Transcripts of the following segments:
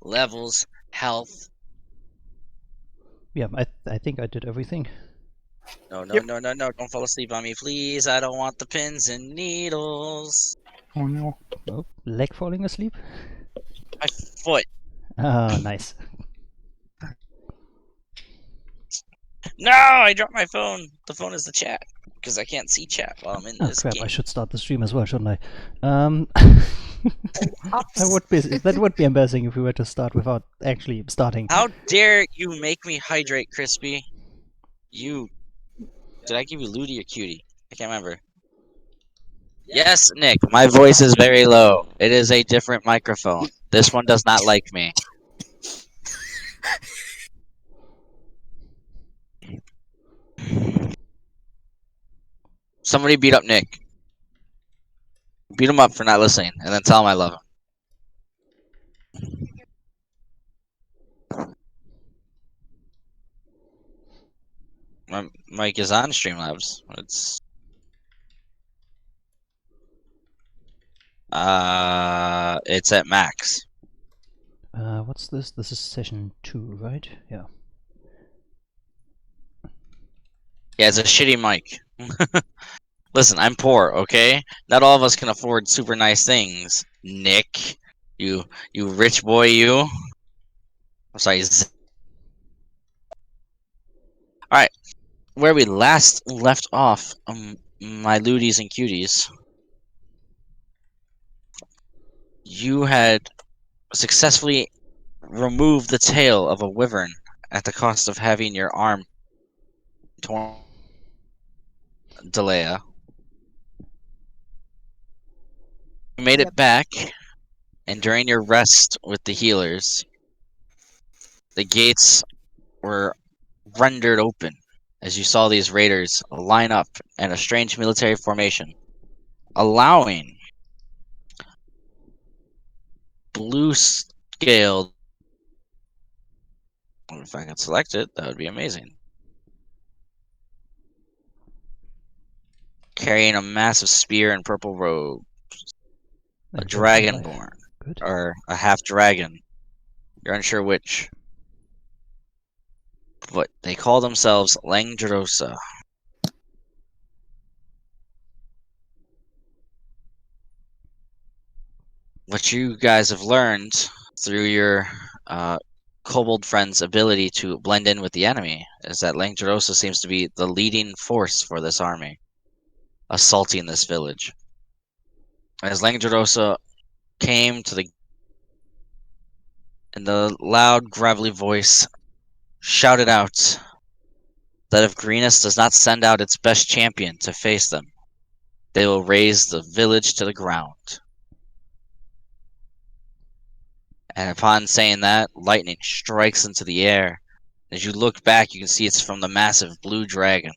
levels, health. Yeah, I think I did everything. No, no, Yep. no, no, no. Don't fall asleep on me, please. I don't want the pins and needles. Oh no. Oh, leg falling asleep? My foot. Ah, nice. No, I dropped my phone. The phone is the chat because I can't see chat while I'm in Oh this crap, game. I should start the stream as well, shouldn't I? Oops. That would be embarrassing if we were to start without actually starting. How dare you make me hydrate, Crispy? You. Did I give you Ludi or Cutie? I can't remember. Yes, Nick, my voice is very low. It is a different microphone. This one does not like me. Somebody beat up Nick. Beat him up for not listening, and then tell him I love him. My mic is on Streamlabs. It's at max. What's this? This is session 2, right? Yeah. Yeah, it's a shitty mic. Listen, I'm poor, okay? Not all of us can afford super nice things. Nick, you rich boy, you. I'm sorry. All right, where we last left off, my ludies and cuties. You had successfully removed the tail of a wyvern at the cost of having your arm torn. Delea. You made it back, and during your rest with the healers, the gates were rendered open as you saw these raiders line up in a strange military formation, allowing blue-scaled. If I can select it, that would be amazing. Carrying a massive spear and purple robe, a And both alive. dragonborn, Good. or a half dragon. You're unsure which. But they call themselves Langdedrosa. What you guys have learned through your kobold friend's ability to blend in with the enemy is that Langdedrosa seems to be the leading force for this army, assaulting this village. As Langdedrosa came to the in the loud, gravelly voice, shouted out that if Greenest does not send out its best champion to face them, they will raze the village to the ground. And upon saying that, lightning strikes into the air. As you look back, you can see it's from the massive blue dragon.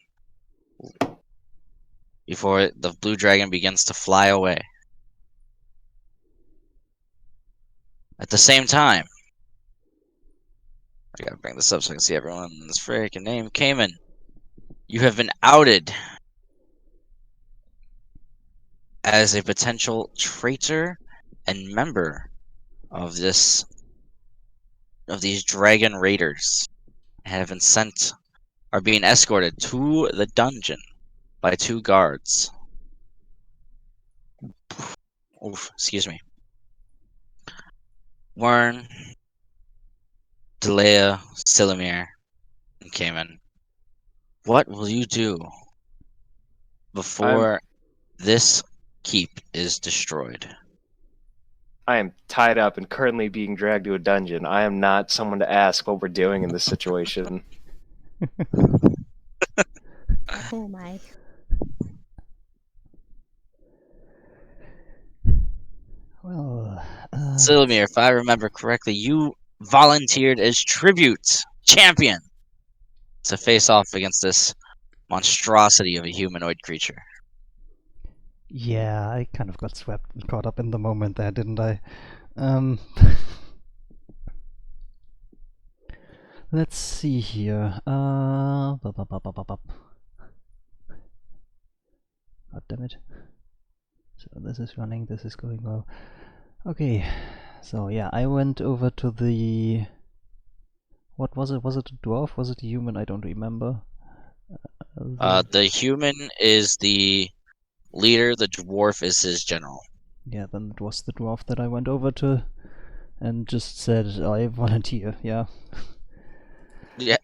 Before the blue dragon begins to fly away. At the same time, I gotta bring this up so I can see everyone in this freaking name. Cayman, you have been outed as a potential traitor and member of these dragon raiders, and have been sent, are being escorted to the dungeon by 2 guards. Oof, excuse me. Warren, Delea, Silamir, and Cayman. What will you do before this keep is destroyed? I am tied up and currently being dragged to a dungeon. I am not someone to ask what we're doing in this situation. Oh my. Well, Silamir, if I remember correctly, you volunteered as tribute champion to face off against this monstrosity of a humanoid creature. yeah, I kind of got caught up in the moment there, didn't I? Um, let's see here. God damn it. So this is running, this is going well. Okay, So yeah, I went over to the... What was it? Was it a dwarf? Was it a human? I don't remember. The human is the leader. The dwarf is his general. Yeah, then it was the dwarf that I went over to and just said, I volunteer, yeah. Yeah.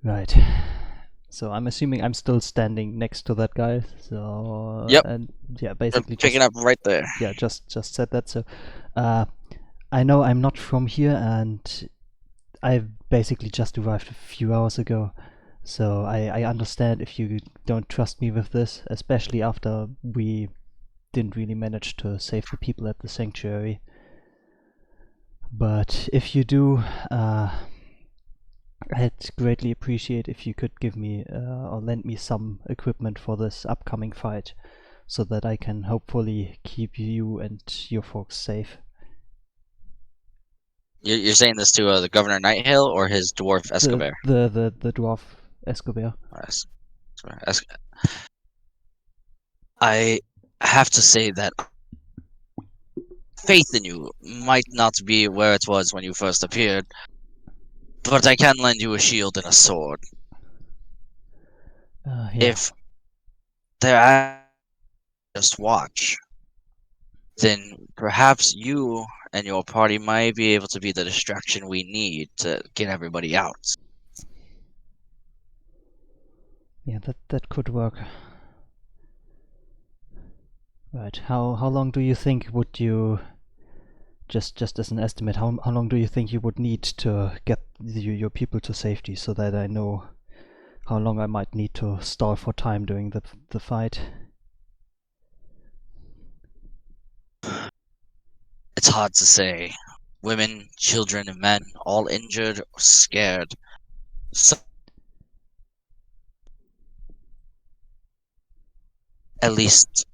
Right. So I'm assuming I'm still standing next to that guy. So Yep. and yeah, We're basically picking just up right there. yeah, just said that. So I know I'm not from here, and I basically just arrived a few hours ago. So I understand if you don't trust me with this, especially after we didn't really manage to save the people at the sanctuary. But if you do, I'd greatly appreciate if you could give me or lend me some equipment for this upcoming fight, so that I can hopefully keep you and your folks safe. You're saying this to the Governor Nighthill or his dwarf Escobar? The dwarf Escobar. I have to say that faith in you might not be where it was when you first appeared, but I can lend you a shield and a sword. Yeah. If they're just watch, then perhaps you and your party might be able to be the distraction we need to get everybody out. Yeah, that could work. Right. How long do you think would you, just as an estimate, how long do you think you would need to get your people to safety, so that I know how long I might need to stall for time during the fight? It's hard to say. Women, children, and men, all injured or scared. So at least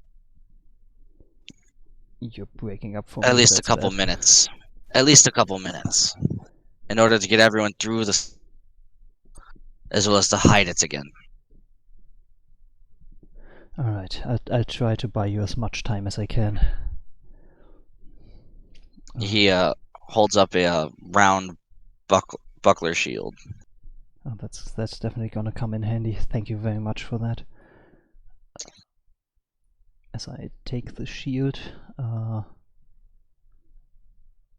You're breaking up for at me. least a That's couple bad. minutes. At least a couple minutes. In order to get everyone through this, as well as to hide it again. Alright, I'll try to buy you as much time as I can. He holds up a round buckler shield. Oh, that's definitely gonna come in handy. Thank you very much for that. As I take the shield,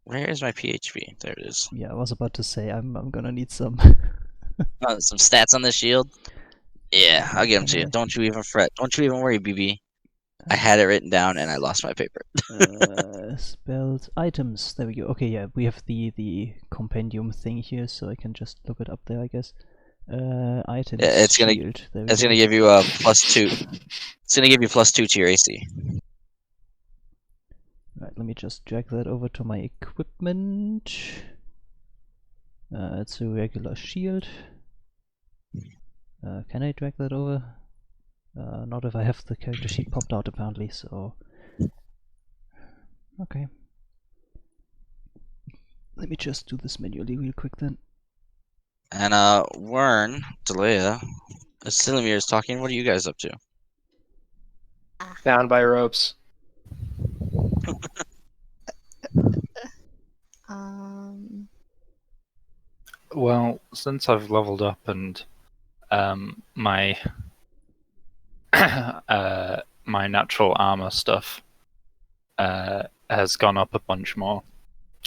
Where is my PHP? There it is. yeah, I was about to say I'm gonna need some. Some stats on the shield. Yeah, I'll give them to you. Okay. Don't you even fret. Don't you even worry, BB. I had it written down and I lost my paper. Spelled items. There we go. Okay, yeah, we have the compendium thing here, so I can just look it up there, I guess. Items. Yeah, it's gonna shield. There we it's go. gonna give you a +2. It's gonna give you +2 to your AC. Right, let me just drag that over to my equipment. It's a regular shield. Can I drag that over? Not if I have the character sheet popped out, apparently, so... Okay. Let me just do this manually real quick then. And Wern, Delea, Silamir is talking. What are you guys up to? Down by ropes. Um, Well, since I've leveled up and my my natural armor stuff has gone up a bunch more,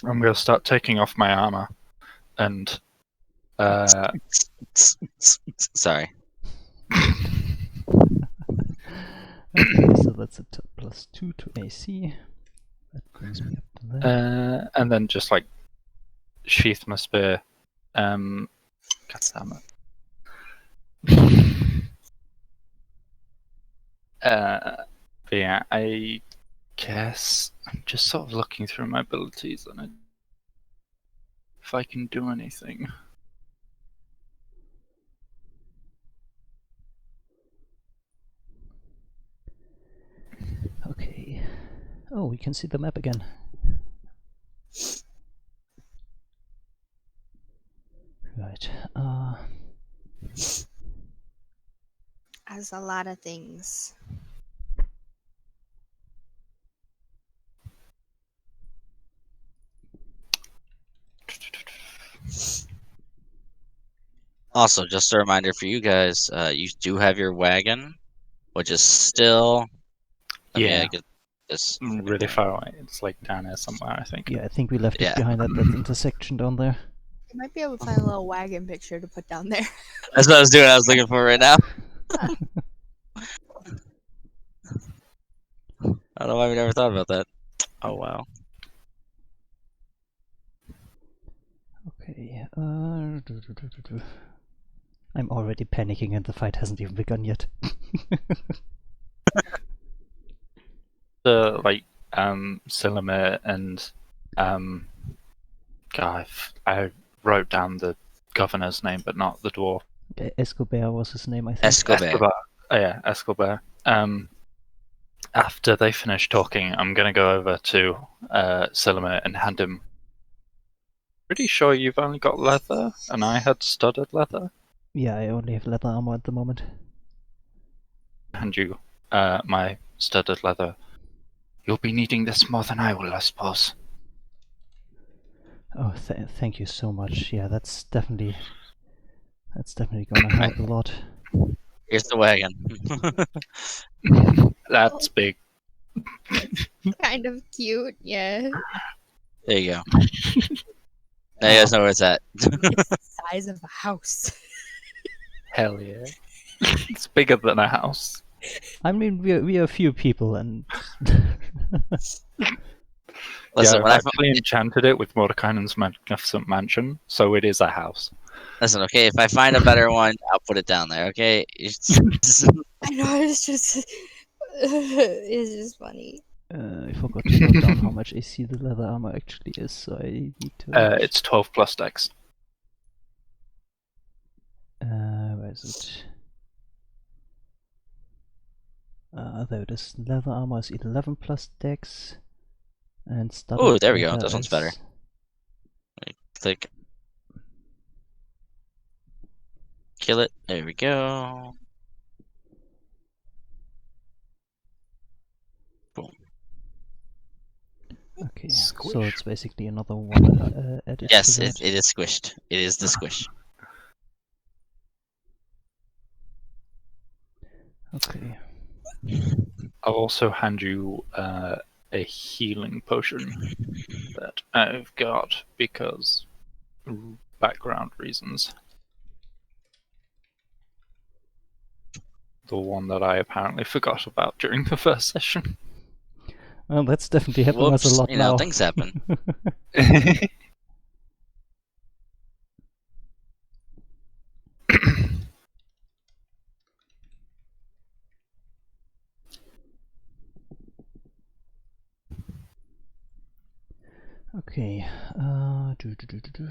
I'm gonna start taking off my armor and Sorry. Okay, so that's a +2 to AC. That brings me up to there. and then just like sheath my spear. God damn it. But yeah, I guess I'm just sort of looking through my abilities and if I can do anything. Okay. Oh, we can see the map again. Right. as a lot of things. Also, just a reminder for you guys, you do have your wagon, which is still. Let Yeah. me get this. Really far away. It's like down there somewhere, I think. Yeah, I think we left Yeah. it behind at that intersection down there. You might be able to find a little wagon picture to put down there. That's what I was doing. I was looking for it right now. I don't know why we never thought about that. Oh wow. Okay. I'm already panicking and the fight hasn't even begun yet. Silamir and God, I wrote down the governor's name, but not the dwarf. Escobar was his name, I think. Escobar. Oh yeah, Escobar. After they finish talking, I'm gonna go over to Silamir and hand him. Pretty sure you've only got leather, and I had studded leather. Yeah, I only have leather armor at the moment. Hand you my studded leather. You'll be needing this more than I will, I suppose. Oh, thank you so much. Yeah, that's definitely gonna help a lot. Here's the wagon. That's big. Kind of cute, yeah. There you go. Now you guys know where it's at. It's the size of a house. Hell yeah. It's bigger than a house. I mean, we are a few people, and Listen, yeah, when I've actually enchanted it with Mordekainen's magnificent mansion, so it is a house. listen, okay, if I find a better one, I'll put it down there, okay? I know, it's just funny. I forgot to note down how much AC the leather armor actually is, so I need to. It's 12 plus dex. Where is it? There it is. Leather armor is 11 plus dex, and studded. Oh, there we go. leather This one's better. is- Click. Kill it. There we go. Boom. Okay, so Squish. it's basically another one added. Yes, to it that. is squished. It is the squish. Okay. I'll also hand you a healing potion that I've got because background reasons. The one that I apparently forgot about during the first session. Well, that's definitely helping us a Whoops, lot you know, now. things happen. Okay. Do.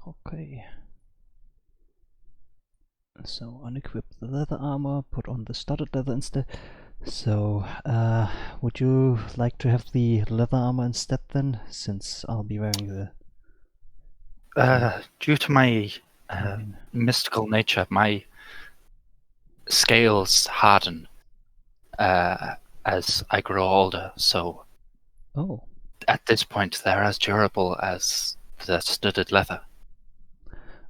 Okay. So unequip the leather armor, put on the studded leather instead. So, would you like to have the leather armor instead then, since I'll be wearing the... Due to my I mean, mystical nature, my scales harden as I grow older, so oh, at this point they're as durable as the studded leather.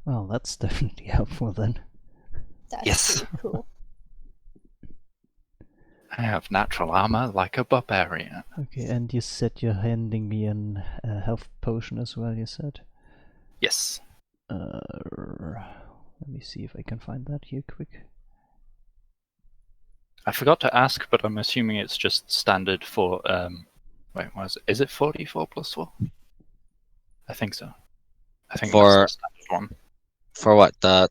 well, that's definitely helpful then. That's Yes. pretty cool. I have natural armor like a barbarian. Okay, and you said you're handing me an health potion as well, you said? Yes. Let me see if I can find that here quick. I forgot to ask, but I'm assuming it's just standard for wait, what is it? Is it 44 plus 4? I think so. I think For- that's the standard one. For what? The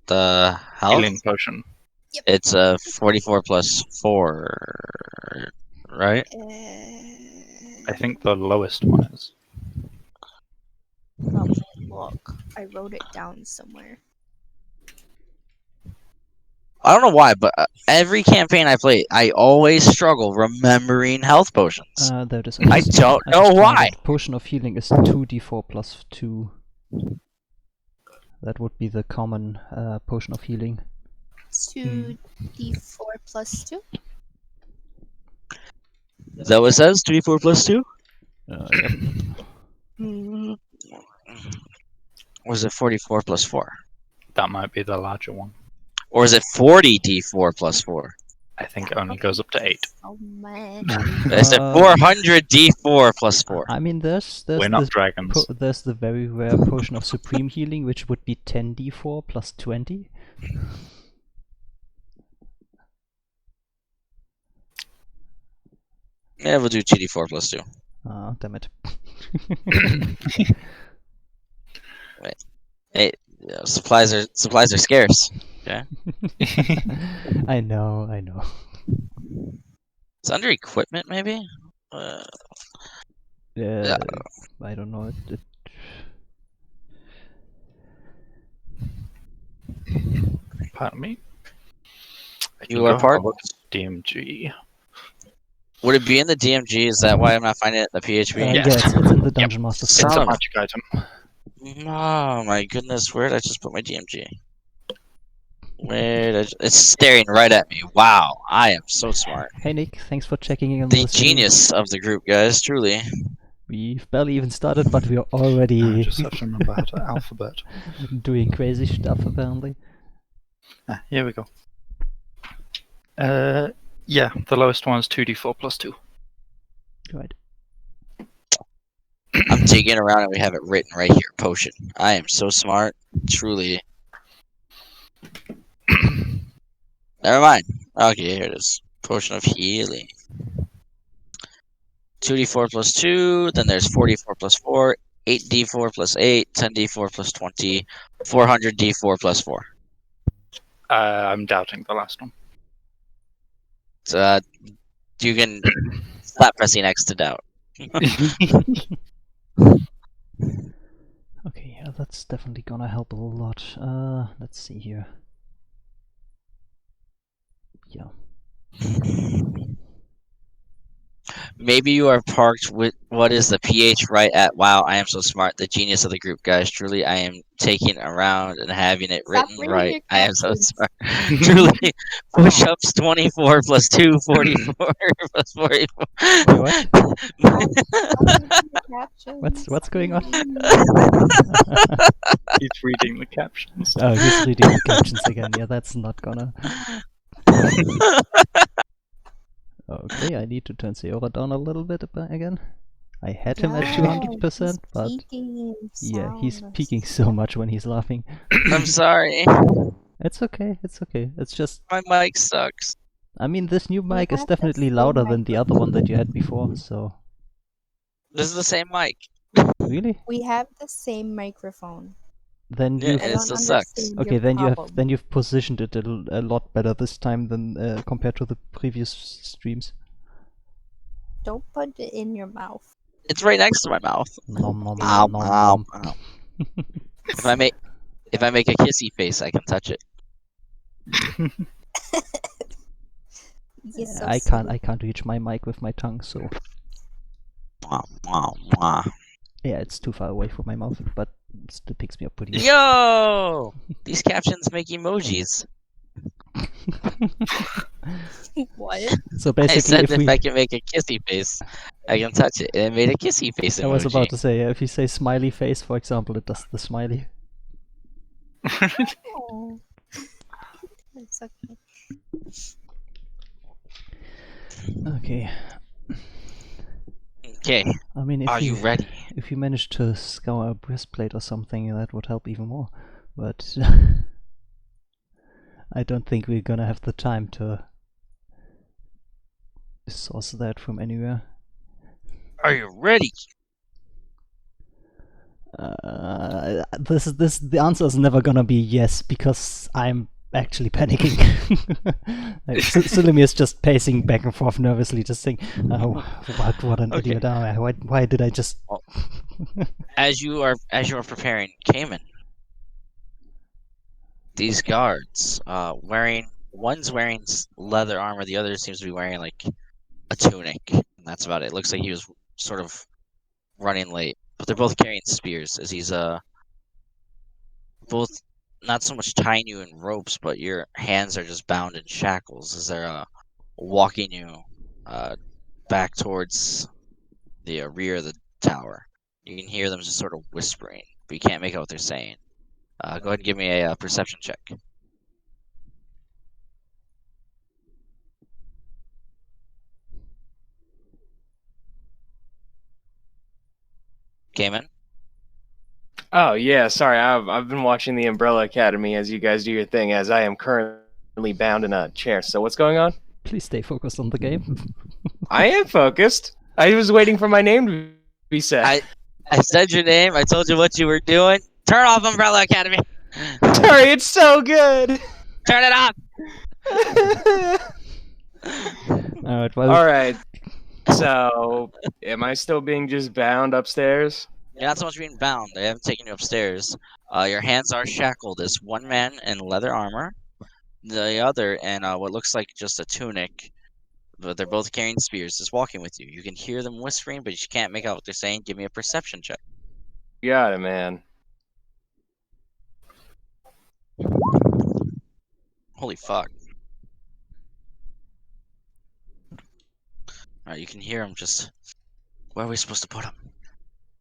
health? Healing potion. It's 44 plus 4, right? I think the lowest one is. Look, I wrote it down somewhere. I don't know why, but every campaign I play, I always struggle remembering health potions. There it is. I don't I know just found why. it. Potion of healing is 2d4 plus 2. That would be the common potion of healing. 2d4 plus 2? Is that what it says? 2d4 plus 2? Yep. Or is it 44 plus 4? That might be the larger one. Or is it 40d4 plus 4? I think it only goes up to 8. Oh man. I said 400d4 plus 4. I mean, there's We're not this dragons. there's the very rare potion of supreme healing, which would be 10d4 plus 20. Yeah, we'll do 2d4 plus 2. Ah, damn it. Hey, supplies are scarce. I know. It's under equipment, maybe. Yeah. I don't know. Pardon me. You are part. DMG. Would it be in the DMG? Is that why I'm not finding it in the PHP? Yeah, it's in the Dungeon Master It's stuff. a Son of- magic item. Oh my goodness, where did I just put my DMG? It's staring right at me. Wow, I am so smart. Hey Nick, thanks for checking in on The the stream. genius of the group, guys, truly. We've barely even started, but we are I already just have to remember how to alphabet. doing crazy stuff apparently. Here we go. Yeah, the lowest one is 2d4 plus 2. Right. I'm digging around and we have it written right here. Potion. I am so smart, truly. Never mind. Okay, here it is. Potion of healing. 2d4 plus 2, then there's 44 plus 4, 8d4 plus 8, 10d4 plus 20, 400d4 plus 4. I'm doubting the last one. So, you can slap pressing X to doubt. Okay, yeah, that's definitely gonna help a lot. Let's see here. Yeah. Maybe you are parked with what is the PH right at wow, I am so smart, the genius of the group, guys. Truly, I am taking around and having it Stop written reading right. your I am so captions. smart. Truly, push ups 24 plus 2, 44 plus 44. Wait, what? What's What's going on? He's reading the captions. Oh, he's reading the captions again. Yeah, that's not gonna. Okay, I need to turn Seora down a little bit again. I had him at 200%, but yeah, he's peaking so much when he's laughing. I'm sorry. It's okay, it's okay. It's just, My mic sucks. I mean, this new mic is have the definitely same louder than the other one that you had before, so. This is the same mic. Really? We have the same microphone. Then Yeah, you've and it still sucks. okay. Then you've positioned it a lot better this time than compared to the previous streams. Don't put it in your mouth. It's right next to my mouth. Nom nom Ow, nom nom ow, nom. ow. If I make a kissy face, I can touch it. You're so I silly. can't reach my mic with my tongue, so Mwah, mwah, mwah. yeah, it's too far away from my mouth, but it still picks me up pretty good. Yo! These captions make emojis. What? So I basically, said if we, I can make a kissy face, I can touch it. And it made a kissy face emoji. I was about to say, if you say smiley face, for example, it does the smiley. Oh. It's okay. Okay. Okay, I mean, if are you ready? if you manage to scour a breastplate or something, that would help even more. But I don't think we're gonna have the time to source that from anywhere. Are you ready? The answer is never gonna be yes, because I'm actually panicking. Like, Sulimi is just pacing back and forth nervously, just saying, "Oh, what an Okay. idiot! Why did I just?" As you are preparing, Cayman. These guards, one's wearing leather armor, the other seems to be wearing like a tunic. And that's about it. Looks like he was sort of running late, but they're both carrying spears. As he's both not so much tying you in ropes, but your hands are just bound in shackles as they're walking you back towards the rear of the tower. You can hear them just sort of whispering, but you can't make out what they're saying. Go ahead and give me a perception check. Cayman? Oh yeah, sorry. I've been watching the Umbrella Academy as you guys do your thing, as I am currently bound in a chair. So what's going on? Please stay focused on the game. I am focused. I was waiting for my name to be said. I said your name. I told you what you were doing. Turn off Umbrella Academy. Sorry, it's so good. Turn it off. Alright, well, All right. So, am I still being just bound upstairs? You're not so much being bound. They haven't taken you upstairs. Your hands are shackled. There's one man in leather armor, the other in what looks like just a tunic, but they're both carrying spears, is walking with you. You can hear them whispering, but you can't make out what they're saying. Give me a perception check. You got it, man. Holy fuck. Alright, you can hear them just... Where are we supposed to put them?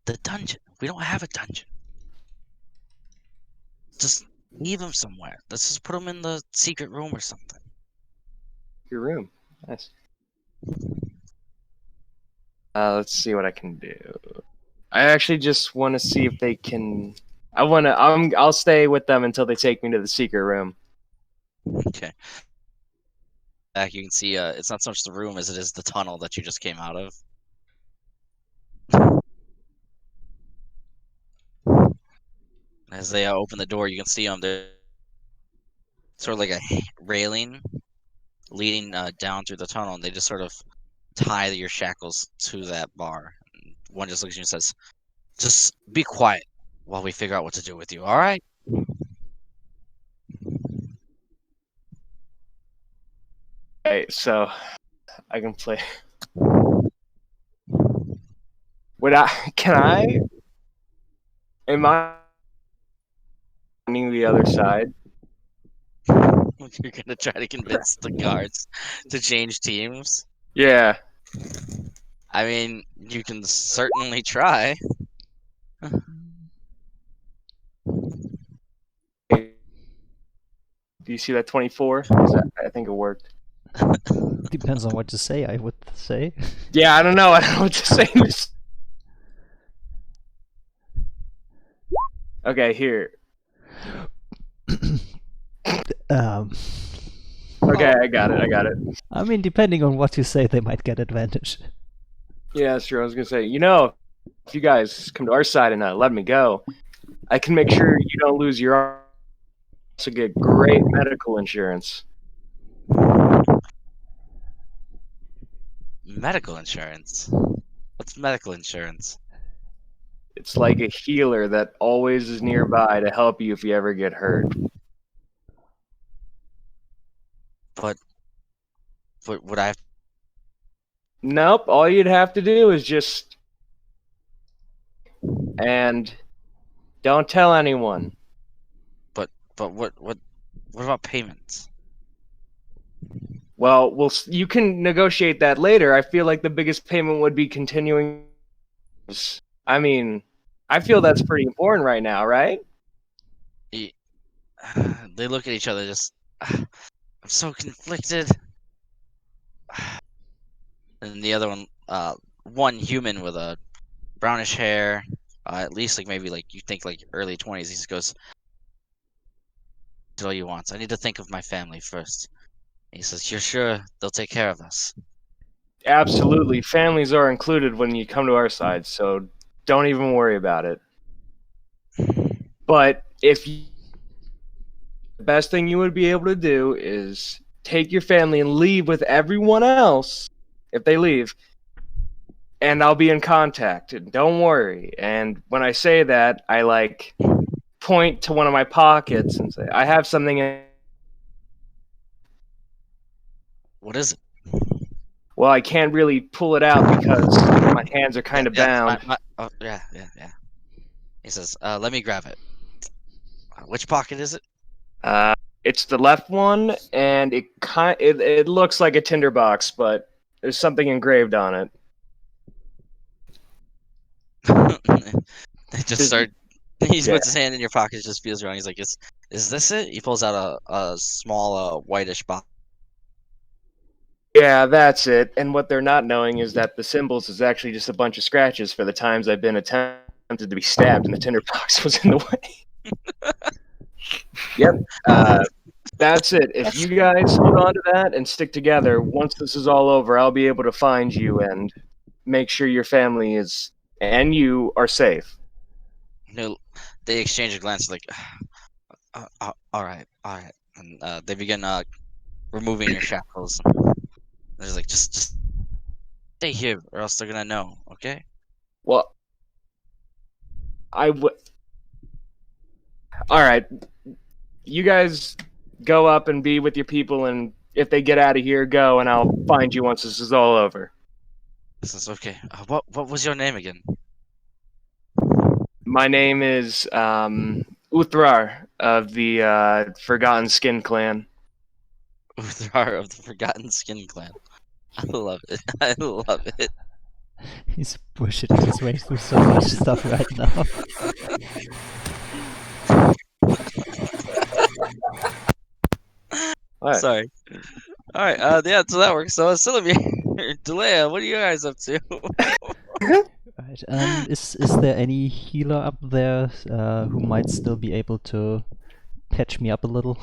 The dungeon. We don't have a dungeon. Just leave them somewhere. Let's just put them in the secret room or something. Your room. Nice. Let's see what I can do. I actually just want to see if they can. I'll stay with them until they take me to the secret room. Okay. Back, you can see it's not so much the room as it is the tunnel that you just came out of. As they open the door, you can see them. There's sort of like a railing leading down through the tunnel, and they just sort of tie your shackles to that bar. One just looks at you and says, "Just be quiet while we figure out what to do with you, all right?" Okay, so I can play. Can I? Am I on the other side? You're gonna try to convince the guards to change teams. Yeah. I mean, you can certainly try. Do you see that 24? I think it worked. depends on what you say, I would say. Yeah, I don't know. I don't know what to say. Okay, here. Um, Okay, I got it. I mean, depending on what you say, they might get advantage. Yeah, that's true. I was gonna say, if you guys come to our side and let me go, I can make sure you don't lose your arm. Also get great medical insurance. Medical insurance? What's medical insurance? It's like a healer that always is nearby to help you if you ever get hurt. But would I have... Nope. All you'd have to do is just and don't tell anyone. But what about payments? Well, you can negotiate that later. I feel like the biggest payment would be continuing. I mean, I feel that's pretty important right now, right? They look at each other just... I'm so conflicted. And the other one human with a brownish hair, at least maybe you think early 20s, he just goes, "Do all you want. I need to think of my family first." He says, "You're sure they'll take care of us?" Absolutely. Families are included when you come to our side, so don't even worry about it. But the best thing you would be able to do is take your family and leave with everyone else if they leave, and I'll be in contact. And don't worry. And when I say that, I point to one of my pockets and say, "I have something in." What is it? Well, I can't really pull it out because my hands are kind of bound. Oh, yeah. He says, "Let me grab it." Which pocket is it? It's the left one, and it looks like a tinderbox, but There's something engraved on it. They just start. He Yeah. puts his hand in your pocket, just feels around. He's like, "Is this it?" He pulls out a small whitish box. Yeah, that's it. And what they're not knowing is that the symbols is actually just a bunch of scratches for the times I've been attempted to be stabbed and the tinderbox was in the way. Yep. That's it. If you guys hold on to that and stick together, once this is all over, I'll be able to find you and make sure your family is and you are safe. They exchange a glance, like, all right, and they begin removing your shackles. They're like, just stay here, or else they're gonna know. Okay. Well, I would. All right, you guys go up and be with your people, and if they get out of here, go, and I'll find you once this is all over. This is okay. What was your name again? My name is Uthrar of the Forgotten Skin Clan. Uthrar of the Forgotten Skin Clan. I love it. I love it. He's bullshitting his way through so much stuff right now. What? Sorry. All right. Yeah. So that works. So Sylvia, Delea, what are you guys up to? Right. Is there any healer up there who might still be able to patch me up a little?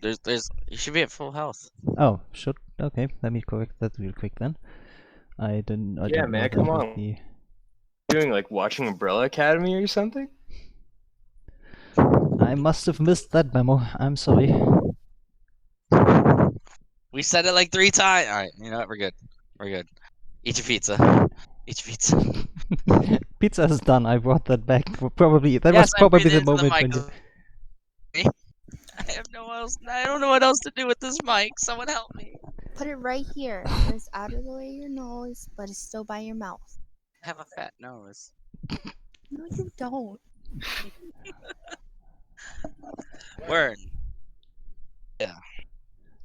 There's. You should be at full health. Oh, should okay. Let me correct that real quick then. I didn't Yeah, know man, that come would on. be. Doing like watching Umbrella Academy or something? I must have missed that memo. I'm sorry. We said it like 3 times. All right. You know what? We're good. We're good. Eat your pizza. Eat your pizza. Pizza is done. I brought that back. Probably that Yes, was I'm probably breathing the into the moment when mic. you. I have no else. I don't know what else to do with this mic. Someone help me. Put it right here. It's out of the way of your nose, but it's still by your mouth. I have a fat nose. No, you don't. Word.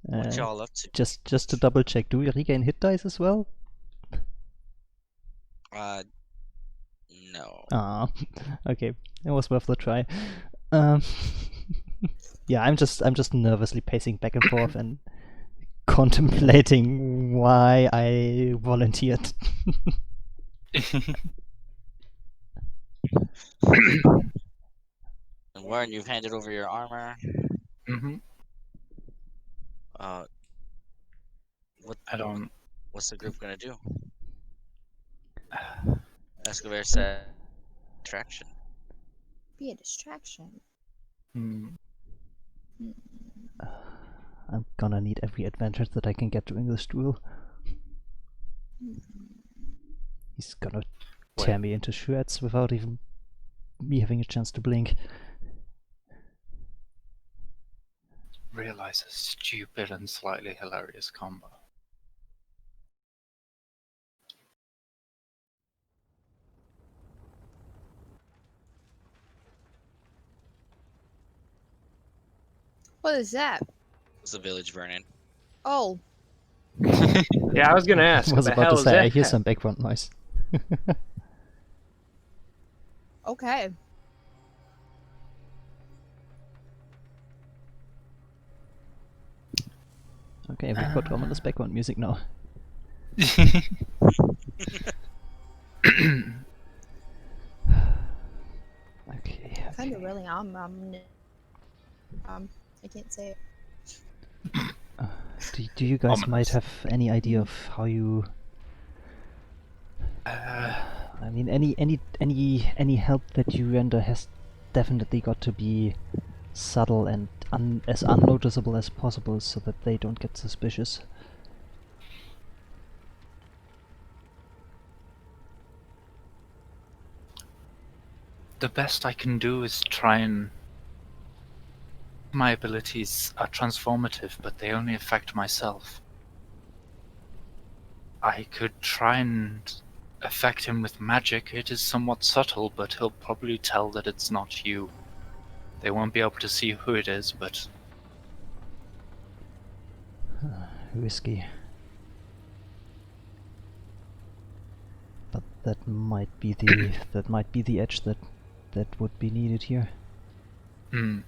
What Uh, y'all up to? just to double check, do we regain hit dice as well? No. Ah, okay, it was worth the try. Um, yeah, I'm just nervously pacing back and forth and contemplating why I volunteered. And Warren, you've handed over your armor. Mm-hmm. What? I don't. What's the group gonna do? Escobar said, "Distraction." Be a distraction. Hmm. I'm gonna need every advantage that I can get during this duel. He's gonna tear me into shreds without even me having a chance to blink. Realize a stupid and slightly hilarious combo. What is that? It's the village burning. Oh, Yeah, I was gonna ask. I was what the about hell to is say, I that? hear some background noise. okay. Okay, we've got ominous background music now. Okay. Kind of really. I can't say it. Do you guys might Ominous. have any idea of how you? I mean, any help that you render has definitely got to be subtle and as unnoticeable as possible, so that they don't get suspicious. The best I can do is try and. My abilities are transformative, but they only affect myself. I could try and affect him with magic. It is somewhat subtle, but he'll probably tell that it's not you. They won't be able to see who it is, but Risky. That might be the edge that would be needed here. Hmm.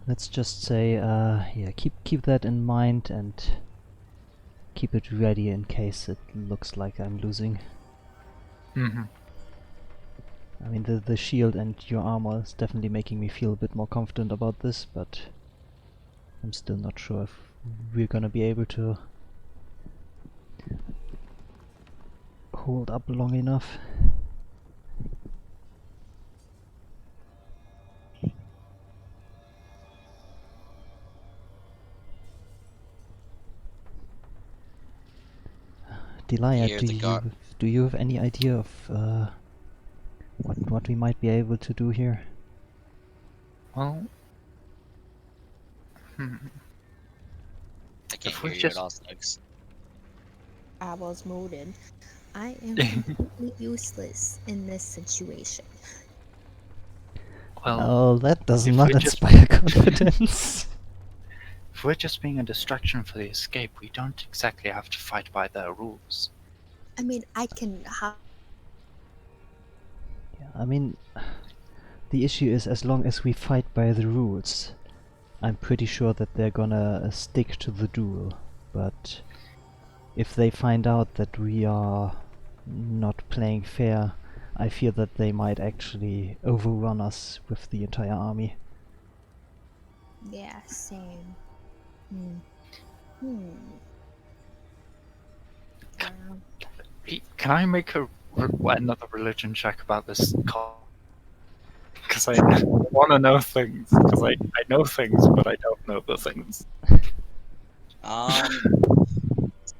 Let's just say, yeah, keep that in mind and keep it ready in case it looks like I'm losing. Mm-hmm. I mean, the shield and your armor is definitely making me feel a bit more confident about this, but I'm still not sure if we're gonna be able to hold up long enough. Delia, Hear the guard. do you have any idea of what we might be able to do here? Well, I can't if we hear you at just all, Snugs. I was muted. I am completely useless in this situation. well, Oh, that does if not we just- inspire confidence. if we're just being a distraction for the escape, we don't exactly have to fight by their rules. I mean, I can. Yeah, I mean, the issue is as long as we fight by the rules, I'm pretty sure that they're gonna stick to the duel. But if they find out that we are not playing fair, I fear that they might actually overrun us with the entire army. Yeah, same. Can I make another religion check about this call? Because I want to know things. Because I know things, but I don't know the things.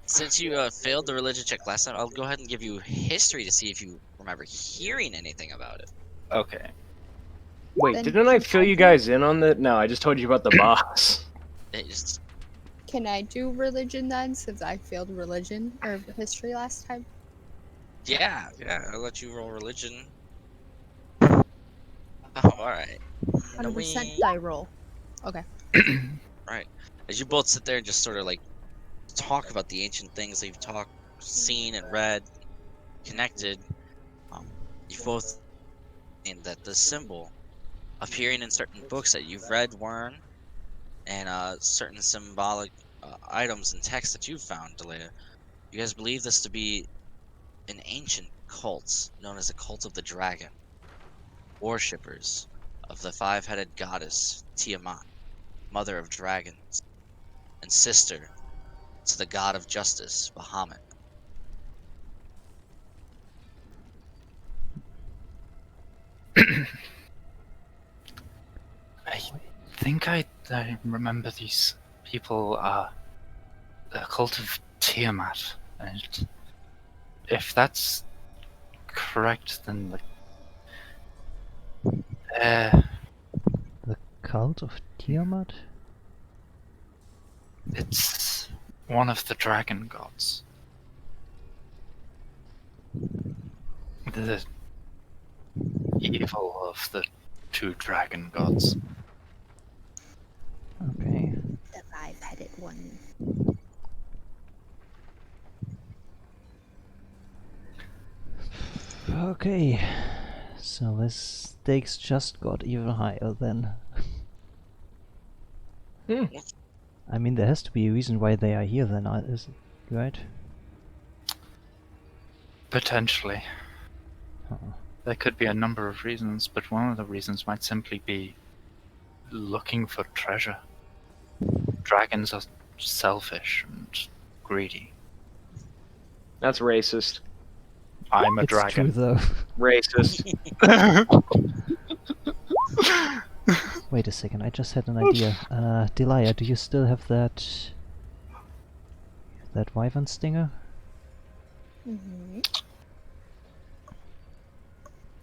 Since you failed the religion check last time, I'll go ahead and give you history to see if you remember hearing anything about it. Okay. Wait, Then didn't I can fill I you do- guys in on that? No, I just told you about the boss. It just, Can I do religion then, since I failed religion or history last time? yeah, I'll let you roll religion. Oh, alright. 100% die roll. Okay. Right. As you both sit there and just sort of like talk about the ancient things that you've seen and read, connected, you've both seen that the symbol appearing in certain books that you've read, Wern, and certain symbolic items and texts that you've found, Delia. You guys believe this to be an ancient cult known as the Cult of the Dragon, worshippers of the five-headed goddess Tiamat, mother of dragons, and sister to the god of justice, Bahamut. I think I remember these people are the cult of Tiamat, and if that's correct, then The cult of Tiamat? it's one of the dragon gods. The evil of the two dragon gods. Okay. The five-headed one. Okay. So the stakes just got even higher then. I mean, there has to be a reason why they are here then, is it, right? Potentially. Uh-uh. There could be a number of reasons, but one of the reasons might simply be looking for treasure. Dragons are selfish and greedy. That's racist. I'm a It's true dragon. though. Racist. Wait a second, I just had an idea. Delia, do you still have that wyvern stinger?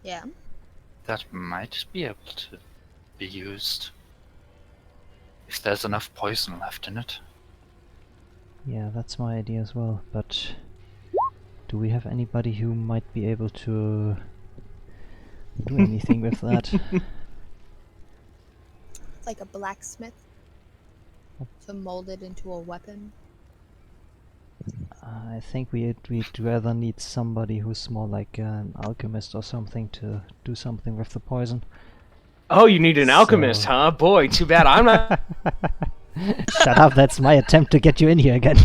Yeah. That might be able to be used. If there's enough poison left in it. Yeah, that's my idea as well, but do we have anybody who might be able to do anything with that? Like a blacksmith to mold it into a weapon. I think we'd rather need somebody who's more like an alchemist or something to do something with the poison. Oh, you need an alchemist, So- huh? Boy, too bad I'm not. Shut up, that's my attempt to get you in here again.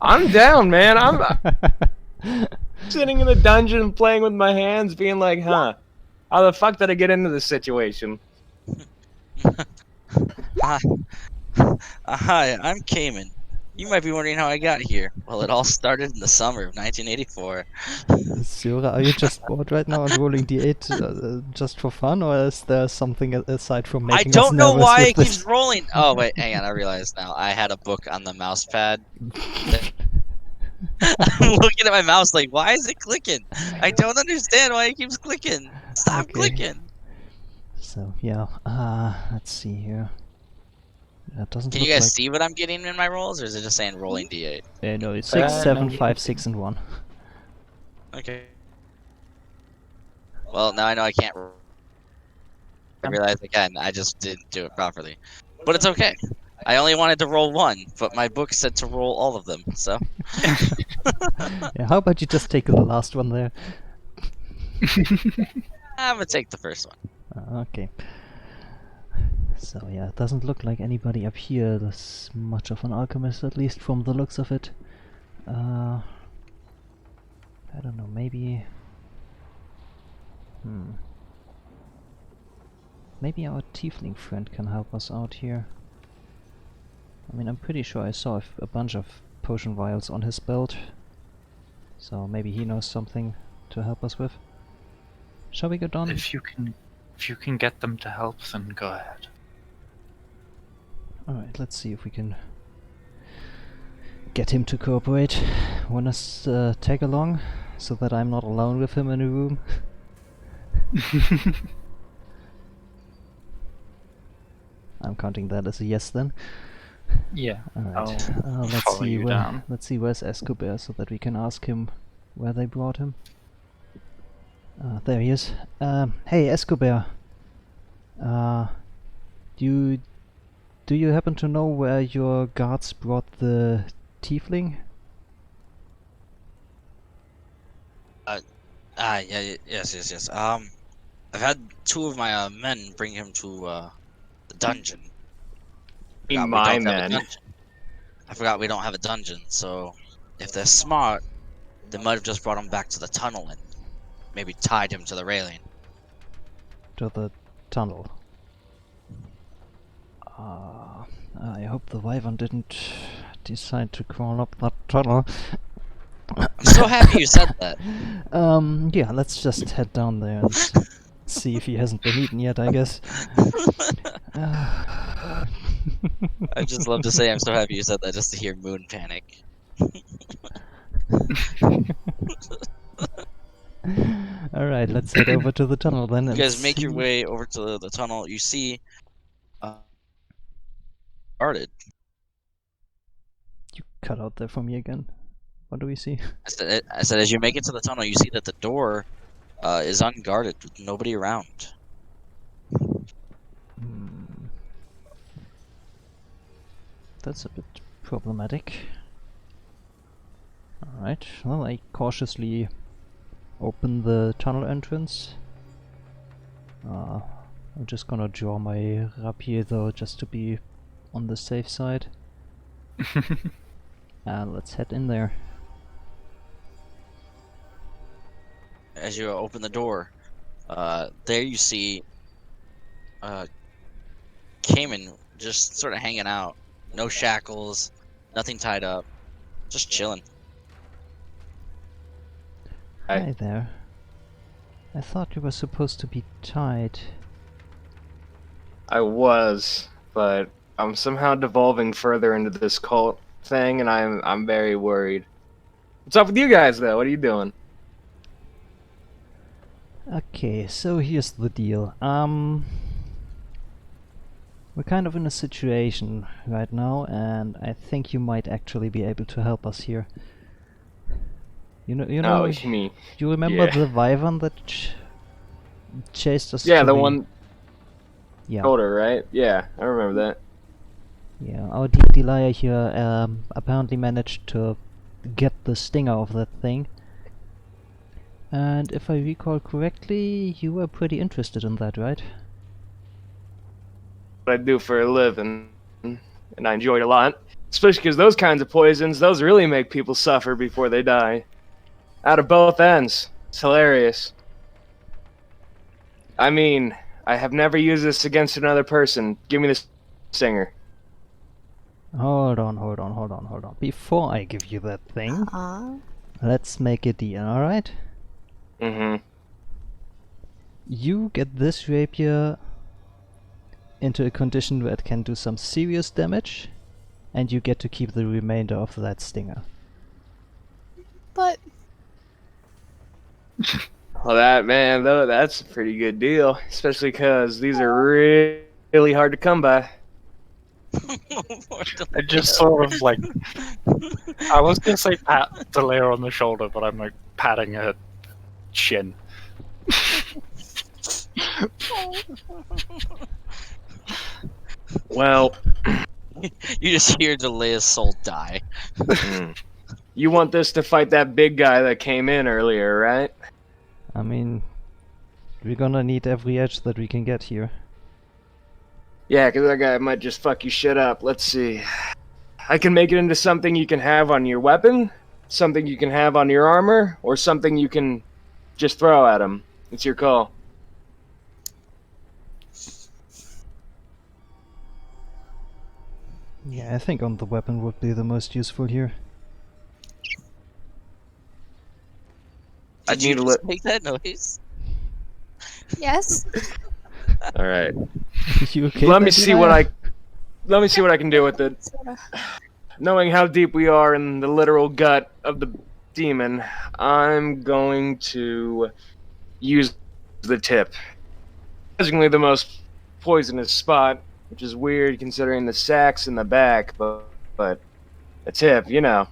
I'm down, man. I'm sitting in the dungeon playing with my hands, being like, huh, how the fuck did I get into this situation? Hi, hi, I'm Cayman. You might be wondering how I got here. Well, it all started in the summer of 1984. Sura, are you just bored right now and rolling d8 just for fun, or is there something aside from I making us don't know nervous why with it keeps this? rolling. Oh wait, hang on. I realize now. I had a book on the mouse pad. I'm looking at my mouse like, why is it clicking? I don't understand why it keeps clicking. Stop Okay. clicking. So yeah, let's see here. That doesn't Can look you guys like. see what I'm getting in my rolls, or is it just saying rolling d8? No, it's 6, No, 7, you 5, can 6, and 1. Okay. Well, now I know I can't. I realized again, I just didn't do it properly. But it's okay. I only wanted to roll one, but my book said to roll all of them, so. Yeah, how about you just take the last one there? I'm gonna take the first one. Okay. So yeah, it doesn't look like anybody up here is much of an alchemist, at least from the looks of it. I don't know, maybe... Maybe our tiefling friend can help us out here. I mean, I'm pretty sure I saw a bunch of potion vials on his belt. So maybe he knows something to help us with. Shall we go down? If you can get them to help, then go ahead. Alright, let's see if we can get him to cooperate. Want us tag along so that I'm not alone with him in a room? I'm counting that as a yes then. Yeah. Alright, I'll let's follow see you down. let's see where's Escobar so that we can ask him where they brought him. There he is. Hey Escobar. Do you happen to know where your guards brought the tiefling? Yes. I've had two of my men bring him to the dungeon. Forgot we My don't have a men. dungeon. I forgot we don't have a dungeon, so if they're smart, they might have just brought him back to the tunnel and maybe tied him to the railing. To the tunnel. I hope the wyvern didn't decide to crawl up that tunnel. I'm so happy you said that. Yeah, let's just head down there and see if he hasn't been eaten yet, I guess. I just love to say I'm so happy you said that just to hear Moon panic. Alright, let's head over to the tunnel then. You and guys make your see- way over to the tunnel. You see, guarded. You cut out there for me again. What do we see? I said, as you make it to the tunnel, you see that the door is unguarded with nobody around. That's a bit problematic. Alright, well, I cautiously open the tunnel entrance. I'm just gonna draw my rapier though, just to be on the safe side. And let's head in there. As you open the door, there you see Cayman just sort of hanging out. No shackles, nothing tied up, just chilling. Hi there. I thought you were supposed to be tied. I was, but I'm somehow devolving further into this cult thing, and I'm very worried. What's up with you guys, though? What are you doing? Okay, so here's the deal. We're kind of in a situation right now, and I think you might actually be able to help us here. You know, Oh, you mean? you remember Yeah. the wyvern that chased us? Yeah, to the one Yeah. shoulder, right? Yeah, I remember that. Yeah, our D&D liar here apparently managed to get the stinger of that thing. And if I recall correctly, you were pretty interested in that, right? What I do for a living, and I enjoy it a lot. Especially because those kinds of poisons, those really make people suffer before they die. Out of both ends. It's hilarious. I mean, I have never used this against another person. Give me this stinger. Hold on. Before I give you that thing, let's make a deal, alright? Mm-hmm. You get this rapier into a condition where it can do some serious damage, and you get to keep the remainder of that stinger. But Well, that's a pretty good deal. Especially because these are really hard to come by. I just sort of like. I was gonna say pat the layer on the shoulder, but I'm like patting her chin. Well, You just hear Delea's soul die. you want this to fight that big guy that came in earlier, right? I mean, we're gonna need every edge that we can get here. Yeah, because that guy might just fuck you shit up. Let's see. I can make it into something you can have on your weapon, something you can have on your armor, or something you can just throw at him. It's your call. Yeah, I think on the weapon would be the most useful here. I Did you need to just make that noise? yes, All right. You okay? Let me there, see Delilah? let me see what I can do with it. sorta. Knowing how deep we are in the literal gut of the demon, I'm going to use the tip. Surprisingly, the most poisonous spot, which is weird considering the sack's in the back, but the tip, you know.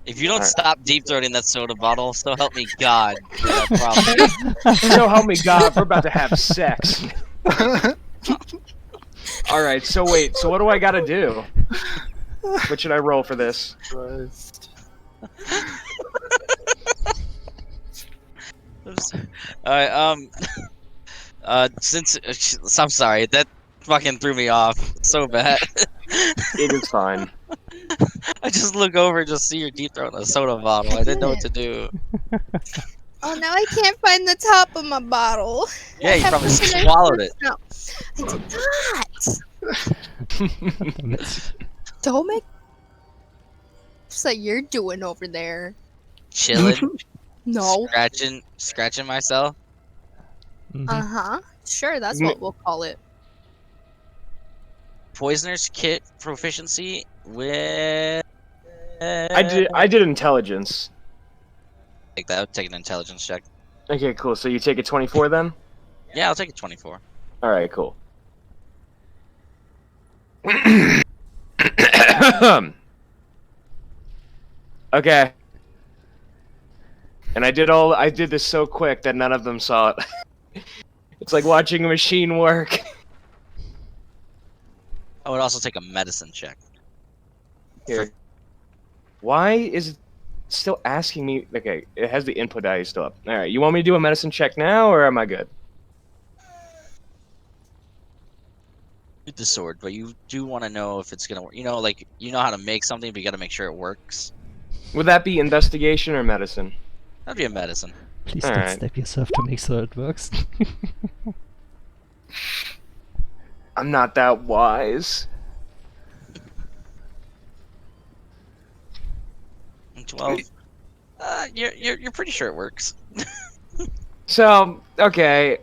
If you don't Alright. stop deep throating that soda bottle, so help me God, you're that problem. So help me God, we're about to have sex. Alright, so wait, so what do I gotta do? What should I roll for this? Christ. Alright, since I'm sorry, that fucking threw me off so bad. It is fine. I just look over and just see your deep throat in a soda bottle. I didn't know what to do. Oh, now I can't find the top of my bottle. Yeah, I you have probably to finish swallowed this it. now. I did not. Don't make what you're doing over there. Chilling, No. scratching myself. Mhm. Uh-huh. Sure, that's what we'll call it. Poisoner's kit proficiency with. I did intelligence. Take that. Take an intelligence check. Okay, cool. So you take a 24 then? Yeah, I'll take a 24. Alright, cool. Okay. And I did this so quick that none of them saw it. It's like watching a machine work. I would also take a medicine check. Here. Why is it still asking me? Okay, it has the input value still up. Alright, you want me to do a medicine check now, or am I good? The sword, but you do want to know if it's gonna work. You know, like you know how to make something, but you got to make sure it works. Would that be investigation or medicine? That'd be a medicine. Please don't Alright. stab yourself to make sure it works. I'm not that wise. 12. You're pretty sure it works. So, okay.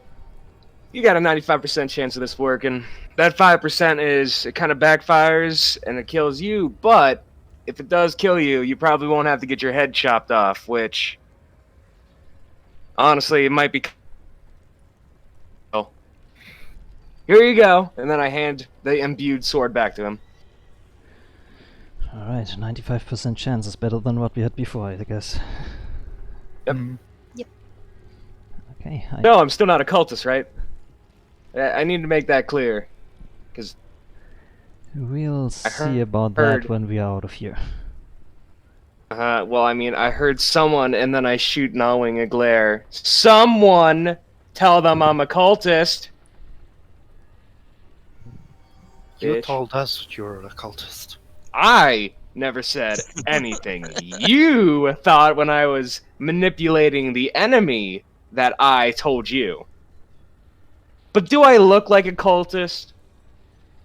You got a 95% chance of this working. That 5% is it kind of backfires and it kills you, but if it does kill you, you probably won't have to get your head chopped off, which honestly, it might be. Oh. Here you go. And then I hand the imbued sword back to him. Alright, 95% chance is better than what we had before, I guess. Yep. Okay, No, I'm still not a cultist, right? I need to make that clear. Because We'll see heard- about that when we are out of here. Well, I mean, I heard someone, and then I shoot gnawing a glare. Someone tell them I'm a cultist. You Bitch. told us you're a cultist. I never said anything. You thought when I was manipulating the enemy that I told you. But do I look like a cultist?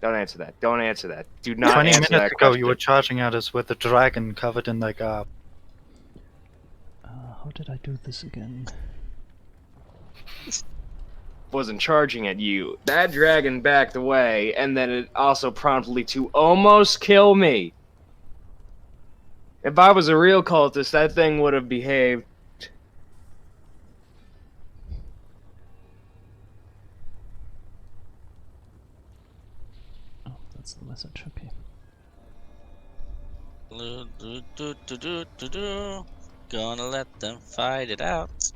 Don't answer that. Don't answer that. Do not 20 answer minutes that ago, question. you were charging at us with a dragon covered in like a. How did I do this again? Wasn't charging at you. That dragon backed away, and then it also promptly to almost kill me. If I was a real cultist, that thing would have behaved. Oh, that's the message, okay. Gonna let them fight it out.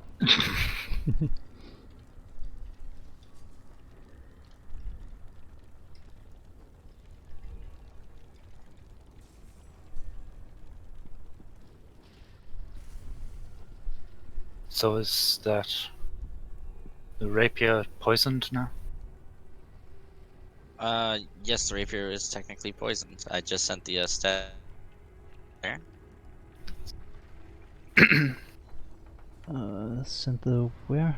So is that the rapier poisoned now? Yes, the rapier is technically poisoned. I just sent the stat there. Send the where?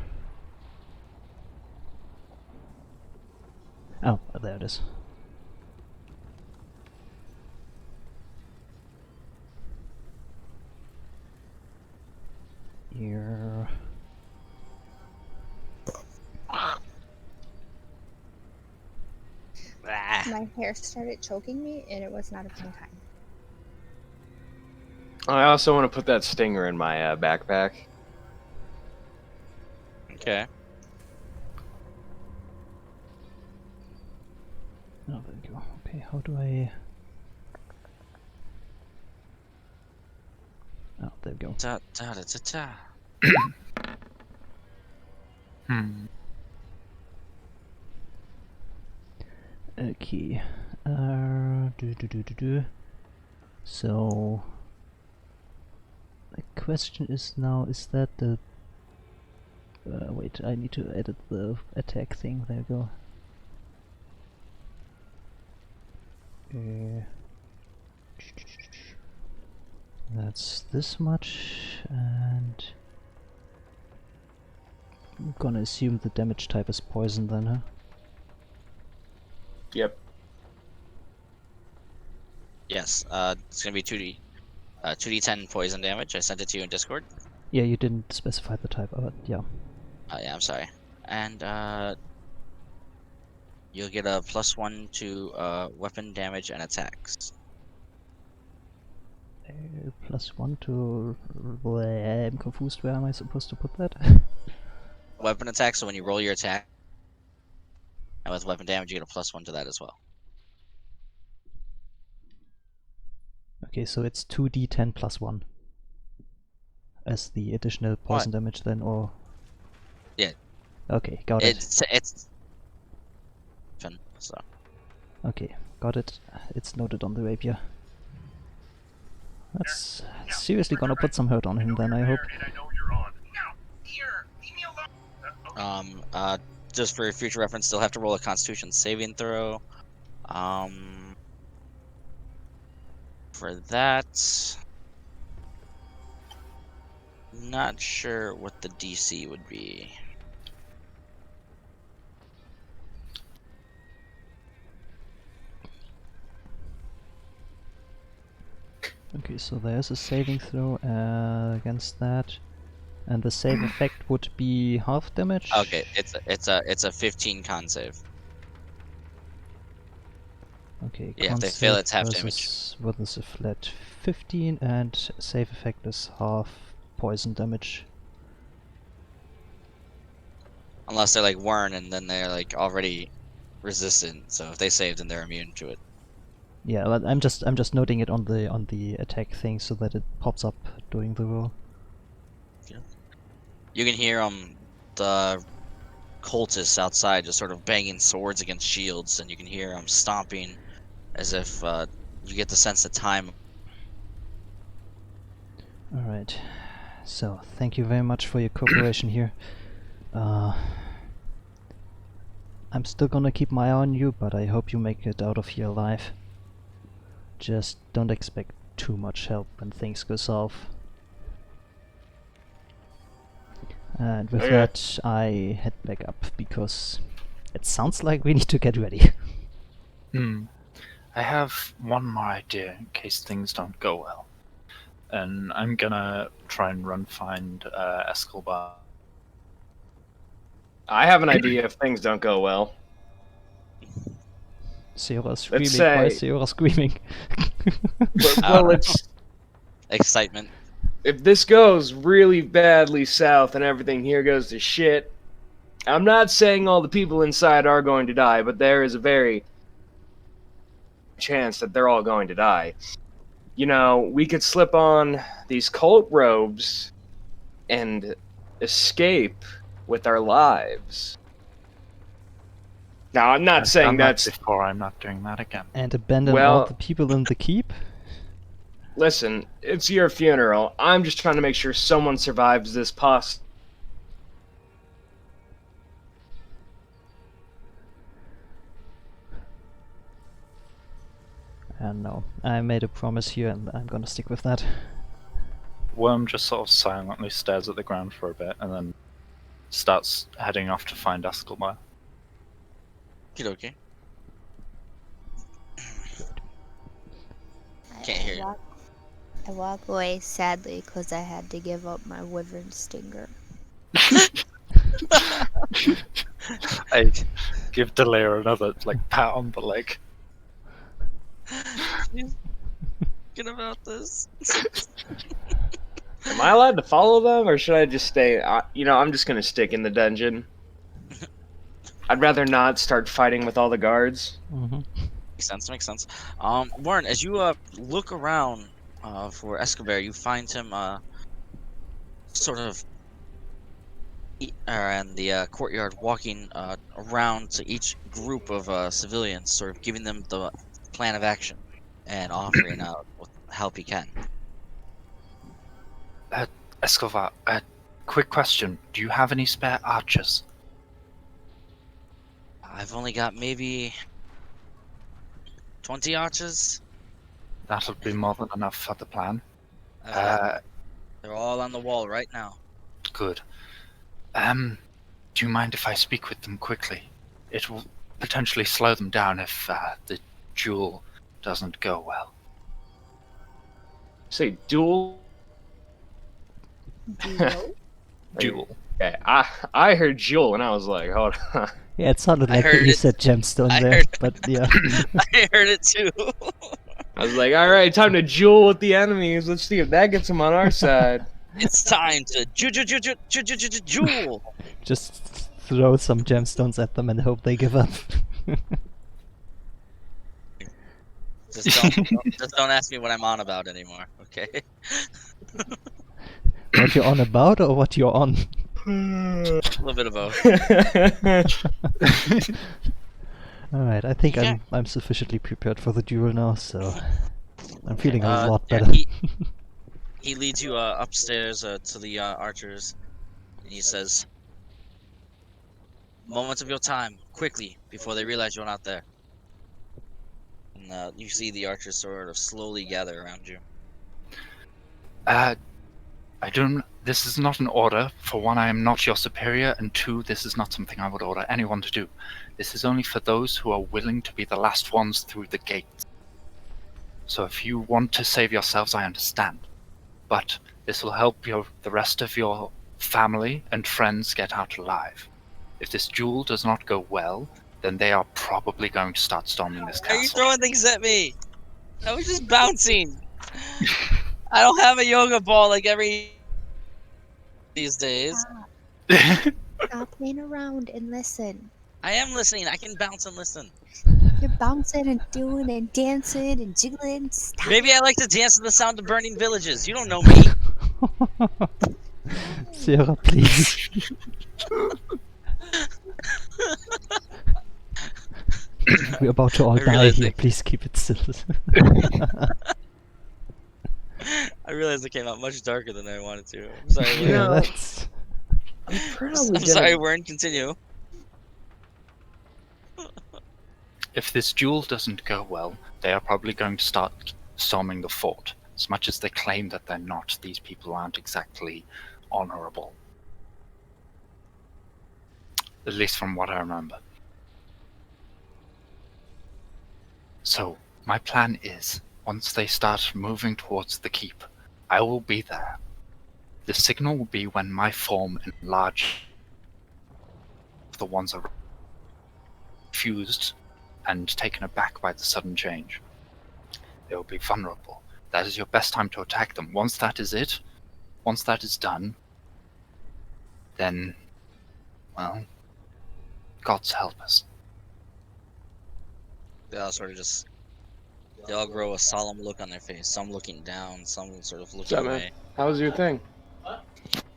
Oh, there it is. Here. My hair started choking me, and it was not a fun time. I also want to put that stinger in my backpack. Okay. Oh, there we go. Okay, how do I... Oh, there we go. Da da da da da. Hmm. Okay. So... The question is now, is that the... wait, I need to edit the attack thing. There we go. That's this much, and I'm gonna assume the damage type is poison then, huh? Yep. Yes. It's gonna be 2d10 poison damage. I sent it to you in Discord. Yeah, you didn't specify the type, but yeah. Yeah, I'm sorry. And you'll get a +1 to weapon damage and attacks. +1 to... I'm confused, where am I supposed to put that? Weapon attack, so when you roll your attack, and with weapon damage, you get a +1 to that as well. Okay, so it's 2d10 +1 as the additional poison damage then, or... Yeah. Okay, got it. It's so. Okay, got it. It's noted on the rapier. That's seriously gonna put some hurt on him then, I hope. Just for future reference, still have to roll a Constitution saving throw. For that, not sure what the DC would be. Okay, so there's a saving throw against that, and the save effect would be half damage. Okay, it's a 15 con save. Okay, Yeah, if con they fail, save it's half versus what is a flat 15, and save effect is half poison damage. Unless they're like Wern and then they're like already resistant. So if they save, then they're immune to it. Yeah, but I'm just noting it on the attack thing so that it pops up during the roll. You can hear the cultists outside just sort of banging swords against shields, and you can hear them stomping as if you get the sense that time. Alright. So, thank you very much for your cooperation here. I'm still gonna keep my eye on you, but I hope you make it out of here alive. Just don't expect too much help when things go south. And with Okay. that, I head back up, because it sounds like we need to get ready. I have one more idea in case things don't go well. And I'm gonna try and find Escobar. I have an idea if things don't go well. Sierra screaming, Let's why is say- Sierra screaming? Well, it's Excitement. if this goes really badly south and everything here goes to shit, I'm not saying all the people inside are going to die, but there is a very chance that they're all going to die. You know, we could slip on these cult robes and escape with our lives. Now, I'm not I've saying done that that's... before. I'm not doing that again. And abandon all Well- the people in the keep? Listen, it's your funeral. I'm just trying to make sure someone survives this And no, I made a promise here and I'm gonna stick with that. Worm just sort of silently stares at the ground for a bit and then starts heading off to find Escobar. Okie Can't hear you. I walk away sadly because I had to give up my wyvern stinger. I give Delaire another pat on the leg. Get about this. Am I allowed to follow them, or should I just stay? I'm just gonna stick in the dungeon. I'd rather not start fighting with all the guards. Mm-hmm. Makes sense. Warren, as you look around for Escobar, you find him sort of in the courtyard, walking around to each group of civilians, sort of giving them the plan of action and offering out what help he can. Escobar, quick question. Do you have any spare archers? I've only got maybe 20 archers. That'll be more than enough for the plan. They're all on the wall right now. Good. Do you mind if I speak with them quickly? It will potentially slow them down if the duel doesn't go well. Say duel. Duel? Duel. Okay, I heard jewel and I was like, hold on. Yeah, it sounded I like heard you it. said gemstone I there, heard but yeah. I heard it too. I was like, all right, time to duel with the enemies. Let's see if that gets them on our side. It's time to jewel. Just throw some gemstones at them and hope they give up. Just don't ask me what I'm on about anymore, okay? What you're on about or what you're on? A little bit of both. Alright, I think Yeah. I'm sufficiently prepared for the duel now, so I'm feeling a lot Yeah, better. he leads you upstairs to the archers, and he says, "Moments of your time, quickly, before they realize you're not there." And you see the archers sort of slowly gather around you. This is not an order. For one, I am not your superior, and two, this is not something I would order anyone to do. This is only for those who are willing to be the last ones through the gates. So if you want to save yourselves, I understand. But this will help the rest of your family and friends get out alive. If this duel does not go well, then they are probably going to start storming this Are you castle. throwing things at me? I was just bouncing. I don't have a yoga ball like every these days. Stop playing around and listen. I am listening. I can bounce and listen. You're bouncing and doing and dancing and jiggling. Stop. Maybe I like to dance to the sound of burning villages. You don't know me. Sierra, please. We're about to all I die realize here. it- Please keep it still. I realized it came out much darker than I wanted to. I'm sorry, You Wern. know, that's. I'm probably I'm sorry, gonna. Wern. Continue. If this duel doesn't go well, they are probably going to start storming the fort. As much as they claim that they're not, these people aren't exactly honorable. At least from what I remember. So, my plan is, once they start moving towards the keep, I will be there. The signal will be when my form enlarges. The ones are confused and taken aback by the sudden change. They will be vulnerable. That is your best time to attack them. Once that is it, once that is done, then, well, God's help us. They all sort of just. They all grow a solemn look on their face. Some looking down, some sort of looking What's up, man? away. How was your thing?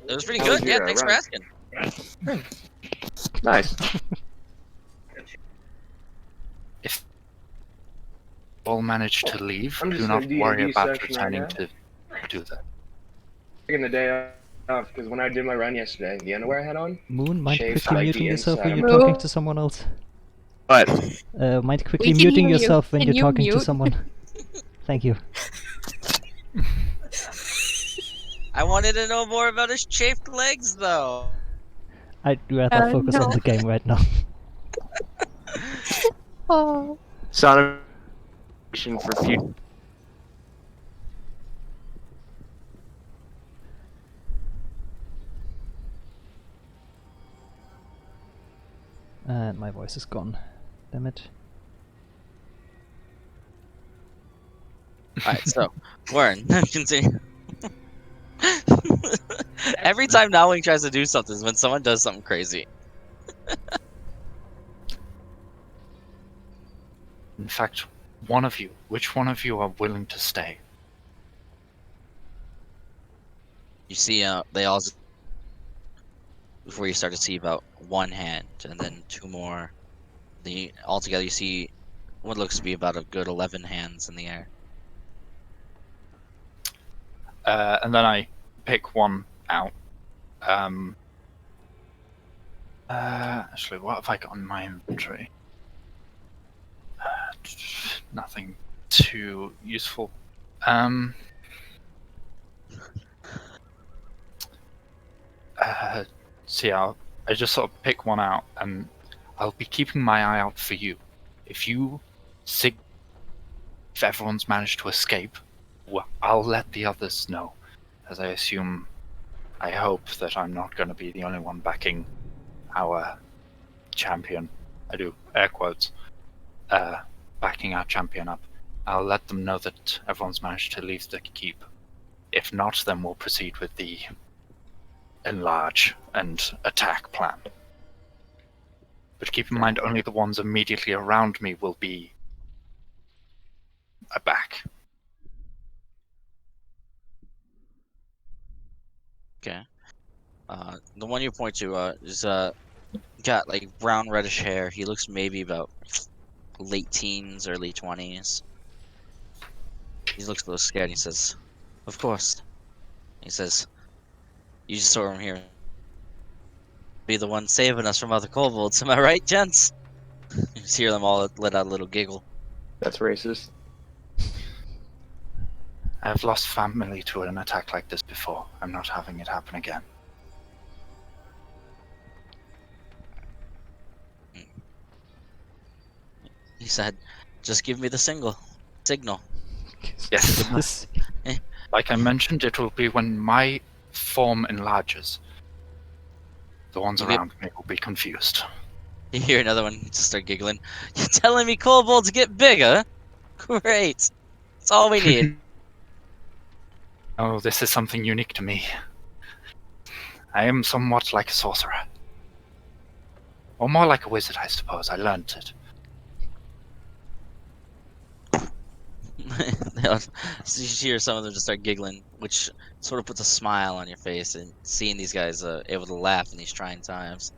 It was pretty How was good. Yeah, your, thanks for run? asking. Nice. If all manage to leave, I'm just do in not a D&D worry about session returning right to do that. Taking the day off because when I did my run yesterday, the underwear I had on. Moon, mind Shaved quickly like muting the yourself when inside you're of talking my- to someone else? But Mind quickly can muting hear you. yourself when Can you're you talking to mute? someone. Thank you. I wanted to know more about his chafed legs, though. I'd rather focus on no. the game right now. Oh. Sonic for future. And my voice is gone. Damn it. Alright, so, Warren, continue. Every time Nowling tries to do something is when someone does something crazy. In fact, one of you, which one of you are willing to stay? You see, they all. Before you start to see about one hand, and then two more. Altogether, you see what looks to be about a good 11 hands in the air. And then I pick one out. Actually, what have I got in my inventory? Nothing too useful. See, I just sort of pick one out, and I'll be keeping my eye out for you. If everyone's managed to escape, well, I'll let the others know, as I hope that I'm not going to be the only one backing our champion. I do air quotes. Backing our champion up. I'll let them know that everyone's managed to leave the keep. If not, then we'll proceed with the enlarge and attack plan. But keep in mind, only the ones immediately around me will be aback. Okay. The one you point to is got like brown reddish hair. He looks maybe about late teens, early 20s. He looks a little scared. He says, "Of course." He says, "You just saw him here. Be the one saving us from other kobolds. Am I right, gents?" You just hear them all let out a little giggle. That's racist. I've lost family to an attack like this before. I'm not having it happen again. He said, "Just give me the signal." Yes. This- Like I mentioned, it will be when my form enlarges. The ones Okay. around me will be confused. You hear another one just start giggling. "You're telling me kobolds get bigger? Great. That's all we need." Oh, this is something unique to me. I am somewhat like a sorcerer. Or more like a wizard, I suppose. I learned it. So you hear some of them just start giggling, which sort of puts a smile on your face, and seeing these guys able to laugh in these trying times.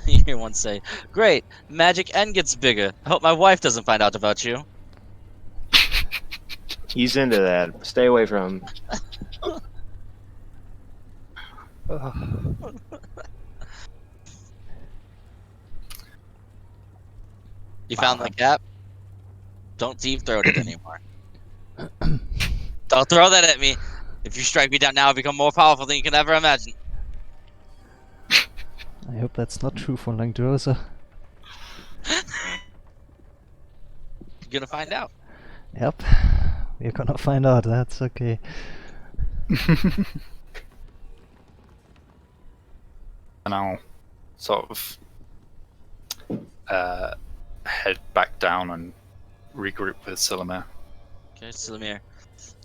You hear one say, "Great, magic N gets bigger. I hope my wife doesn't find out about you." He's into that. Stay away from him. You Wow. found the cap? Don't deep throat it anymore. Don't throw that at me. If you strike me down now, I'll become more powerful than you can ever imagine. I hope that's not true for Langdedrosa. You're gonna find out. Yep, we're gonna find out. That's okay. And I'll sort of head back down and regroup with Silamir. Okay, Silamir.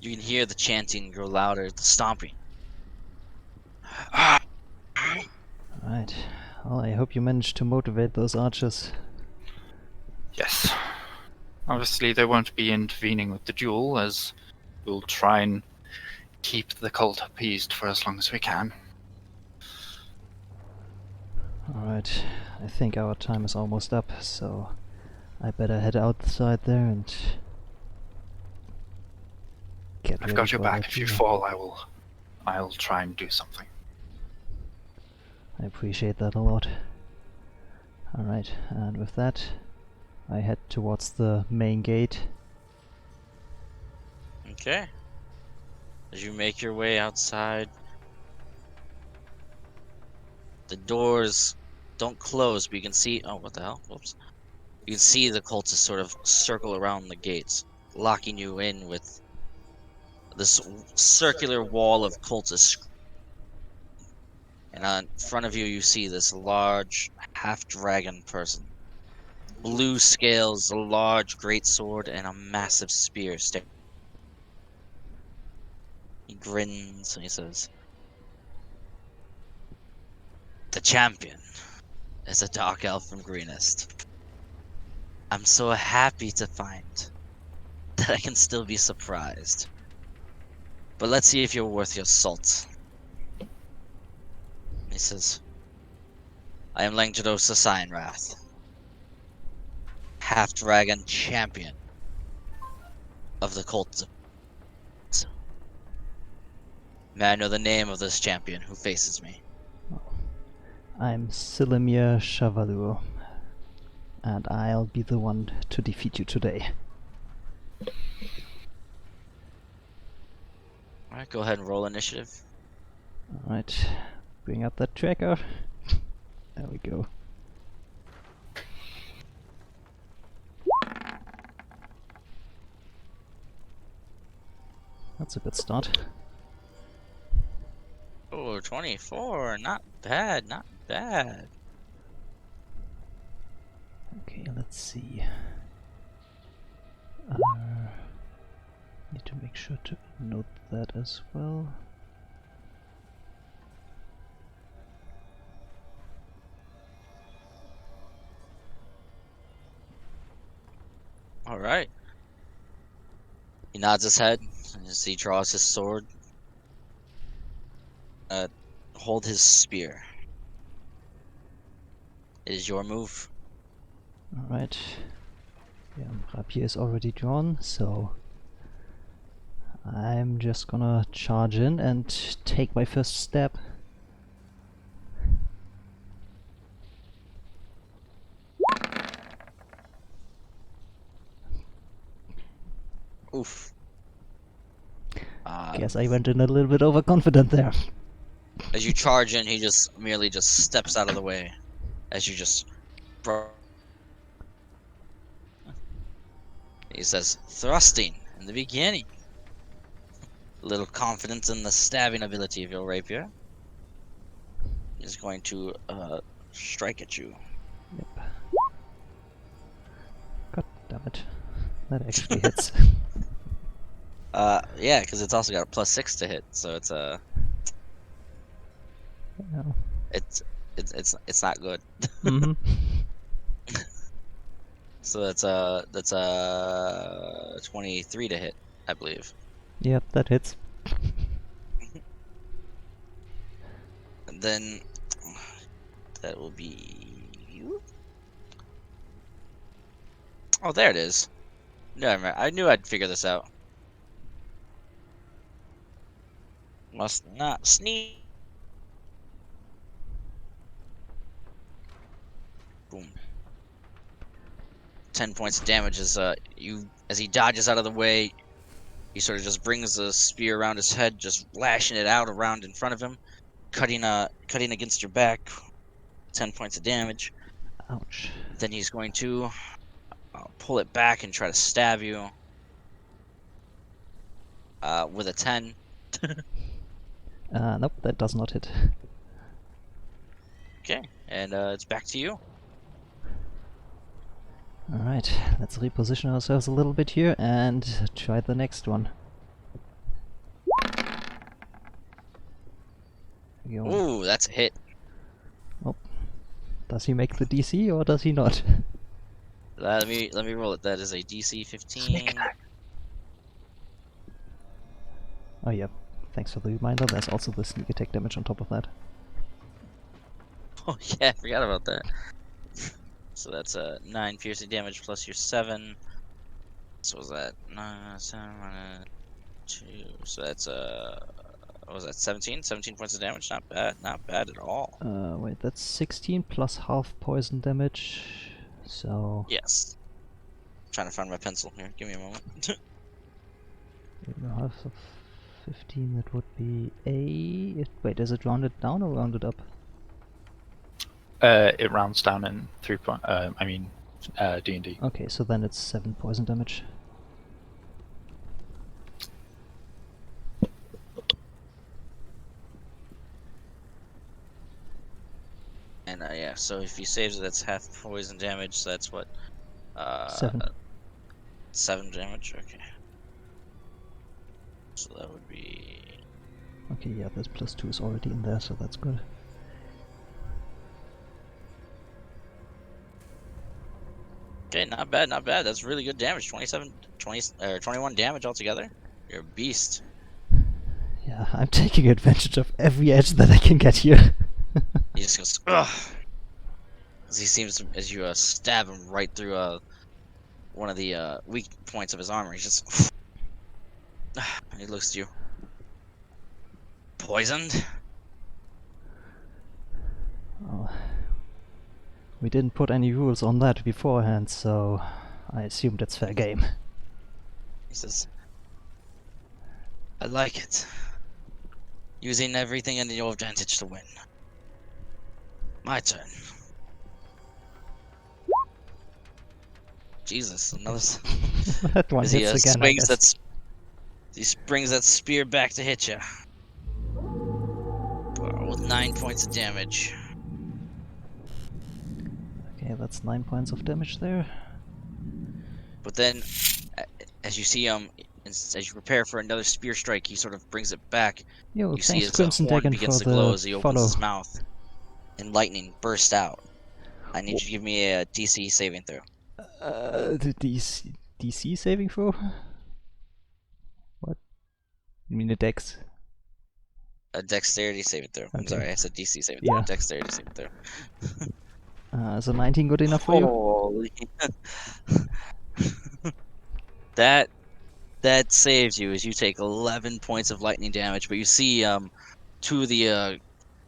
You can hear the chanting grow louder, the stomping. Right. Well, I hope you managed to motivate those archers. Yes. Obviously, they won't be intervening with the duel, as we'll try and keep the cult appeased for as long as we can. Alright, I think our time is almost up, so I better head outside there and get I've ready got your for back. that If you duel. fall, I'll try and do something. I appreciate that a lot. Alright, and with that, I head towards the main gate. Okay. As you make your way outside, the doors don't close, but you can see. Oh, what the hell? Whoops. You can see the cultists sort of circle around the gates, locking you in with this circular wall of cultists. And in front of you, you see this large half-dragon person. Blue scales, a large great sword, and a massive spear. He grins and he says, "The champion is a dark elf from Greenest. I'm so happy to find that I can still be surprised. But let's see if you're worth your salt." He says, "I am Langdedrosa Signwrath, half-dragon champion of the cult. May I know the name of this champion who faces me?" I'm Silamir Shavalur, and I'll be the one to defeat you today. Alright, go ahead and roll initiative. Alright, bring up that tracker. There we go. That's a good start. Oh, 24. Not bad, not bad. Okay, let's see. Need to make sure to note that as well. Alright. He nods his head as he draws his sword. Hold his spear. It is your move. Alright. Yeah, rapier is already drawn, so I'm just gonna charge in and take my first step. Oof. Guess I went in a little bit overconfident there. As you charge in, he just merely steps out of the way. As you he says, "Thrusting in the beginning. A little confidence in the stabbing ability of your rapier. He's going to strike at you." Yep. God damn it. That actually hits. Yeah, because it's also got a +6 to hit, so it's No. it's not good. Mm-hmm. So that's 23 to hit, I believe. Yep, that hits. And then that will be Oh, there it is. No, I knew I'd figure this out. Must not sneeze. Boom. 10 points of damage as as he dodges out of the way. He sort of just brings the spear around his head, just lashing it out around in front of him, cutting against your back. 10 points of damage. Ouch. Then he's going to pull it back and try to stab you with a 10. Nope, that does not hit. Okay, and it's back to you. Alright, let's reposition ourselves a little bit here and try the next one. Ooh, that's a hit. Oh. Does he make the DC or does he not? Let me roll it. That is a DC 15. Oh yeah, thanks for the reminder. There's also the sneak attack damage on top of that. Oh yeah, I forgot about that. So that's 9 piercing damage plus your 7. So was that 9, 7, 2? So that's what was that? 17? 17 points of damage. Not bad. Not bad at all. Wait, that's 16 plus half poison damage. So Yes. I'm trying to find my pencil here. Give me a moment. half of 15. That would be a. Wait, is it rounded down or rounded up? It rounds down in D&D. Okay, so then it's 7 poison damage. And yeah, so if he saves it, that's half poison damage. So that's what? 7. 7 damage. Okay. So that would be. Okay, yeah, this +2 is already in there, so that's good. Okay, not bad, not bad. That's really good damage. 21 damage altogether. You're a beast. Yeah, I'm taking advantage of every edge that I can get here. He just goes, ugh. As you stab him right through one of the weak points of his armor. He's just. He looks at you. Poisoned? Oh. We didn't put any rules on that beforehand, so I assumed it's fair game. He says, I like it. Using everything in your advantage to win. My turn. Jesus, another. That one As hits again, I swings guess. he springs that spear back to hit you. With 9 points of damage. Okay, that's 9 points of damage there. But then, as you see as you prepare for another spear strike, he sort of brings it back. Yo, You see thanks his Crimson horn Dragon begins for to glow the as he opens follow. his mouth, and lightning bursts out. I need you to give me a DC saving throw. The DC saving throw? What? You mean a dex? A dexterity saving throw. I'm Okay. sorry, I said DC saving throw. Yeah. Dexterity saving throw. Is a 19 good enough for you? Holy. That saves you as you take 11 points of lightning damage, but you see two of the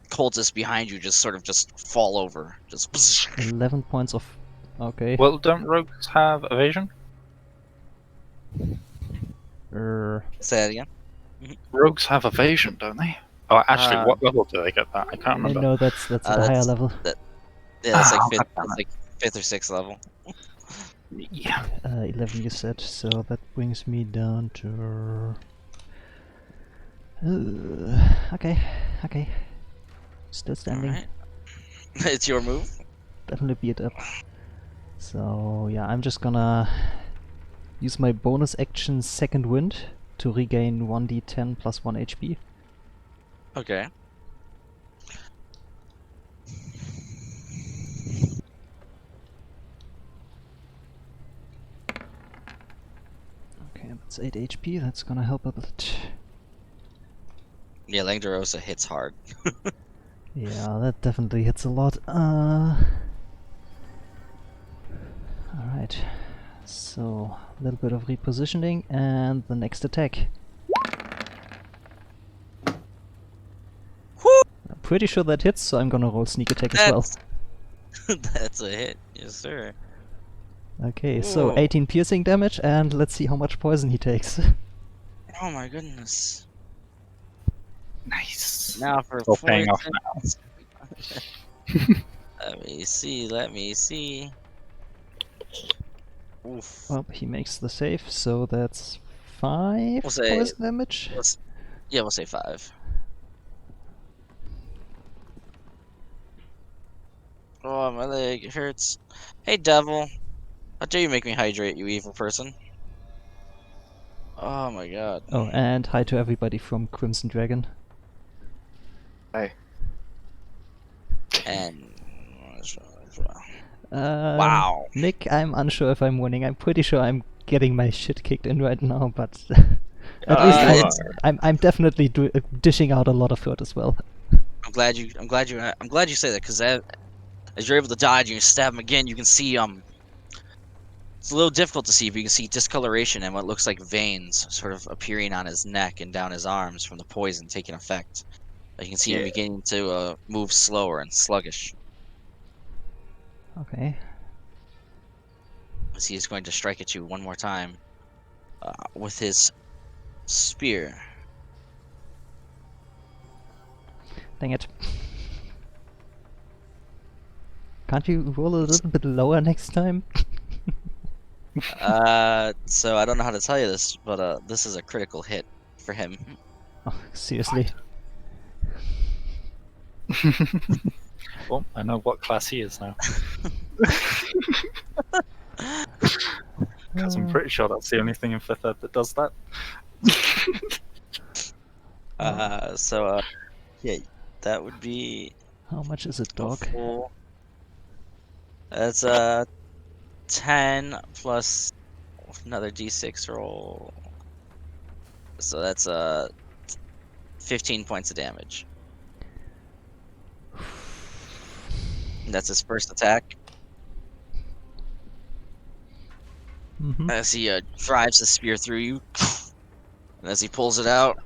cultists behind you just sort of fall over. Just 11 points of... Okay. Well, don't rogues have evasion? say that again. Rogues have evasion, don't they? Oh, actually, what level do they get that? I can't remember. No, that's at a higher level. Yeah, that's like Oh, fifth. goddammit. That's like 5th or 6th level. Yeah. 11 you said, so that brings me down to... okay. Still standing. Alright. It's your move. Definitely beat up. So yeah, I'm just gonna use my bonus action Second Wind to regain 1d10 plus 1 HP. Okay. Okay, that's 8 HP, that's gonna help a bit. Yeah, Langdedrosa hits hard. Yeah, that definitely hits a lot. Alright. So, a little bit of repositioning and the next attack. Whoo! I'm pretty sure that hits, so I'm gonna roll sneak attack as well. That's a hit, yes sir. Okay, so Whoa. 18 piercing damage, and let's see how much poison he takes. Oh my goodness. Nice. Now for It's all paying off poison. Let me see. Oof. Well, he makes the save, so that's 5 We'll say- poison damage. Yeah, we'll say 5. Oh, my leg, it hurts. Hey, devil. How dare you make me hydrate, you evil person. Oh my god. Oh, and hi to everybody from Crimson Dragon. Hey. And... Uh, Wow. Nick, I'm unsure if I'm winning. I'm pretty sure I'm getting my shit kicked in right now, but at least I'm definitely dishing out a lot of hurt as well. I'm glad you say that, because as you're able to dodge and you stab him again, you can see it's a little difficult to see, but you can see discoloration and what looks like veins sort of appearing on his neck and down his arms from the poison taking effect. You can see him beginning to move slower and sluggish. Okay. As he is going to strike at you one more time with his spear. Dang it. Can't you roll a little bit lower next time? So I don't know how to tell you this, but this is a critical hit for him. Oh, seriously. Well, I know what class he is now. Because I'm pretty sure that's the only thing in 5th Ed that does that. Yeah, that would be How much is it, dog? That's 10 plus another d6 roll. So that's 15 points of damage. And that's his first attack. Mm-hmm. As he drives the spear through you, and as he pulls it out,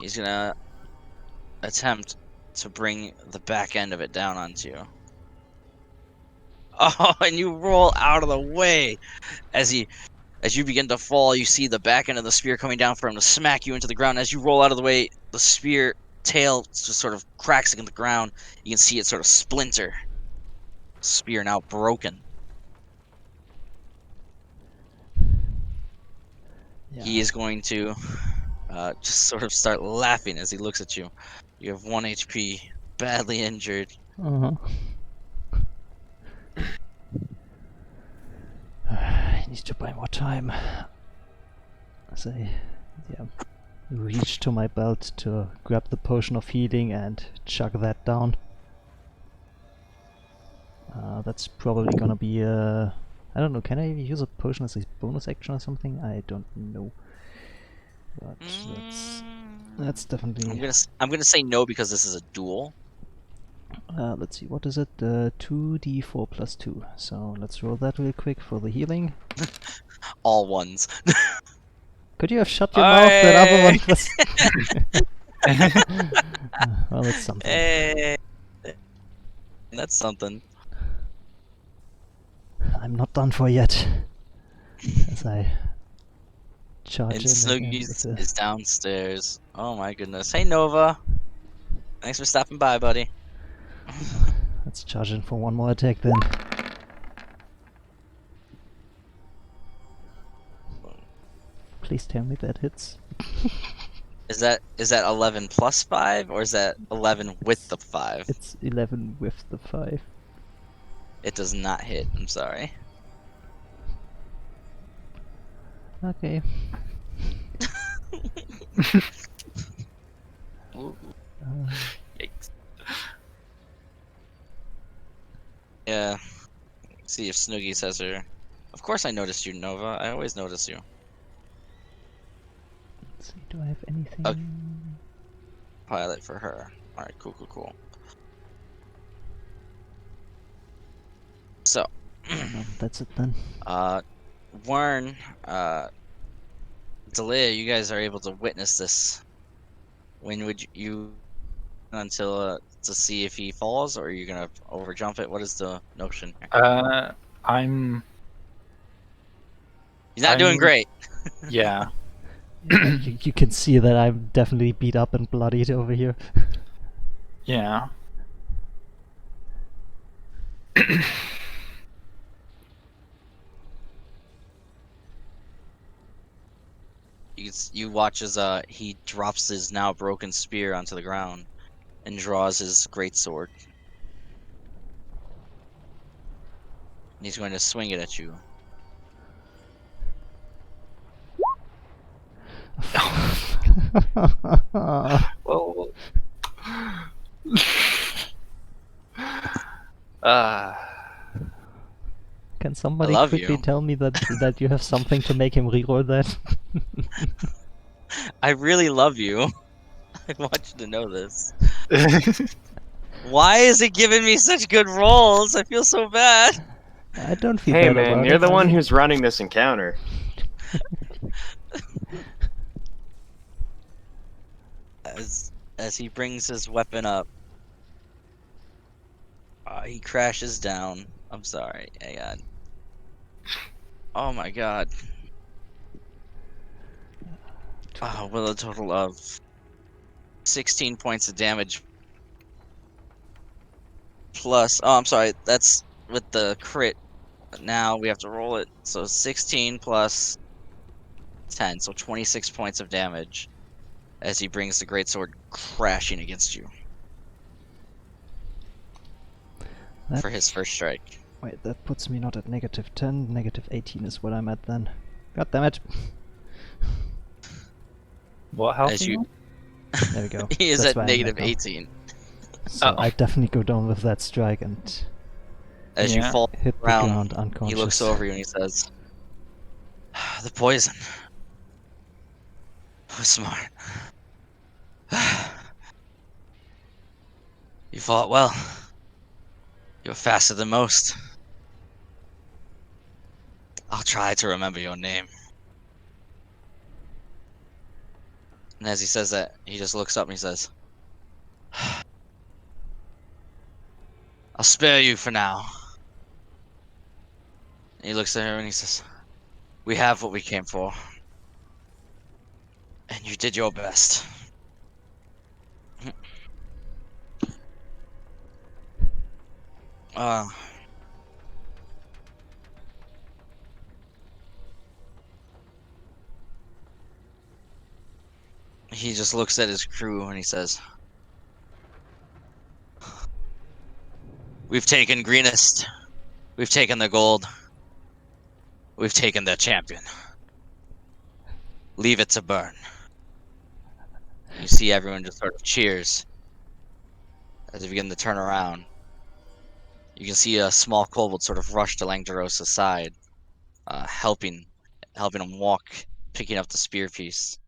he's gonna attempt to bring the back end of it down onto you. Oh, and you roll out of the way as you begin to fall. You see the back end of the spear coming down for him to smack you into the ground. As you roll out of the way, the spear tail just sort of cracks against the ground. You can see it sort of splinter. Spear now broken. Yeah. He is going to just sort of start laughing as he looks at you. You have 1 HP, badly injured. Uh-huh. I need to buy more time. As I reach to my belt to grab the potion of healing and chug that down. That's probably gonna be I don't know, can I use a potion as a bonus action or something? I don't know. But that's definitely... I'm gonna say no because this is a duel. let's see, what is it? 2d4 plus 2. So let's roll that real quick for the healing. All ones. Could you have shut your mouth? That other one was... well, that's something. Hey, that's something. I'm not done for yet. As I charge And in Snoogies is downstairs. Oh my goodness. Hey Nova. Thanks for stopping by, buddy. Let's charge in for one more attack then. Please tell me that hits. Is that 11 plus 5 or is that 11 with the 5? It's 11 with the 5. It does not hit. I'm sorry. Okay. Yikes. Yeah. See if Snoogies has her. Of course I noticed you, Nova. I always notice you. Let's see, do I have anything? Okay. Pilot for her. Alright, cool. So, That's it then. Warren, Delia, you guys are able to witness this. When would you until to see if he falls, or are you gonna overjump it? What is the notion here? I'm. He's not doing great. Yeah. You can see that I'm definitely beat up and bloodied over here. Yeah. You watch as he drops his now broken spear onto the ground and draws his greatsword. And he's going to swing it at you. Well. Can somebody love quickly you. tell me that you have something to make him reroll that? I really love you. I want you to know this. Why is it giving me such good rolls? I feel so bad. I don't feel Hey bad man, about you're it. the I one mean, who's running this encounter. As he brings his weapon up, he crashes down. I'm sorry. Hang on. Oh my god. With a total of 16 points of damage. Plus, I'm sorry, that's with the crit. Now we have to roll it. So 16 plus 10, so 26 points of damage as he brings the greatsword crashing against you That- for his first strike. Wait, that puts me not at -10. -18 is what I'm at then. God damn it. What health As are you, you? There we go. he is That's at where I'm negative now. 18. So Oh. I definitely go down with that strike and As you Yeah. fall hit the around, ground unconscious. he looks over you and he says, "The poison was smart. You fought well. You're faster than most. I'll try to remember your name." And as he says that, he just looks up and he says, "I'll spare you for now." And he looks at her and he says, "We have what we came for. And you did your best." He just looks at his crew and he says, "We've taken Greenest. We've taken the gold. We've taken their champion. Leave it to burn." You see everyone just sort of cheers as they begin to turn around. You can see a small kobold sort of rush to Langdedrosa's side, helping him walk, picking up the spear piece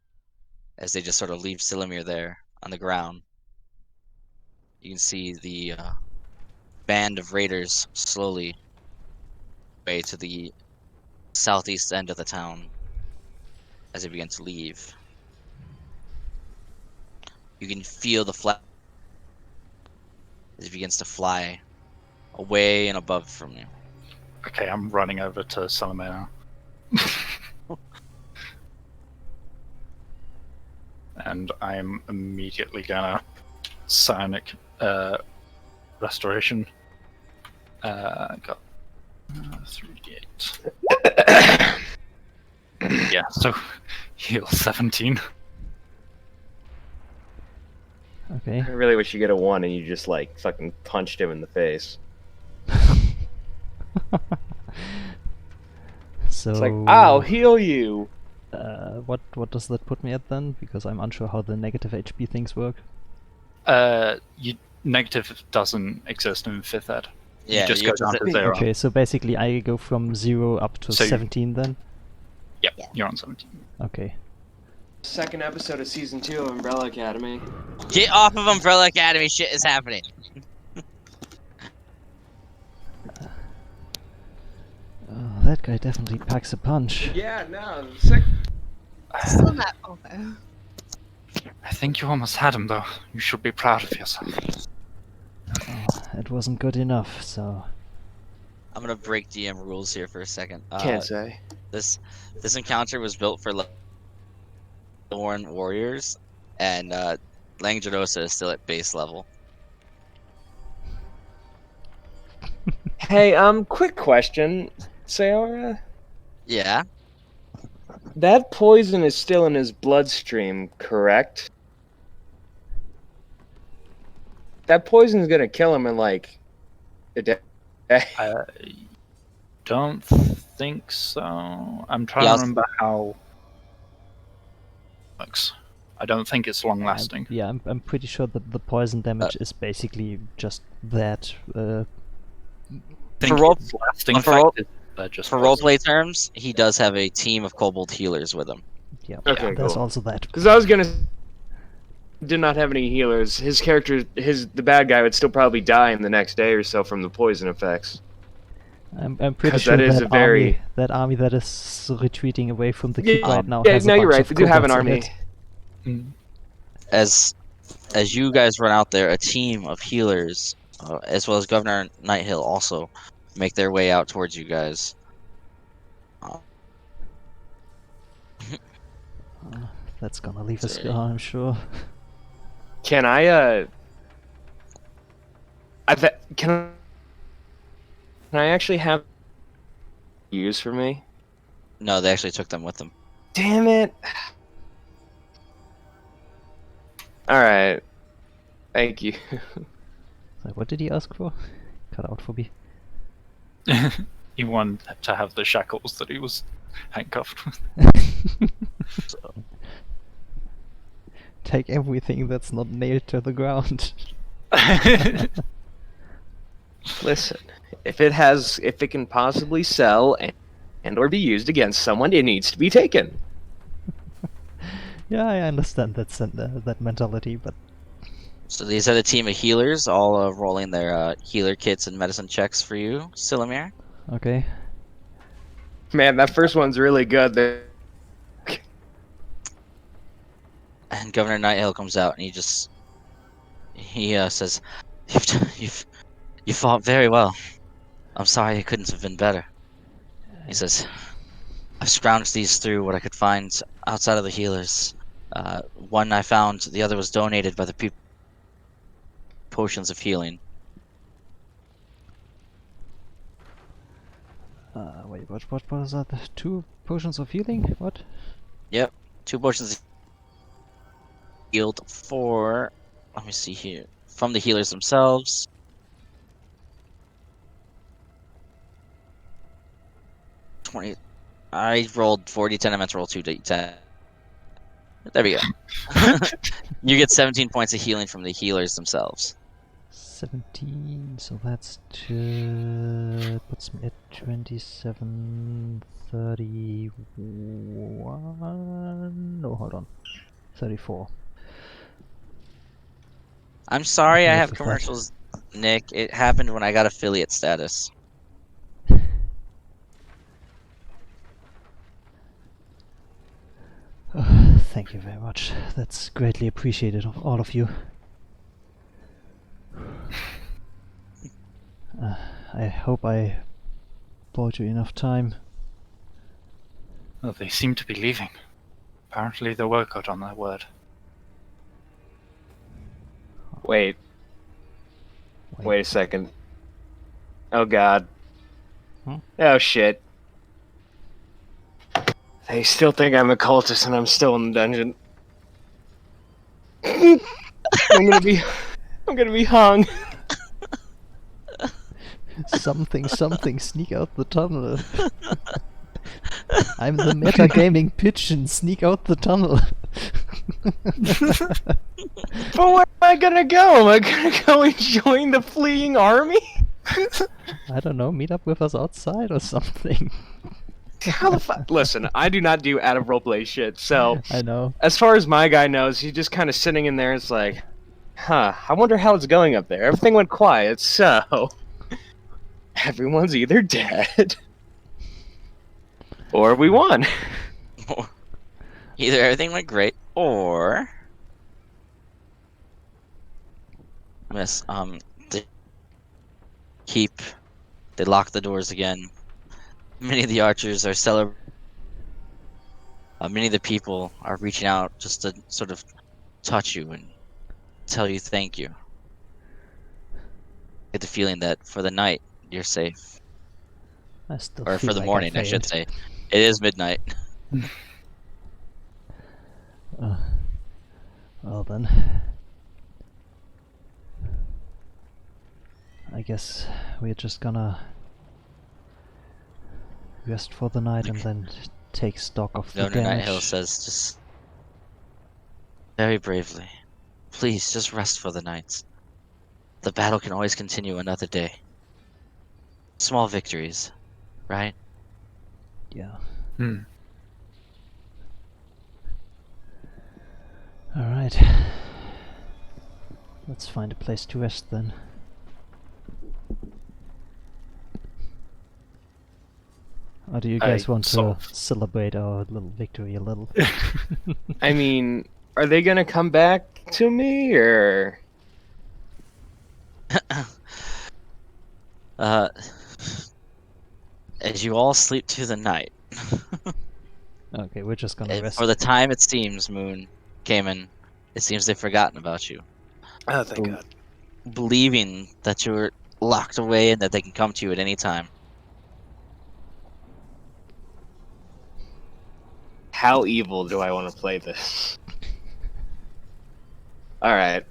as they just sort of leave Silamir there on the ground. You can see the band of raiders slowly way to the southeast end of the town as they begin to leave. You can feel the flag as it begins to fly away and above from you. Okay, I'm running over to Salamé now. And I'm immediately gonna psionic restoration. Got 3d8. Yeah, so heal 17. Okay. I really wish you get a 1 and you just like fucking punched him in the face. So It's like, I'll heal you. what does that put me at then? Because I'm unsure how the negative HP things work. Negative doesn't exist in 5th ed. Yeah, you just you go down just- to 0. Okay, so basically I go from 0 up to So you- 17 then? Yep, Yeah. you're on 17. Okay. Second episode of season 2 of Umbrella Academy. Get off of Umbrella Academy, shit is happening. that guy definitely packs a punch. Yeah, no, sick. Still not okay. I think you almost had him, though. You should be proud of yourself. Oh, it wasn't good enough, so... I'm gonna break DM rules here for a second. Can't say. This encounter was built for Level 1 warriors, and Langdedrosa is still at base level. Hey, quick question, Sayora. Yeah. That poison is still in his bloodstream, correct? That poison's gonna kill him in like a day. I don't think so. I'm trying Yeah, to remember how it works. I don't think it's long lasting. Yeah, I'm pretty sure that the poison damage is basically just that. I For think role- its lasting for role- effect is just For roleplay terms, he does have a team of kobold healers with him. Yeah, Okay, there's cool. also that. Because I was gonna did not have any healers. His character, the bad guy, would still probably die in the next day or so from the poison effects. I'm pretty 'Cause sure that is a very- that army that is retreating away from the keep Yeah, right now yeah, has no, a you're bunch right. of They do have an kobolds in army. it. Mm. As you guys run out there, a team of healers, as well as Governor Nighthill, also make their way out towards you guys. That's gonna leave a Sorry. scar, I'm sure. Can I? Can I actually have use for me? No, they actually took them with them. Damn it! All right. Thank you. Like, what did he ask for? Cut out for me. He wanted to have the shackles that he was handcuffed with. Take everything that's not nailed to the ground. Listen, if it can possibly sell and or be used against someone, it needs to be taken. Yeah, I understand that mentality, but So these are the team of healers, all rolling their healer kits and medicine checks for you, Silumir. okay. Man, that first one's really good. And Governor Nighthill comes out and he says, "You fought very well. I'm sorry it couldn't have been better." He says, "I've scrounged these through what I could find outside of the healers. One I found, the other was donated by the people. Potions of healing." Wait, what was that? 2 potions of healing? What? Yep, 2 potions of healed for. Let me see here. From the healers themselves. I rolled 40-10. I meant to roll 2d10. There we go. You get 17 points of healing from the healers themselves. 17, so that's puts me at 27, 31. No, hold on. 34. I'm sorry I Yes, have with that. commercials, Nick. It happened when I got affiliate status. Thank you very much. That's greatly appreciated of all of you. I hope I bought you enough time. Well, they seem to be leaving. Apparently they were good on their word. Wait a second. Oh god. Hmm? Oh shit. They still think I'm a cultist and I'm still in the dungeon. I'm gonna be hung. Something, sneak out the tunnel. I'm the metagaming pigeon, sneak out the tunnel. But where am I gonna go? Am I gonna go and join the fleeing army? I don't know, meet up with us outside or something. How the fuck? Listen, I do not do out of roleplay shit, so I know. as far as my guy knows, he's just kind of sitting in there. It's like, huh, I wonder how it's going up there. Everything went quiet, so everyone's either dead Or we won. Either everything went great, or miss. They keep. They lock the doors again. Many of the archers are celebrating. Many of the people are reaching out just to sort of touch you and tell you thank you. Get the feeling that for the night you're safe, I still or feel for the like morning, I should failed. say. It is midnight. Well then. I guess we're just gonna rest for the night and then take stock of the Governor Nighthill damage. says, just very bravely, please just rest for the night. The battle can always continue another day. Small victories, right? Yeah. Hmm. Alright. Let's find a place to rest then. Or do you guys want to sort of- celebrate our little victory a little? I mean, are they gonna come back to me or? As you all sleep to the night, Okay, we're just gonna rest. for the time it seems, Moon, Cayman, it seems they've forgotten about you. Oh, thank God. Believing that you're locked away and that they can come to you at any time. How evil do I want to play this? All right.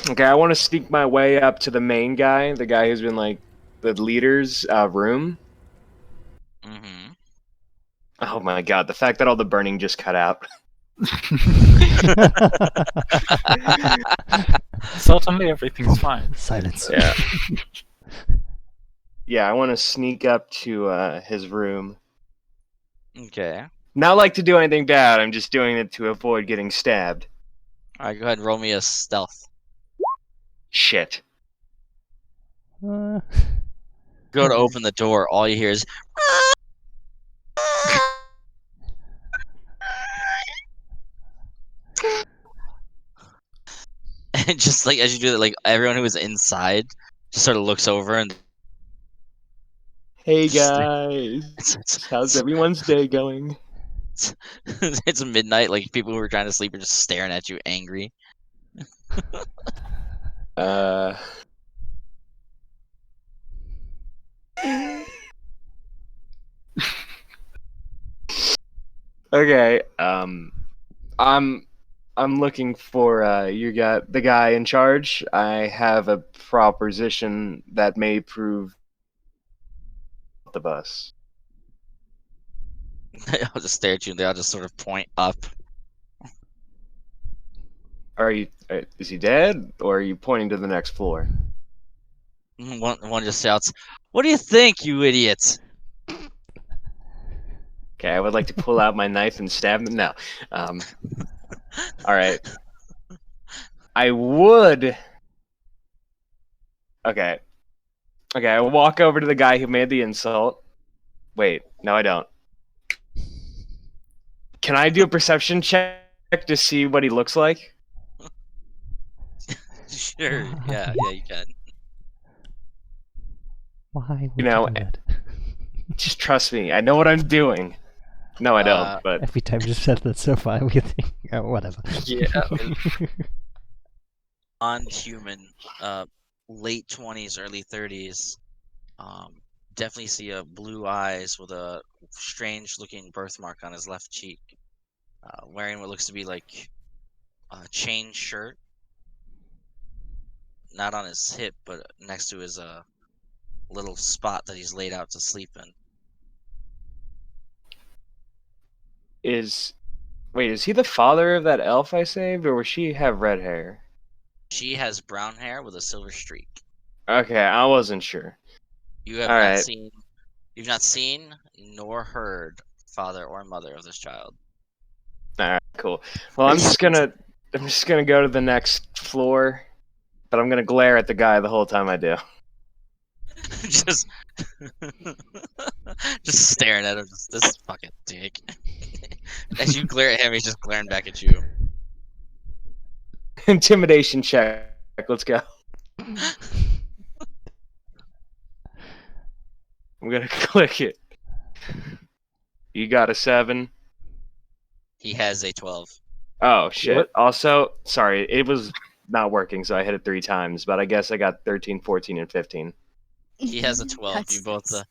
Okay, I want to sneak my way up to the main guy, the guy who's been like the leader's room. Mm-hmm. Oh my God, the fact that all the burning just cut out. Certainly everything's fine. Silence. Yeah. Yeah, I want to sneak up to his room. Okay. Not like to do anything bad, I'm just doing it to avoid getting stabbed. Alright, go ahead and roll me a stealth. Shit. Go to open the door, all you hear is and just like as you do that, like everyone who was inside just sort of looks over and Hey Just- guys, it's, how's everyone's day going? it's midnight, like people who were trying to sleep are just staring at you angry. Okay, I'm looking for you got the guy in charge. I have a proposition that may prove the bus. I'll just stare at you and they all just sort of point up. Are you? Is he dead, or are you pointing to the next floor? One just shouts, "What do you think, you idiots?" Okay, I would like to pull out my knife and stab him. No. All right. I would. Okay. Okay, I walk over to the guy who made the insult. Wait, no, I don't. Can I do a perception check to see what he looks like? Sure, yeah, you can. Why would You know, you do that? just trust me. I know what I'm doing. No, I don't. But Every time you said that so far, we think, oh, whatever. Yeah. Non-human, late 20s, early 30s. Definitely see blue eyes with a strange-looking birthmark on his left cheek. Wearing what looks to be like a chain shirt, not on his hip, but next to his little spot that he's laid out to sleep in. is he the father of that elf I saved, or would she have red hair? She has brown hair with a silver streak. Okay, I wasn't sure. You have All not right. seen, you've not seen nor heard father or mother of this child. All right, cool. Well, I'm just gonna go to the next floor, but but I'm gonna glare at the guy the whole time I do. just, just staring at him. This fucking dick. As you glare at him, he's just glaring back at you. Intimidation check. Let's go. I'm gonna click it. You got a 7. He has a 12. Oh shit. What? Also, sorry, it was not working, so I hit it 3 times, but I guess I got 13, 14, and 15. He has a 12. That's You both, nice.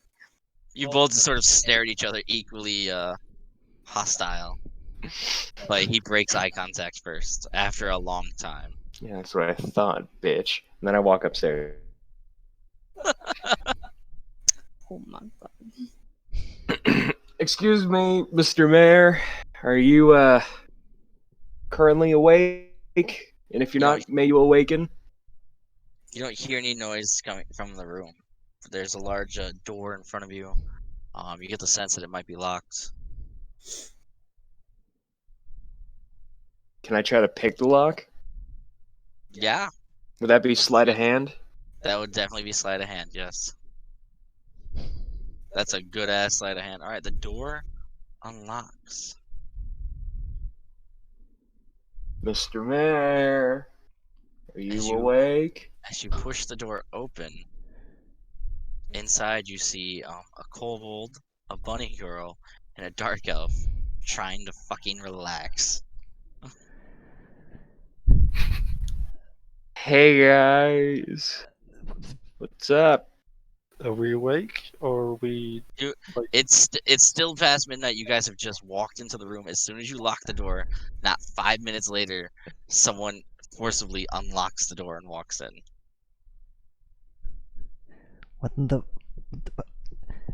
you both sort of stare at each other equally hostile. But he breaks eye contact first after a long time. Yeah, that's what I thought, bitch. And then I walk upstairs. Oh my god. Excuse me, Mr. Mayor. Are you currently awake? And if you're Yeah. not, may you awaken? You don't hear any noise coming from the room. There's a large door in front of you. You get the sense that it might be locked. Can I try to pick the lock? Yeah, Would that be sleight of hand? that would definitely be sleight of hand, yes. That's a good ass sleight of hand. Alright, the door unlocks. Mr. Mayor, are As you you- awake? As you push the door open, inside you see a kobold, a bunny girl, and a dark elf trying to fucking relax. Hey guys, what's up? Are we awake or are we? It's still past midnight. You guys have just walked into the room. As soon as you lock the door, not 5 minutes later, someone forcibly unlocks the door and walks in. What in the...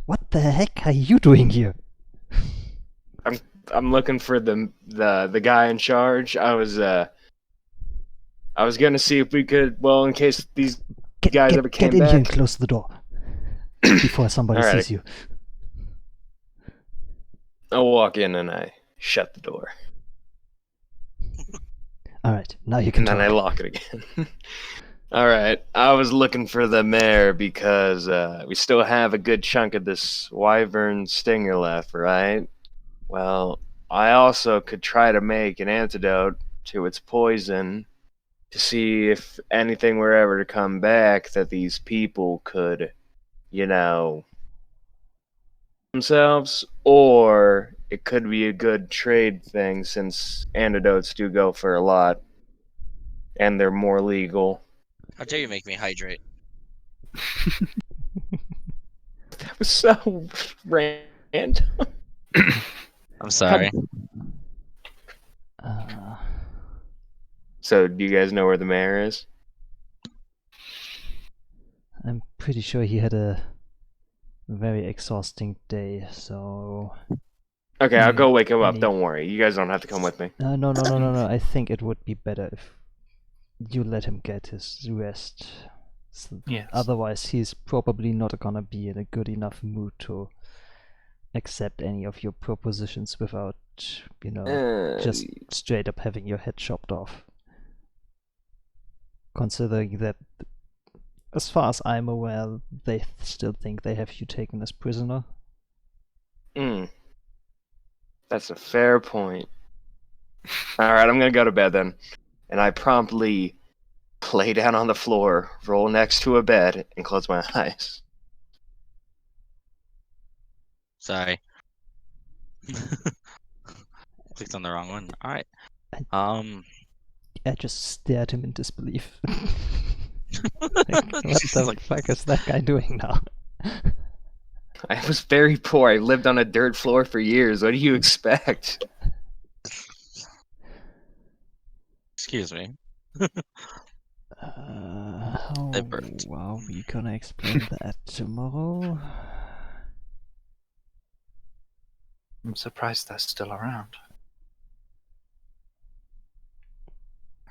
What the heck are you doing here? I'm looking for the guy in charge. I was gonna see if we could, well, in case these guys ever came get in here and back. close the door before somebody Alright. sees you. I'll walk in and I shut the door. Alright, now you can And then I talk. lock it again. Alright, I was looking for the mayor because we still have a good chunk of this wyvern stinger left, right? Well, I also could try to make an antidote to its poison to see if anything were ever to come back that these people could, you know, themselves, or it could be a good trade thing since antidotes do go for a lot and they're more legal. How dare you make me hydrate? That was so random. I'm sorry. So, do you guys know where the mayor is? I'm pretty sure he had a very exhausting day, so... Okay, I'll go wake him up. Any- Don't worry. You guys don't have to come with me. No. I think it would be better if you let him get his rest. Yes. Otherwise, he's probably not gonna be in a good enough mood to accept any of your propositions without, just straight up having your head chopped off. Considering that, as far as I'm aware, they still think they have you taken as prisoner. That's a fair point. Alright, I'm gonna go to bed then. And I promptly lay down on the floor, roll next to a bed, and close my eyes. Sorry. Clicked on the wrong one. Alright. I just stared him in disbelief. Like, what the fuck is that guy doing now? I was very poor. I lived on a dirt floor for years. What do you expect? Excuse me. How It burnt. are we gonna explain that tomorrow? I'm surprised they're still around.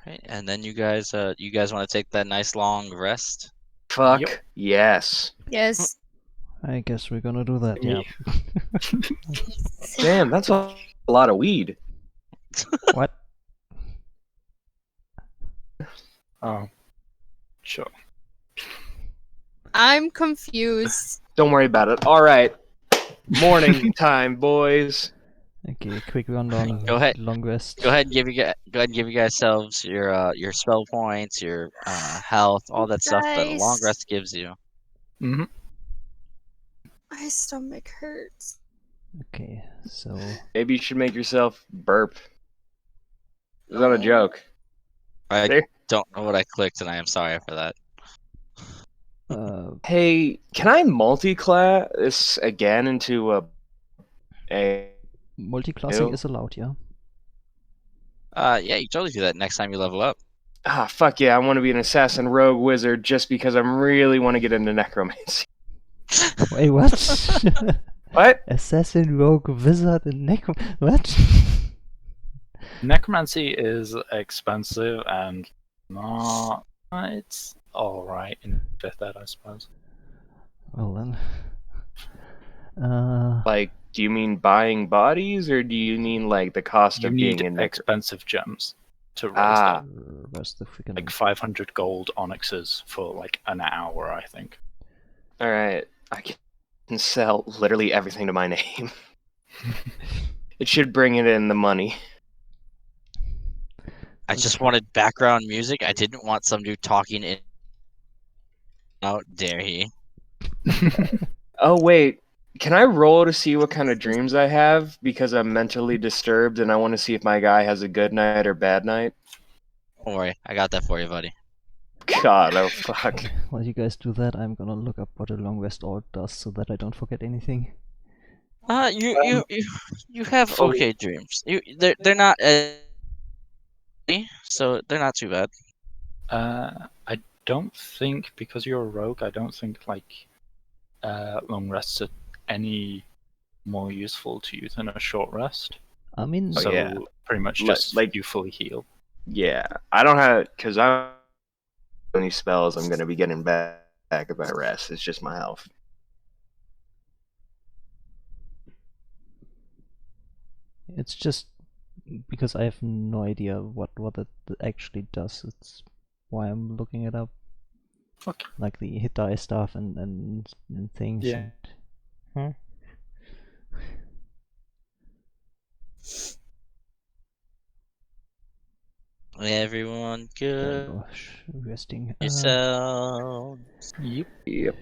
Right, and then you guys want to take that nice long rest? Fuck Yep. yes. Yes. I guess we're gonna do that, yeah. Damn, that's a lot of weed. What? Oh, Sure. I'm confused. Don't worry about it. All right. Morning time, boys. Okay, quick rundown. Go ahead. Long rest. Go ahead and give you guys selves your spell points, your health, all that stuff that a long Guys. rest gives you. Mm-hmm. My stomach hurts. Okay, so Maybe you should make yourself burp. Is that a joke? I There. don't know what I clicked, and I am sorry for that. Hey, can I multi-class this again into a multi-classing Ew. is allowed, yeah. Yeah, you can totally do that next time you level up. fuck yeah, I want to be an assassin rogue wizard just because I really want to get into necromancy. Wait, what? What? Assassin, rogue, wizard, and what? Necromancy is expensive and not. It's alright in 5th ed, I suppose. Well then. Like, do you mean buying bodies, or do you mean like the cost You of need being in expensive gems to raise Ah. them. Where's the freaking... Like 500 gold onyxes for like an hour, I think. All right, I can sell literally everything to my name. It should bring it in the money. I just wanted background music. I didn't want some dude talking in. How dare he? Oh wait, can I roll to see what kind of dreams I have because I'm mentally disturbed and I want to see if my guy has a good night or bad night? Don't worry, I got that for you, buddy. God, oh fuck. While you guys do that, I'm gonna look up what a long rest alt does so that I don't forget anything. You have fully- okay dreams. They're not so they're not too bad. I don't think, because you're a rogue, I don't think like long rests are any more useful to you than a short rest. I mean, Oh, So yeah. pretty much Like- just like- you fully heal. Yeah, I don't have because I don't have any spells. I'm gonna be getting back if I rest. It's just my health. it's just because I have no idea what it actually does. It's why I'm looking it up. Okay. Like the hit die stuff and things. Yeah. Huh? Everyone good. Gosh, resting. Yourself. Yep. Yep.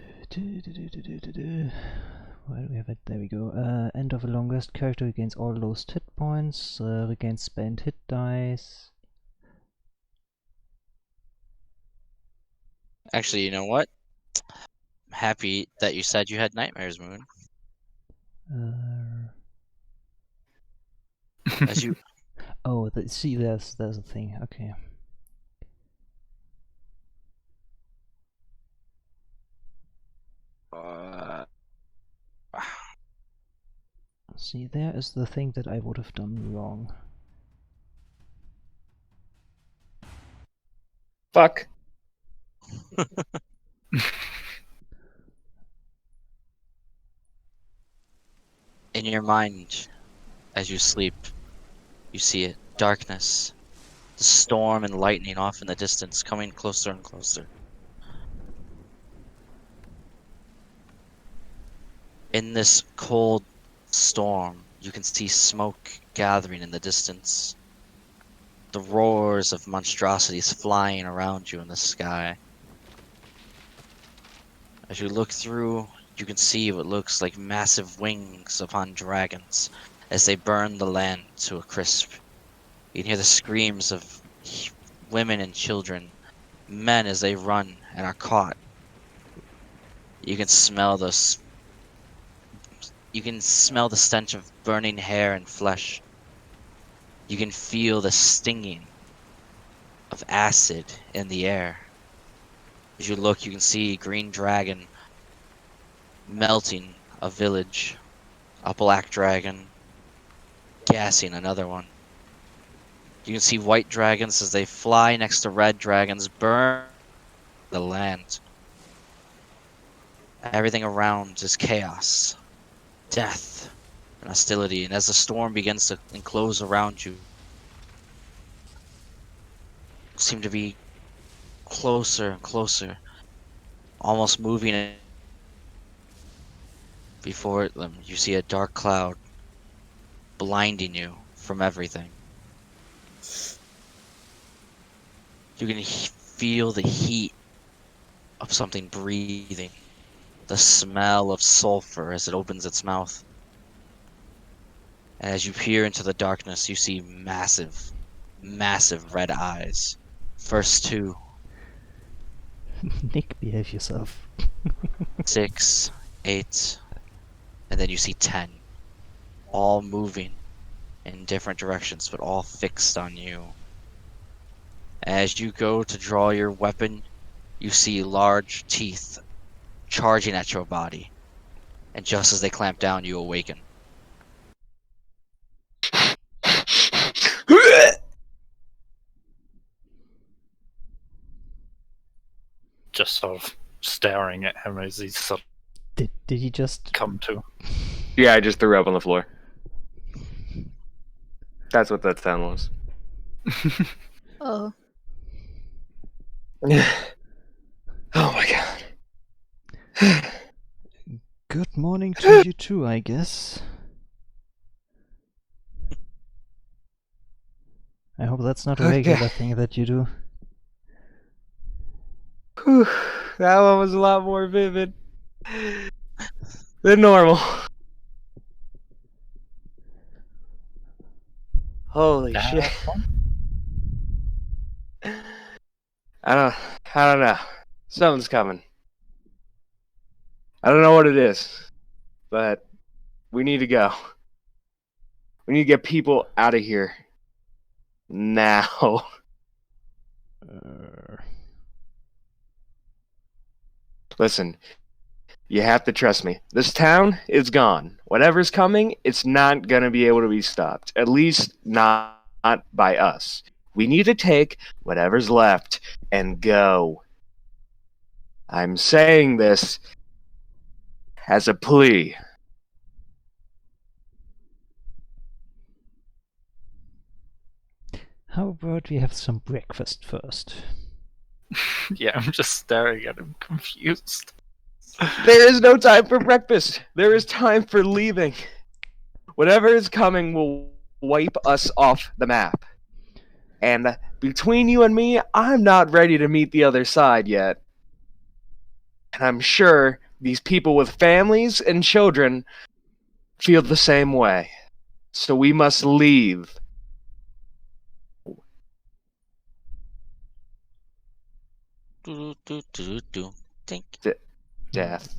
Where do we have it? There we go. End of a long rest. Character regains all lost hit points. Regains spent hit dice. Actually, you know what? I'm happy that you said you had nightmares, Moon. As you Oh, see, there's a thing. Okay. See, there is the thing that I would have done wrong. Fuck. in your mind, as you sleep, you see it. Darkness. The storm and lightning off in the distance, coming closer and closer. In this cold storm, you can see smoke gathering in the distance. The roars of monstrosities flying around you in the sky. As you look through, you can see what looks like massive wings upon dragons as they burn the land to a crisp. You can hear the screams of women and children, men as they run and are caught. You can smell the stench of burning hair and flesh. You can feel the stinging of acid in the air. As you look, you can see green dragon melting a village, a black dragon gassing another one. You can see white dragons as they fly next to red dragons, burn the land. Everything around is chaos, death, and hostility, and as the storm begins to enclose around you, seem to be closer and closer, almost moving it before you see a dark cloud blinding you from everything. You can feel the heat of something breathing, the smell of sulfur as it opens its mouth. And as you peer into the darkness, you see massive, massive red eyes. First 2, Nick, behave yourself. 6, 8, and then you see 10, all moving in different directions, but all fixed on you. As you go to draw your weapon, you see large teeth charging at your body, and just as they clamp down, you awaken. Just sort of staring at him as he's sort of Did he just... come to. Yeah, I just threw up on the floor. That's what that sound was. Oh, Oh my god. Good morning to you too, I guess. I hope that's not a Okay. regular thing that you do. Whew, that one was a lot more vivid than normal. Holy shit. I don't know. Something's coming. I don't know what it is, but we need to go. We need to get people out of here. Now. Listen, you have to trust me. This town is gone. Whatever's coming, it's not going to be able to be stopped. At least not by us. We need to take whatever's left and go. I'm saying this as a plea. How about we have some breakfast first? Yeah, I'm just staring at him, confused. There is no time for breakfast. There is time for leaving. Whatever is coming will wipe us off the map. And between you and me, I'm not ready to meet the other side yet. And I'm sure these people with families and children feel the same way. So we must leave. Tink. Death.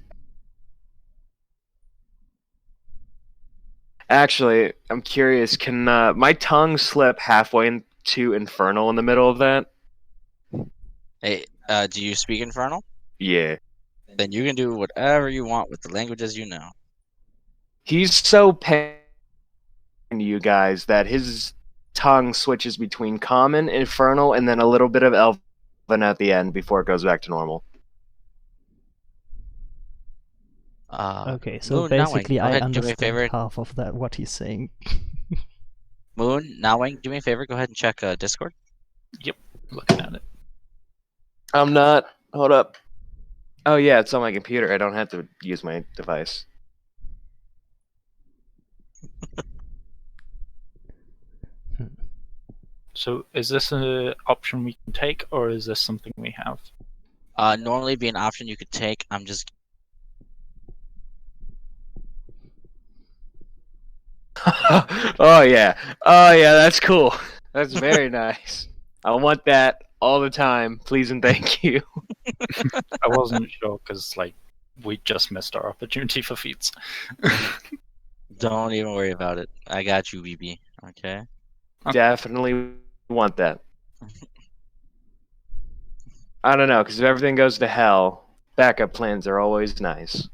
Actually, I'm curious, can my tongue slip halfway into Infernal in the middle of that? Hey, do you speak Infernal? Yeah. Then you can do whatever you want with the languages you know. He's so paying you guys that his tongue switches between Common, Infernal, and then a little bit of Elven at the end before it goes back to normal. Okay, so Moon, basically Nawang, go I ahead and do me a understand favor. half of that, what he's saying. Moon, Nawang, do me a favor. Go ahead and check Discord. Looking at it. I'm not. Hold up. Oh yeah, it's on my computer. I don't have to use my device. So is this an option we can take, or is this something we have? Normally be an option you could take. I'm just Oh yeah. Oh yeah, that's cool. That's very nice. I want that all the time. Please and thank you. I wasn't sure because like we just missed our opportunity for feats. don't even worry about it. I got you, BB. Okay. Definitely want that. I don't know, because if everything goes to hell, backup plans are always nice.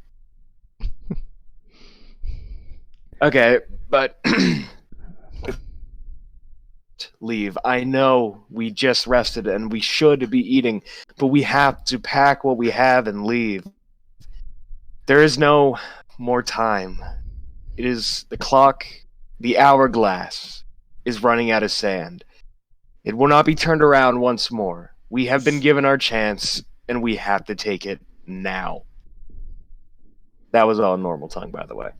Okay, but leave. I know we just rested and we should be eating, but we have to pack what we have and leave. There is no more time. It is the clock, the hourglass is running out of sand. It will not be turned around once more. We have been given our chance, and we have to take it now. That was all normal tongue, by the way.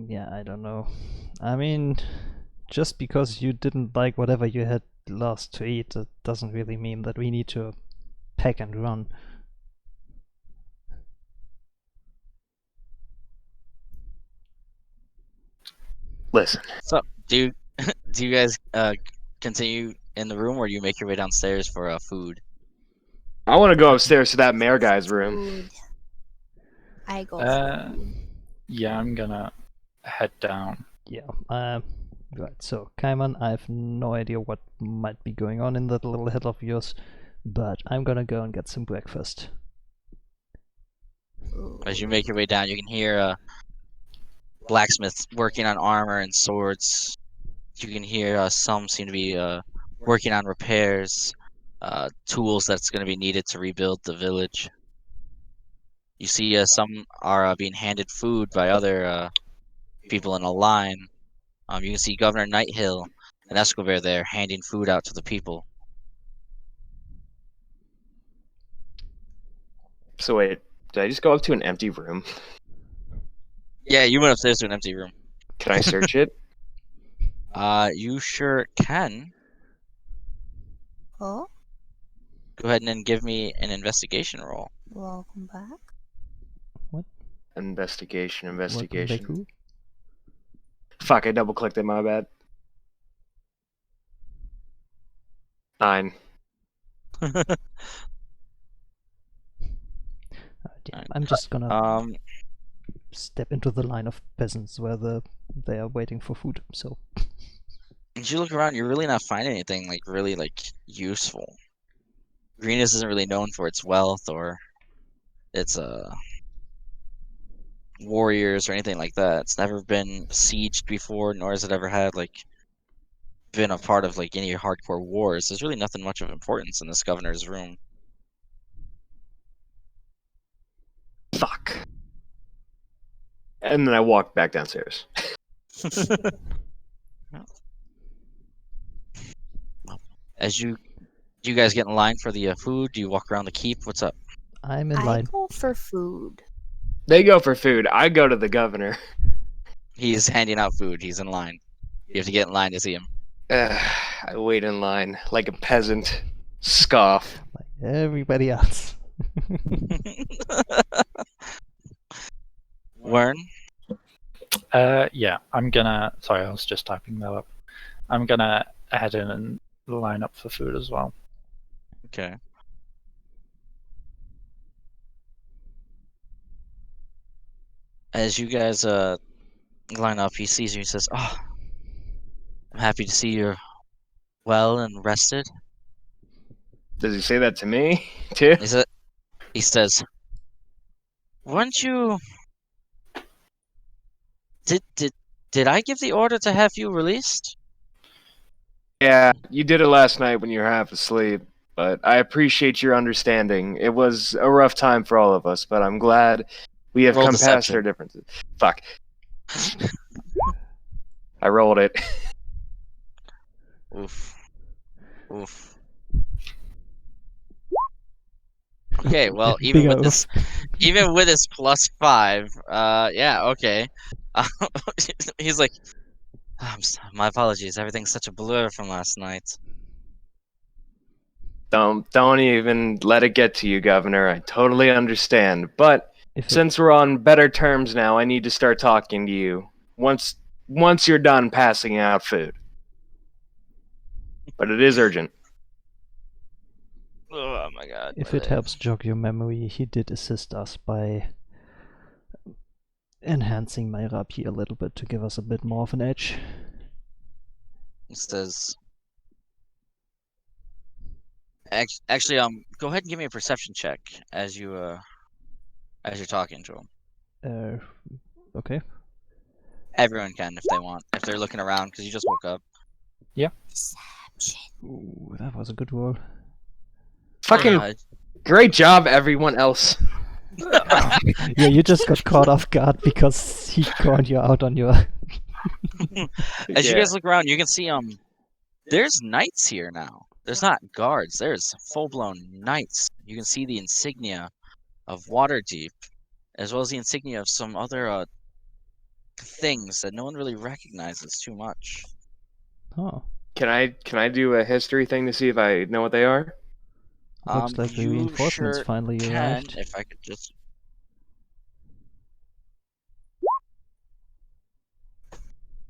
Yeah, I don't know. I mean, just because you didn't like whatever you had last to eat, that doesn't really mean that we need to pack and run. Listen, So, do you guys continue in the room, or do you make your way downstairs for food? I want to go upstairs to that mayor guy's room. Food. I go Uh, for food. Yeah, I'm gonna head down. Yeah, right, so Kaiman, I have no idea what might be going on in that little head of yours, but I'm gonna go and get some breakfast. As you make your way down, you can hear blacksmiths working on armor and swords. You can hear some seem to be working on repairs, tools that's going to be needed to rebuild the village. You see some are being handed food by other people in a line. You can see Governor Nighthill and Escobar there handing food out to the people. So wait, did I just go up to an empty room? Yeah, you went upstairs to an empty room. Can I search it? You sure can. Oh, Go ahead and then give me an investigation roll. welcome back. Investigation. Welcome back, who? Fuck, I double clicked it, my bad. 9. Yeah, I'm just gonna Um, step into the line of peasants where they are waiting for food, so... as you look around, you're really not finding anything like really useful. Greenest isn't really known for its wealth or its warriors or anything like that. It's never been sieged before, nor has it ever had been a part of any hardcore wars. There's really nothing much of importance in this governor's room. Fuck. And then I walked back downstairs. As you guys get in line for the food, do you walk around the keep? What's up? I'm in I line. go for food. They go for food. I go to the governor. He's handing out food. He's in line. You have to get in line to see him. I wait in line like a peasant. Scoff. Like everybody else. Wern? Yeah, I'm gonna. Sorry, I was just typing that up. I'm gonna head in and line up for food as well. Okay. As you guys line up, he sees you. He says, "Oh, I'm happy to see you're well and rested." Does he say that to me, too? He says, "Weren't you? Did I give the order to have you released?" Yeah, you did it last night when you were half asleep, but I appreciate your understanding. It was a rough time for all of us, but I'm glad we have Roll come past deception. our differences. Fuck. I rolled it. Oof. Oof. Okay, well, even Bigger with this, even with his +5, yeah, okay. He's like, my apologies. Everything's such a blur from last night. Don't even let it get to you, Governor. I totally understand. But If it- since we're on better terms now, I need to start talking to you. Once you're done passing out food. But it is urgent. Oh my god. If it helps jog your memory, he did assist us by enhancing my rapier a little bit to give us a bit more of an edge. He says, actually, go ahead and give me a perception check as you're talking to him. Okay. Everyone can if they want, if they're looking around, because you just woke up. Deception. Ooh, that was a good roll. Fucking great job, everyone else. Yeah, you just got caught off guard because he called you out on your... As you guys look around, you can see There's knights here now. There's not guards. There's full-blown knights. You can see the insignia of Waterdeep, as well as the insignia of some other things that no one really recognizes too much. Oh, Can I do a history thing to see if I know what they are? looks like the You reinforcements sure finally can, arrived. if I could just...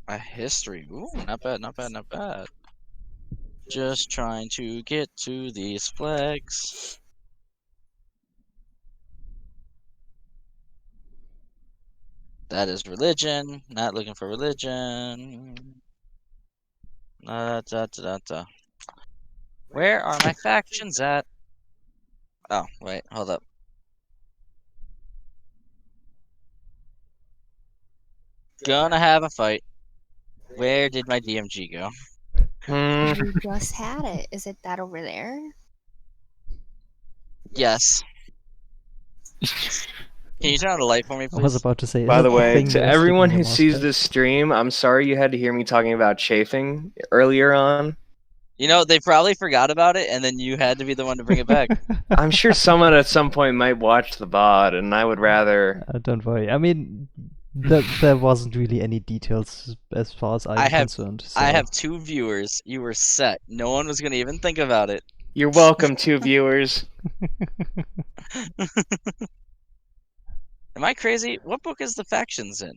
A history. Ooh, not bad, not bad, not bad. Just trying to get to these flags. That is religion. Not looking for religion. Da, da, da, da. Where are my factions at? Oh, wait, hold up. Gonna have a fight. Where did my DMG go? You just had it. Is it that over there? Yes. Can you turn on the light for me, I was please? about to say, By is the it way, thing to you're everyone sticking who your mouse sees pad? this stream, I'm sorry you had to hear me talking about chafing earlier on. You know, they probably forgot about it, and then you had to be the one to bring it back. I'm sure someone at some point might watch the VOD, and I would rather. Don't worry. I mean, there wasn't really any details as far as I'm I have- concerned. So. I have 2 viewers. You were set. No one was gonna even think about it. You're welcome, two viewers. Am I crazy? What book is the factions in?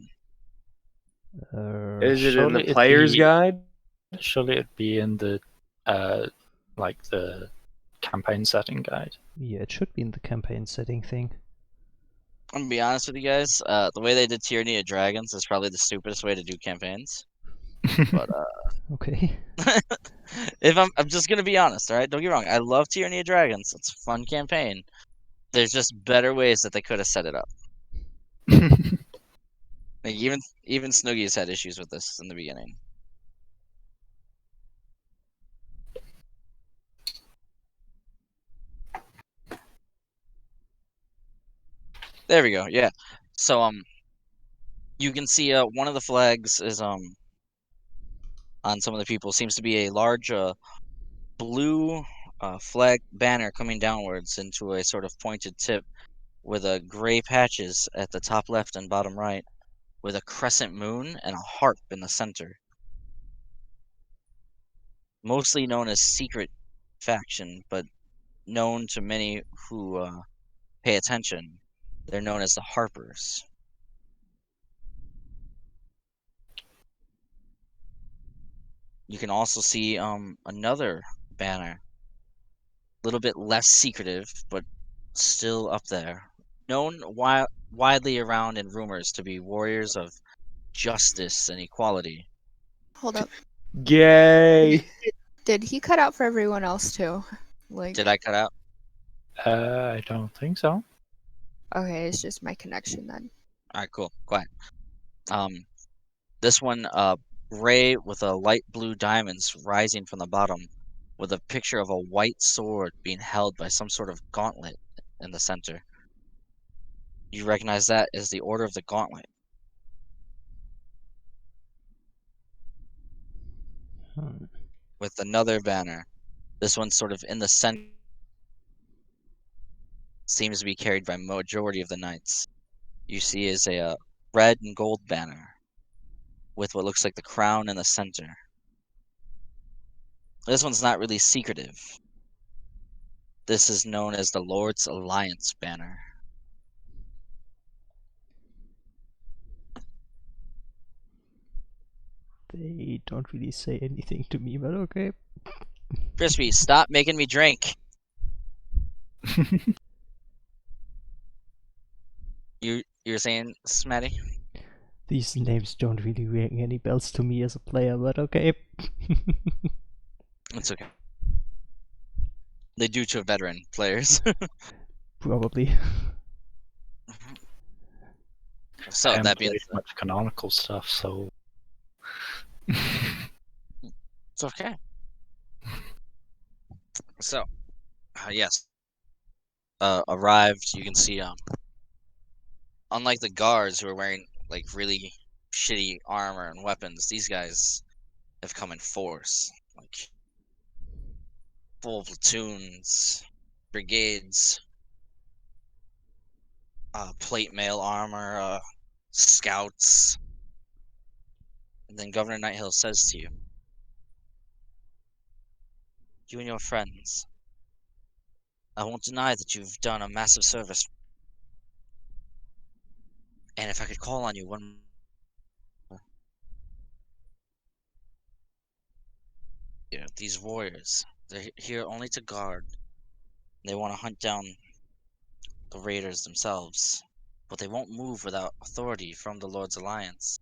Is it in Surely the it'd player's be- guide? Surely it'd be in the like the campaign setting guide. Yeah, it should be in the campaign setting thing. I'm gonna be honest with you guys. The way they did Tyranny of Dragons is probably the stupidest way to do campaigns. But Okay. if I'm just gonna be honest, all right. Don't get me wrong. I love Tyranny of Dragons. It's a fun campaign. There's just better ways that they could have set it up. Like even Snoogies had issues with this in the beginning. There we go. Yeah. So you can see one of the flags is on some of the people seems to be a large blue flag banner coming downwards into a sort of pointed tip with gray patches at the top left and bottom right, with a crescent moon and a harp in the center. Mostly known as Secret Faction, but known to many who pay attention. They're known as the Harpers. You can also see another banner, a little bit less secretive, but still up there. Known widely around in rumors to be warriors of justice and equality. Hold up. Gay. Did he cut out for everyone else too? Like, Did I cut out? I don't think so. okay, it's just my connection then. Alright, cool. Quiet. This one, gray with a light blue diamonds rising from the bottom, with a picture of a white sword being held by some sort of gauntlet in the center. You recognize that as the Order of the Gauntlet. Hmm. With another banner. This one's sort of in the center. Seems to be carried by majority of the knights. You see is a red and gold banner with what looks like the crown in the center. This one's not really secretive. This is known as the Lord's Alliance banner. They don't really say anything to me, but okay. Crispy, stop making me drink. You're saying, Smatty? These names don't really ring any bells to me as a player, but okay. It's okay. They do to veteran players. Probably. So I haven't that being played much canonical stuff, so it's okay. So, yes. Arrived. You can see unlike the guards who are wearing like really shitty armor and weapons, these guys have come in force. like full platoons, brigades, plate mail armor, scouts. And then Governor Nighthill says to you, you and your friends, I won't deny that you've done a massive service. And if I could call on you one these warriors, they're here only to guard. They want to hunt down the raiders themselves, but they won't move without authority from the Lord's Alliance,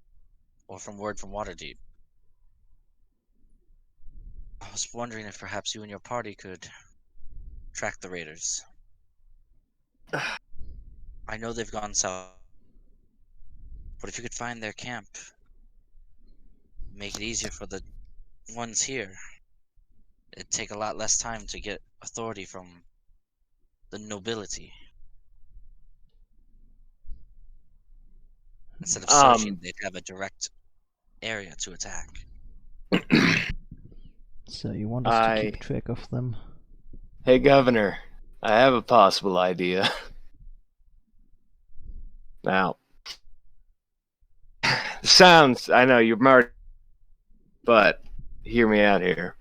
or from word from Waterdeep. I was wondering if perhaps you and your party could track the raiders. I know they've gone south, but if you could find their camp, make it easier for the ones here, it'd take a lot less time to get authority from the nobility. Instead of searching, they'd have a direct area to attack. So you want us to keep track of them? Hey, Governor, I have a possible idea. Now, sounds, I know you're married, but hear me out here.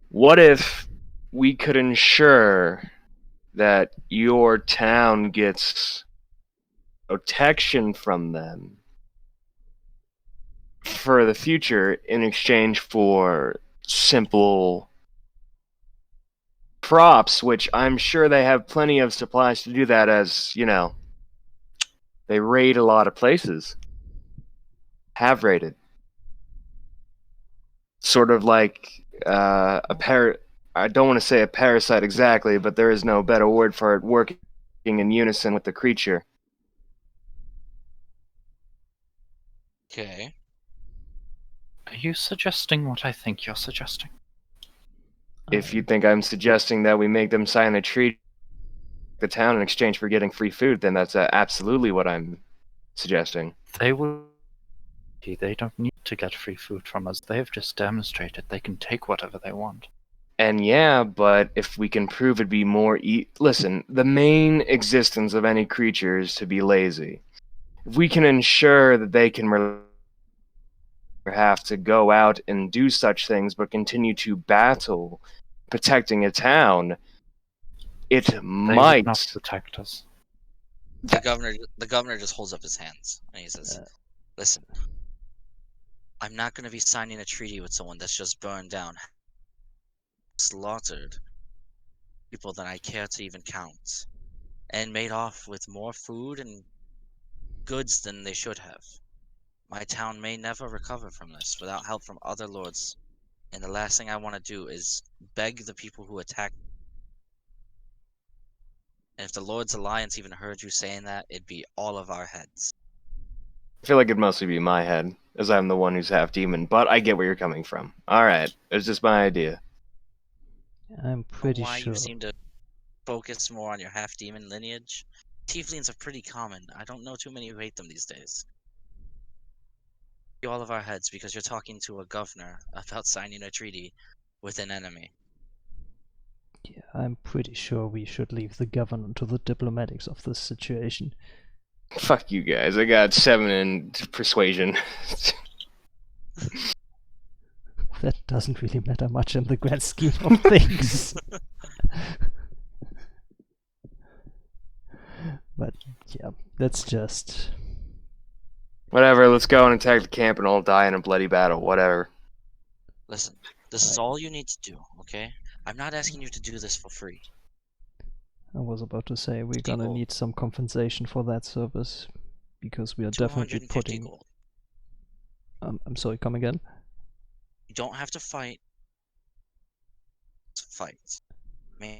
What if we could ensure that your town gets protection from them for the future in exchange for simple props, which I'm sure they have plenty of supplies to do that, as, you know, they raid a lot of places. Have raided. Sort of like I don't want to say a parasite exactly, but there is no better word for it, working in unison with the creature. Okay. Are you suggesting what I think you're suggesting? If you think I'm suggesting that we make them sign a treaty with the town in exchange for getting free food, then that's absolutely what I'm suggesting. They will. They don't need to get free food from us. They've just demonstrated they can take whatever they want. And yeah, but if we can prove it'd be more... Listen, the main existence of any creature is to be lazy. If we can ensure that they can have to go out and do such things, but continue to battle protecting a town, it They might would not protect us. The governor just holds up his hands and he says, listen, I'm not going to be signing a treaty with someone that's just burned down, slaughtered people that I care to even count, and made off with more food and goods than they should have. My town may never recover from this without help from other lords, and the last thing I want to do is beg the people who attack. And if the Lord's Alliance even heard you saying that, it'd be all of our heads. I feel like it'd mostly be my head, as I'm the one who's half demon, but I get where you're coming from. Alright, it's just my idea. I'm pretty why sure. You seem to focus more on your half demon lineage. Tieflings are pretty common. I don't know too many who hate them these days. All of our heads because you're talking to a governor about signing a treaty with an enemy. Yeah, I'm pretty sure we should leave the governor to the diplomatics of this situation. Fuck you guys, I got 7 in persuasion. That doesn't really matter much in the grand scheme of things. But yeah, that's just... Whatever, let's go and attack the camp and all die in a bloody battle, whatever. Listen, this is all you need to do, okay? I'm not asking you to do this for free. I was about to say we're gonna need some compensation for that service, because we are definitely putting... Gold. I'm sorry, come again? You don't have to fight. Fight. Man.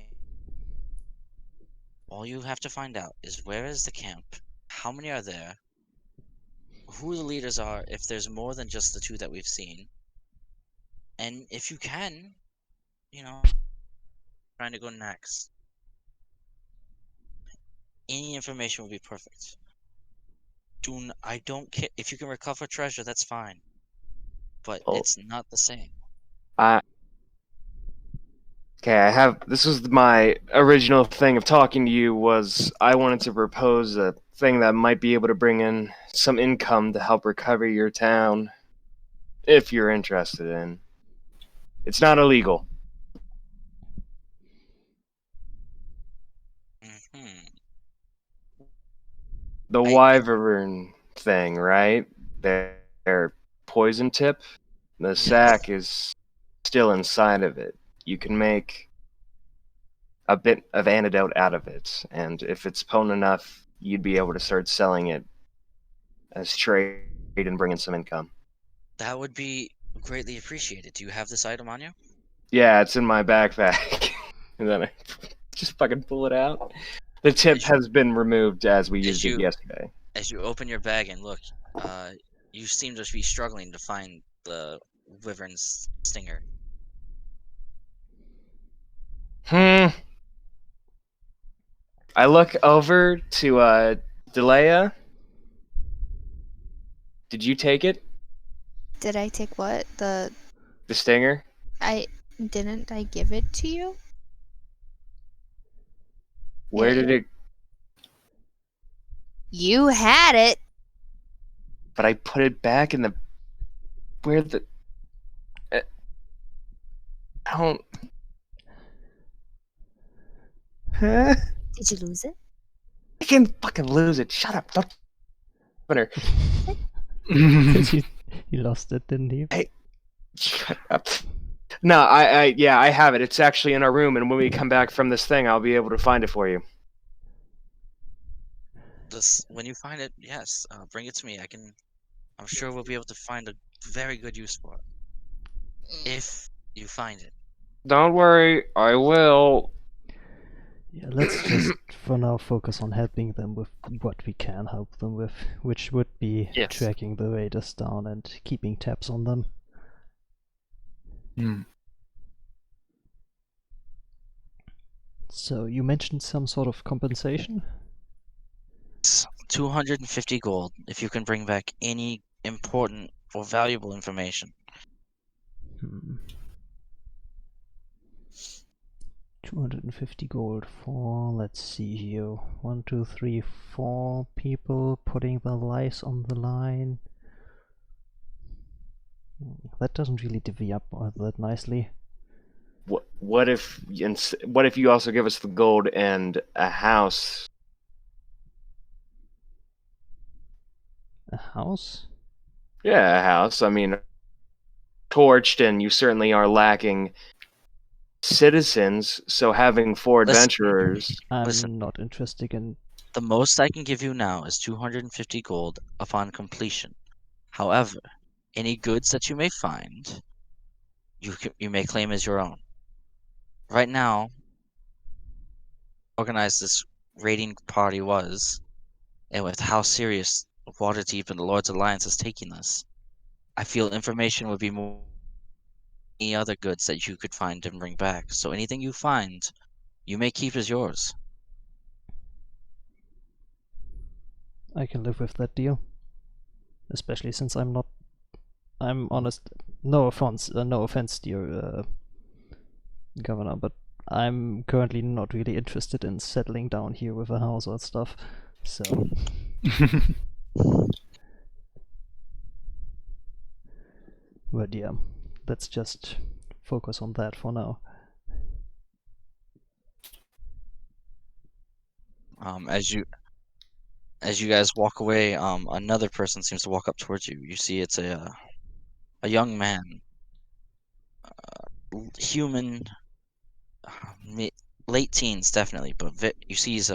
All you have to find out is where is the camp, how many are there, who the leaders are, if there's more than just the 2 that we've seen, and if you can, you know, trying to go next. Any information will be perfect. I don't care if you can recover treasure. That's fine, but it's not the same. Okay, I have. This was my original thing of talking to you. Was I wanted to propose a thing that might be able to bring in some income to help recover your town, if you're interested in. It's not illegal. Hmm. The I- wyvern thing, right? Their poison tip. The Yes. sack is still inside of it. You can make a bit of antidote out of it, and if it's potent enough, you'd be able to start selling it as trade and bring in some income. That would be greatly appreciated. Do you have this item on you? Yeah, it's in my backpack. And then I just fucking pull it out. The tip As you- has been removed as we as used it you- yesterday. As you open your bag and look, you seem to be struggling to find the wyvern's stinger. I look over to Delea. Did you take it? Did I take what? The stinger? Didn't I give it to you? Where Yeah. did it? You had it. But I put it back in the. Where the? I don't. Huh? Did you lose it? I can fucking lose it. Shut up. Don't. Her. He lost it, didn't he? Shut up. No, I have it. It's actually in our room, and when we come back from this thing, I'll be able to find it for you. When you find it, yes, bring it to me. I'm sure we'll be able to find a very good use for it. If you find it. Don't worry, I will. Yeah, let's just for now focus on helping them with what we can help them with, which would be Yes. tracking the raiders down and keeping tabs on them. Hmm. So you mentioned some sort of compensation? It's 250 gold if you can bring back any important or valuable information. 250 gold for, let's see here, 1, 2, 3, 4 people putting their lives on the line. That doesn't really divvy up all that nicely. What if you also give us the gold and a house? A house? Yeah, a house. I mean, torched, and you certainly are lacking citizens. So having 4 Listen. adventurers. I'm Listen. not interested in. The most I can give you now is 250 gold upon completion. However, any goods that you may find, you may claim as your own. Right now, organized this raiding party was, and with how serious Waterdeep and the Lord's Alliance is taking this, I feel information would be more than any other goods that you could find and bring back. So anything you find, you may keep as yours. I can live with that deal. Especially since I'm honest. No offense, dear Governor, but I'm currently not really interested in settling down here with a house or stuff. So. But yeah, let's just focus on that for now. As you guys walk away, another person seems to walk up towards you. You see it's a young man, human, late teens definitely, but you see he's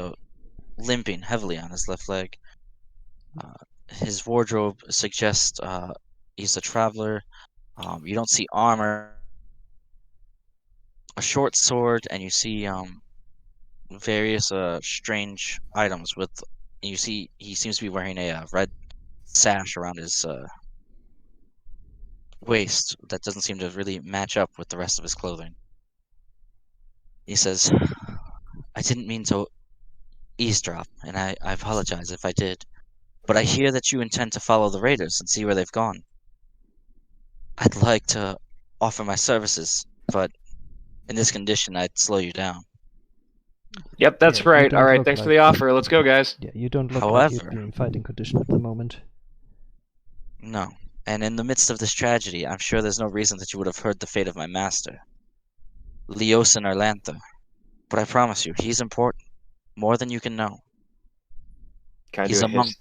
limping heavily on his left leg. His wardrobe suggests he's a traveler. You don't see armor, a short sword, and you see various strange items with. You see he seems to be wearing a red sash around his waist that doesn't seem to really match up with the rest of his clothing. He says, "I didn't mean to eavesdrop, and I apologize if I did. But I hear that you intend to follow the raiders and see where they've gone. I'd like to offer my services, but in this condition, I'd slow you down. Yep, that's Yeah, you right. don't All right, look thanks for like- the offer. Let's go, guys. Yeah, you don't look like you'd However, be in fighting condition at the moment. no. And in the midst of this tragedy, I'm sure there's no reason that you would have heard the fate of my master, Leosin Arlantha. But I promise you, he's important, more than you can know. Can I He's do a a monk his?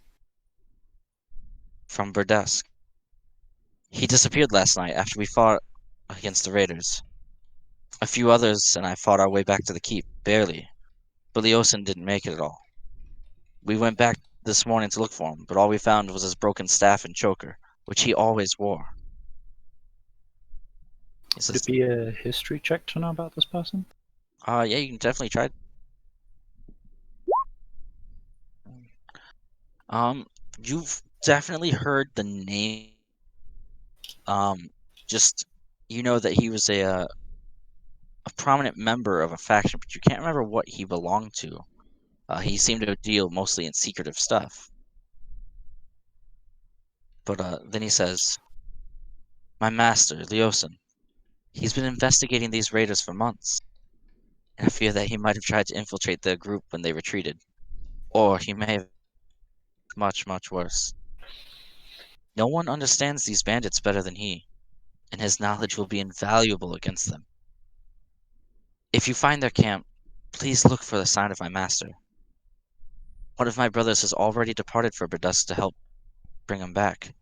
from Burdesk. He disappeared last night after we fought against the raiders. A few others and I fought our way back to the keep, barely. But Leosin didn't make it at all. We went back this morning to look for him, but all we found was his broken staff and choker, which he always wore. He Would says, it be a history check to know about this person? yeah, you can definitely try. You've definitely heard the name. Just you know that he was a prominent member of a faction, but you can't remember what he belonged to. He seemed to deal mostly in secretive stuff. But then he says, "My master, Leosin, he's been investigating these raiders for months, and I fear that he might have tried to infiltrate the group when they retreated, or he may have much, much worse. No one understands these bandits better than he, and his knowledge will be invaluable against them. If you find their camp, please look for the sign of my master. One of my brothers has already departed for Berdus to help bring him back,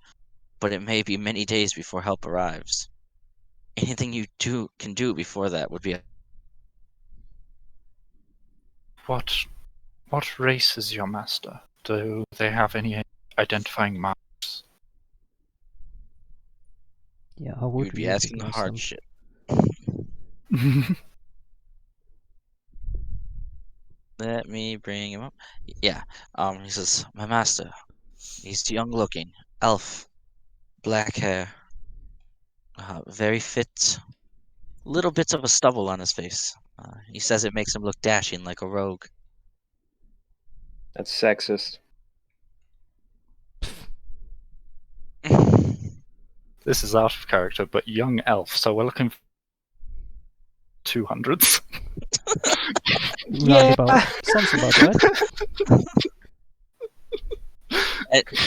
but it may be many days before help arrives. Anything you can do before that would be." What race is your master? Do they have any identifying marks? Yeah, how You would would we be asking the recognize hard them? shit. Let me bring him up. Yeah. He says, "My master. He's young looking, elf, black hair, very fit. Little bits of a stubble on his face. He says it makes him look dashing like a rogue." That's sexist. This is out of character, but young elf, so we're looking for 200s. Roundabout. Sounds about right.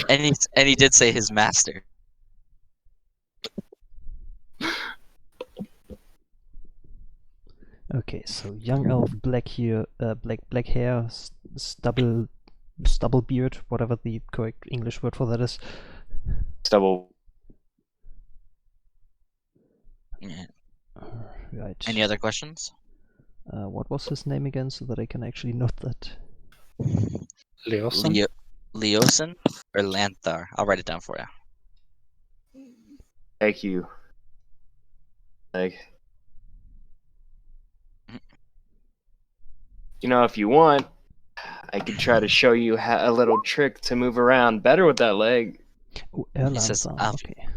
And he did say his master. Okay, so young elf, black hair, black hair, stubble beard, whatever the correct English word for that is. Stubble. Yeah. Right. Any other questions? What was his name again, so that I can actually note that? Leosin? Leosin or Lanthar? I'll write it down for you. Thank you. Like, if you want, I could try to show you a little trick to move around better with that leg. Oh, He says, Erlanthar, okay.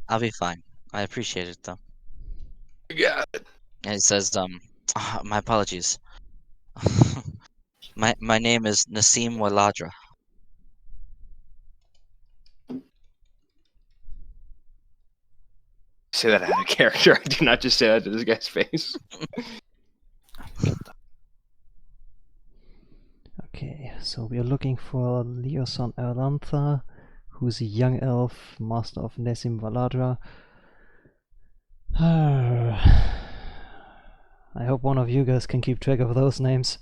I'll be fine. I appreciate it though. Yeah. And he says, my apologies. my name is Nassim Waladra. Say that out of character. I do not just say that to this guy's face. Okay, so we are looking for Leoson Erlantha, who's a young elf, master of Nesim Valadra. I hope one of you guys can keep track of those names.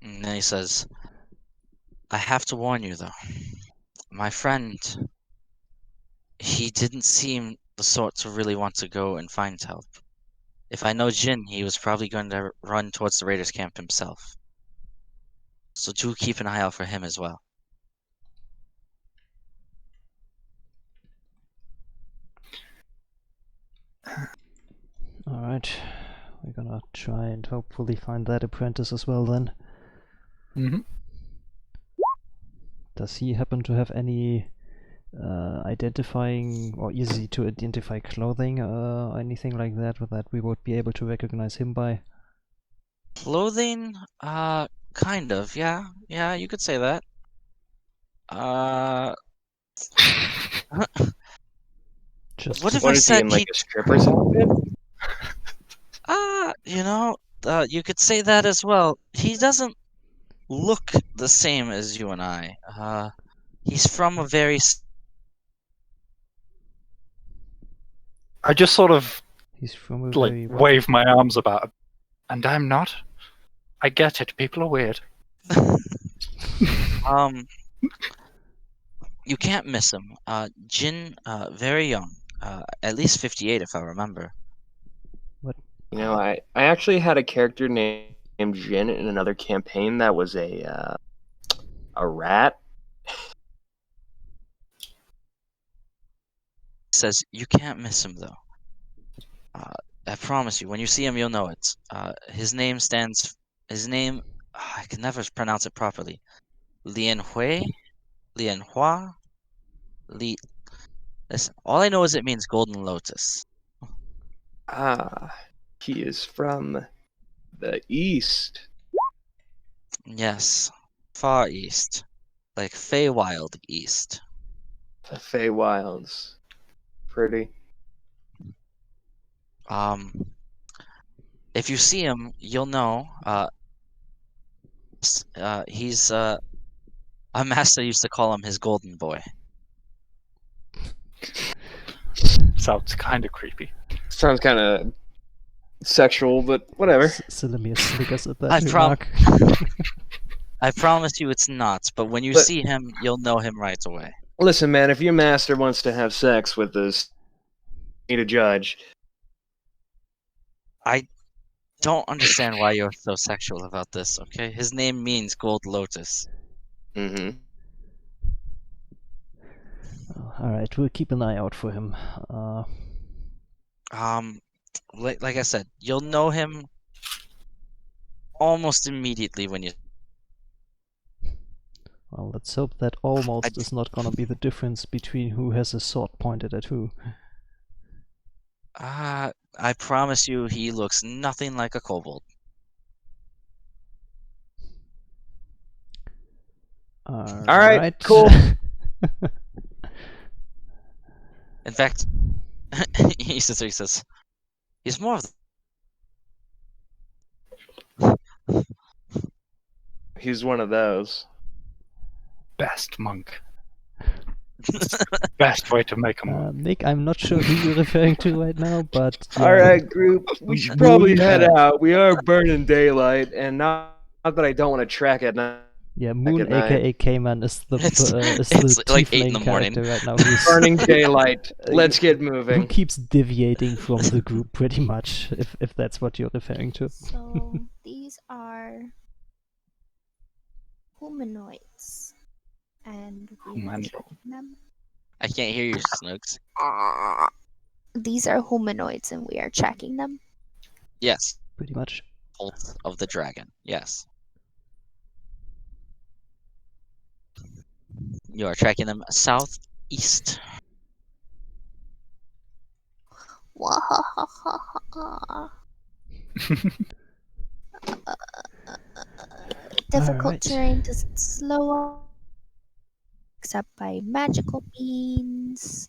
And then he says, I have to warn you though. My friend, he didn't seem the sort to really want to go and find help. If I know Jin, he was probably going to run towards the Raiders' camp himself. So do keep an eye out for him as well. Alright, we're gonna try and hopefully find that apprentice as well then. Mm-hmm. Does he happen to have any identifying or easy to identify clothing or anything like that we would be able to recognize him by? Clothing? Kind of, yeah. Yeah, you could say that. Just What if What I is he said in, like, a stripper's outfit? You could say that as well. He doesn't look the same as you and I. He's from a very I just sort of he's from a like very wave my arms about, and I'm not. I get it. People are weird. You can't miss him. Jin, very young, at least 58 if I remember. You know, I actually had a character named Jin in another campaign that was a rat. He says you can't miss him though. I promise you, when you see him, you'll know it. His name, I can never pronounce it properly. Lian Hui, Lian Hua, Li. Listen, all I know is it means golden lotus. He is from the east. Yes, far east, like Feywild east. The Feywilds. Pretty. If you see him, you'll know. He's our master used to call him his golden boy. Sounds kind of creepy. Sounds kind of sexual, but whatever. Silamir snickers at that I remark. I promise you it's not, but when you But- see him, you'll know him right away. Listen, man, if your master wants to have sex with us, you need a judge. I don't understand why you're so sexual about this, okay? His name means gold lotus. Mm-hmm. Alright, we'll keep an eye out for him. Like I said, you'll know him almost immediately when you. Well, let's hope that almost is not gonna be the difference between who has a sword pointed at who. I promise you, he looks nothing like a kobold. Alright, cool. In fact, he says, he's more of He's one of those. Best monk. Best way to make a monk. Nick, I'm not sure who you're referring to right now, but Alright, group. We should probably head out. We are burning daylight, and not that I don't want to track at night. Yeah, Moon, at night. aka K-Man, is the It's the like 8 in tiefling the morning. character right now. Who's, Burning daylight. Let's get who moving. keeps deviating from the group pretty much, if that's what you're referring to. So these are humanoids, and we are Humanoid. tracking them. I can't hear you, Snooks. These are humanoids, and we are tracking them. Yes, Pretty much. Bolt of the Dragon. Yes. You are tracking them southeast. Wahahaha. Difficult Alright. terrain doesn't slow up except by magical means.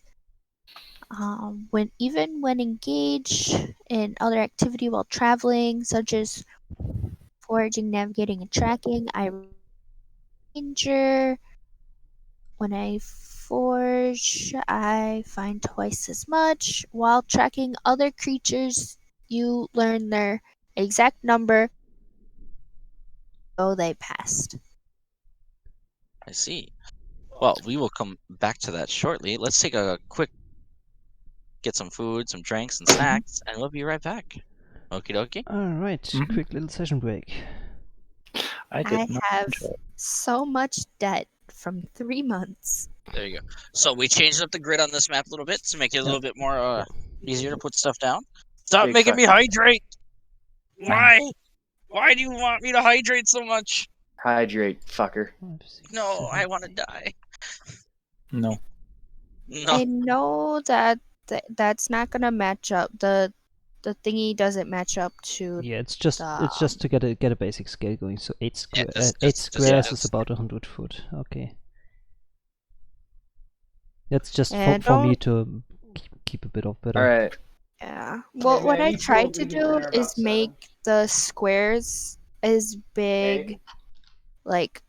When engaged in other activity while traveling, such as foraging, navigating, and tracking, I danger. When I forge, I find twice as much. While tracking other creatures, you learn their exact number. Oh, they passed. I see. Well, we will come back to that shortly. Let's take a quick get some food, some drinks, and snacks, and we'll be right back. Okie dokie. Alright, Mhm. quick little session break. I did I not have enjoy it. so much debt from 3 months. There you go. So we changed up the grid on this map a little bit to make it a little bit more easier to put stuff down. Stop Big making me fucking- hydrate! Why? Why do you want me to hydrate so much? Hydrate, fucker. 5, 6, No, 7. I want to die. No. No. I know that that's not gonna match up. The thingy doesn't match up to. Yeah, it's just to get a basic scale going. So 8 Yeah, square, just- 8 just- squares yeah, is about 100 foot. Okay. That's just And for me to keep a bit of better. All right. Yeah. Well, Hey, what man, I you tried told to me to do dinner about is make 7. the squares as big, like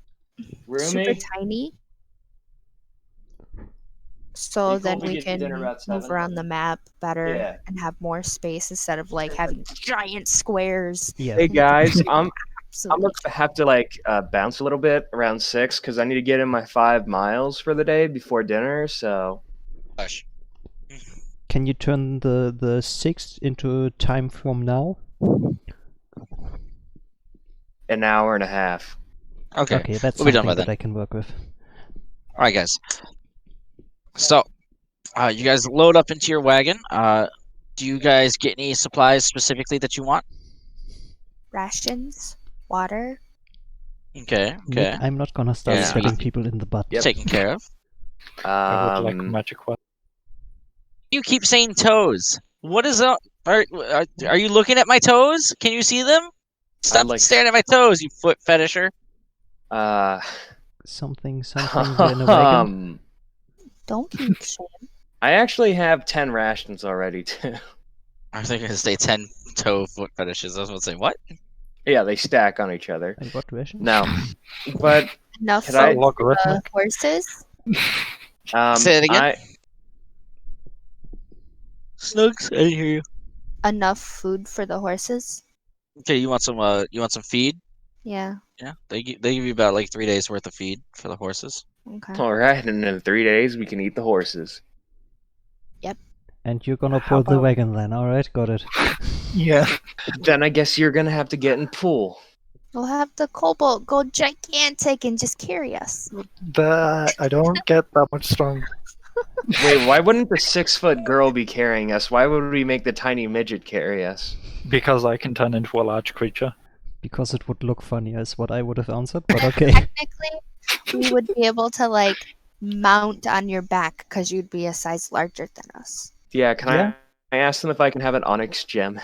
super Roomy, tiny, so you then told me we to get to dinner can about move 7. around the map better Yeah. and have more space instead of like having giant squares. Yeah. Hey guys, I'm Absolutely. gonna have to like bounce a little bit around 6 because I need to get in my 5 miles for the day before dinner. So Gosh. Can you turn the 6 into time from now? an hour and a half. Okay. Okay, that's we'll be done something by that then. I can work with. All right, guys. So, you guys load up into your wagon. Do you guys get any supplies specifically that you want? Rations, water. Okay. Nick, Okay. I'm not gonna start Yeah. stabbing people in the butt. Yep. Taken care of. I would like a magic weapon. You keep saying toes. What is up? Are you looking at my toes? Can you see them? Stop like- staring at my toes, you foot fetisher. Something in a wagon. Don't kink shame. I actually have 10 rations already too. I was gonna say 10-toe foot fetishes. I was gonna say what? Yeah, they stack on each other. And what version? No, but Enough Could I- for the Logarithmic. horses. Say it again. I, Snugs, I didn't hear you. Enough food for the horses. Okay, you want some feed? Yeah. Yeah, they give you about like 3 days worth of feed for the horses. Okay. all right, and in 3 days we can eat the horses. And you're gonna How pull the about- wagon then, alright, got it. Yeah. Then I guess you're gonna have to get in pool. We'll have the cobalt go gigantic and just carry us. I don't get that much strong. Wait, why wouldn't the 6-foot girl be carrying us? Why would we make the tiny midget carry us? Because I can turn into a large creature. Because it would look funnier is what I would have answered, but okay. Technically, we would be able to like mount on your back because you'd be a size larger than us. Yeah, can Yeah. I ask them if I can have an onyx gem?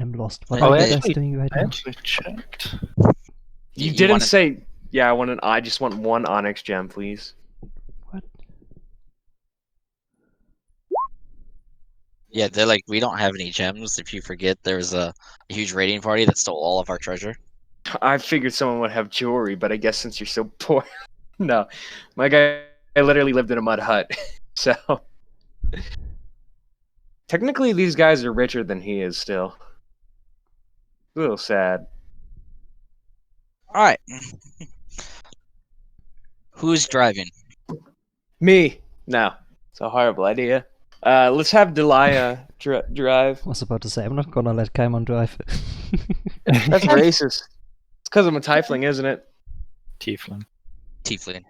I'm lost. What Oh, are you I guys actually- doing right I now? actually checked. You You didn't wanna- say. Yeah, I just want one onyx gem, please. What? Yeah, they're like, we don't have any gems. If you forget, there was a huge raiding party that stole all of our treasure. I figured someone would have jewelry, but I guess since you're so poor, no. My guy literally lived in a mud hut, so technically these guys are richer than he is still. A little sad. All right. Who's driving? Me? No, it's a horrible idea. Let's have Delia drive. I was about to say, I'm not gonna let Kaimon drive. That's racist. It's because I'm a tiefling, isn't it? Tiefling. Tiefling.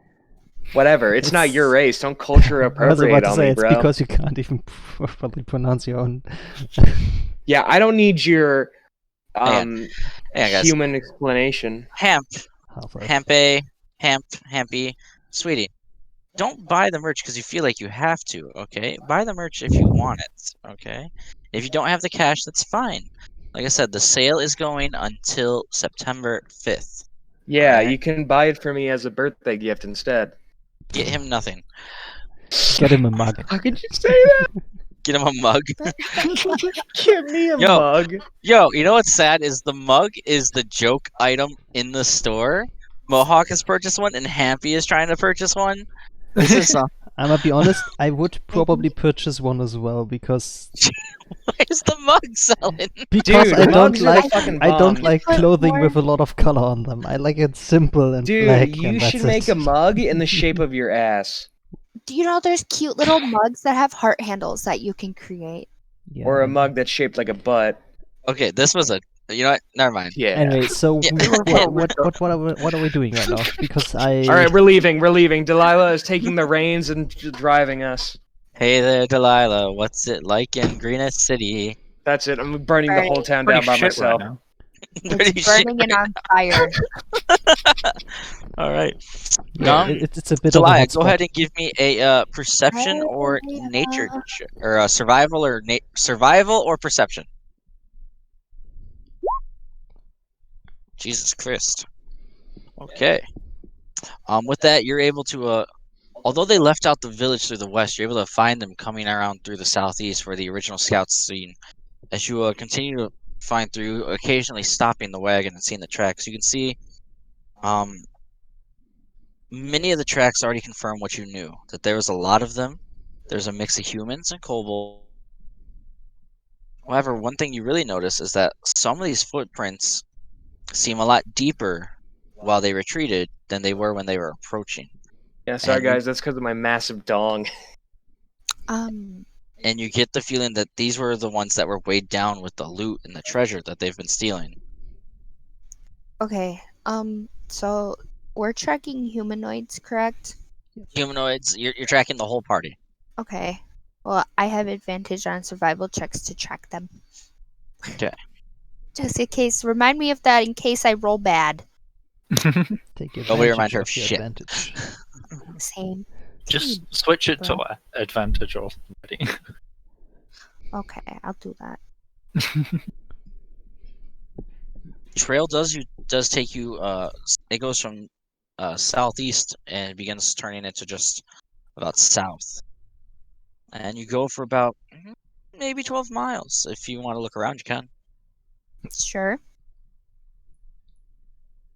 Whatever. It's not It's- your race. Don't culture I was appropriate about to on say, me, it's bro. because you can't even properly pronounce your own. Yeah, I don't need your Hang on, guys. human explanation. Hamp. half-elf. Hampy. Sweetie, don't buy the merch because you feel like you have to, okay? Buy the merch if you want it, okay? If you don't have the cash, that's fine. Like I said, the sale is going until September 5th. Yeah, Alright. you can buy it for me as a birthday gift instead. Get him nothing. Get him a mug. How could you say that? Get him a mug. Give me a Yo. mug. Yo, you know what's sad is the mug is the joke item in the store. Mohawk has purchased one, and Hampy is trying to purchase one. This is I'm gonna be honest, I would probably purchase one as well because why is the mug selling? because Dude, I don't mugs are the like fucking I don't bomb. like Put clothing more- with a lot of color on them. I like it simple and Dude, black. you and should that's make it. a mug in the shape of your ass. Do you know there's cute little mugs that have heart handles that you can create? Yeah, Or I a know. mug that's shaped like a butt. Okay, this was a. You know what? Never mind. Yeah. Anyway, so Yeah. what are we doing right now? Because I Alright, we're leaving. Delilah is taking the reins and driving us. Hey there, Delilah. What's it like in Greenest City? That's it. I'm burning the whole town down Pretty by shit myself. right now. Pretty It's shit. burning it on fire. All right. yeah, Um, it's a bit of a Delilah, hot go spot. ahead and give me a perception or Delilah. nature or a survival or survival or perception. Jesus Christ. Okay. With that, you're able to Although they left out the village through the west, you're able to find them coming around through the southeast where the original scouts seen. As you continue to find through, occasionally stopping the wagon and seeing the tracks, you can see many of the tracks already confirm what you knew, that there was a lot of them. There's a mix of humans and kobolds. However, one thing you really notice is that some of these footprints seem a lot deeper while they retreated than they were when they were approaching. Yeah, sorry And you- guys, that's because of my massive dong. Um, And you get the feeling that these were the ones that were weighed down with the loot and the treasure that they've been stealing. okay. So we're tracking humanoids, correct? Humanoids, you're tracking the whole party. Okay. Well, I have advantage on survival checks to track them. Okay. Just in case. Remind me of that in case I roll bad. Take Nobody remind advantage her of of your shit. advantage. Same. Just switch it to bro. advantage already. Okay, I'll do that. Trail does take you. It goes from southeast and begins turning into just about south, and you go for about maybe 12 miles. If you want to look around, you can. Sure.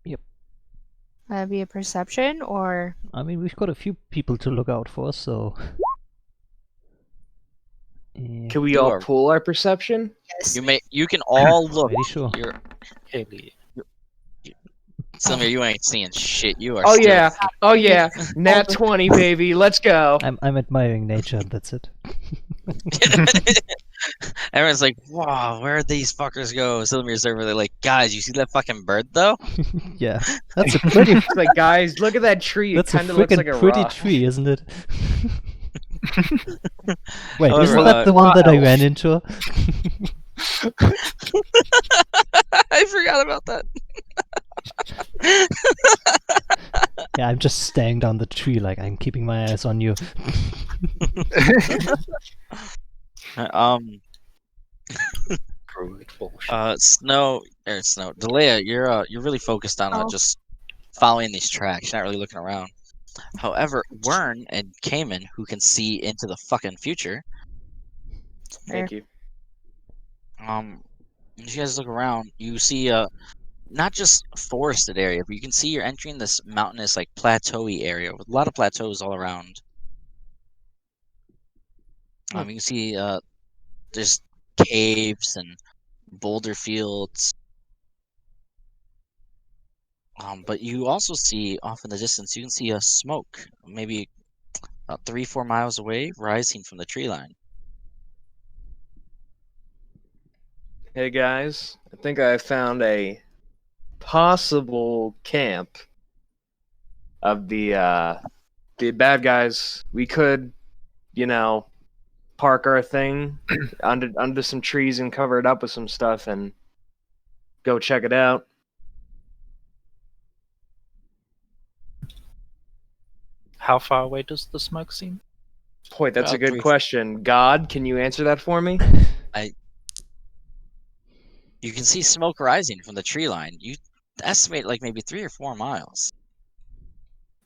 Yep. That'd be a perception or I mean, we've got a few people to look out for, so. Can we You all are- pool our perception? yes. You can all look. Pretty sure. You're Haley. Slimmer, you ain't seeing shit. You are. Oh still- yeah, oh yeah, nat 20 baby, let's go. I'm admiring nature, and that's it. Everyone's like, "Wow, where'd these fuckers go?" Silmir's over there, like, "Guys, you see that fucking bird though?" Yeah, that's a pretty. It's like, guys, look at that tree. It That's a kind of looks freaking like a pretty rock. tree, isn't it? Wait, However, isn't that the one that I wow. ran into? I forgot about that. Yeah, I'm just staring down the tree like I'm keeping my eyes on you. Druid bullshit. Snow. Delea, you're really focused on Oh. just following these tracks. You're not really looking around. However, Wern and Cayman, who can see into the fucking future, Thank you. as you guys look around, you see not just a forested area, but you can see you're entering this mountainous, like plateau-y area with a lot of plateaus all around. You can see there's caves and boulder fields. But you also see off in the distance, you can see a smoke, maybe about 3-4 miles away, rising from the tree line. Hey guys, I think I found a possible camp of the bad guys. We could, park our thing under some trees and cover it up with some stuff and go check it out. How far away does the smoke seem? Boy, that's a About good 3 question. God, can you answer that for me? You can see smoke rising from the tree line. You estimate like maybe 3 or 4 miles.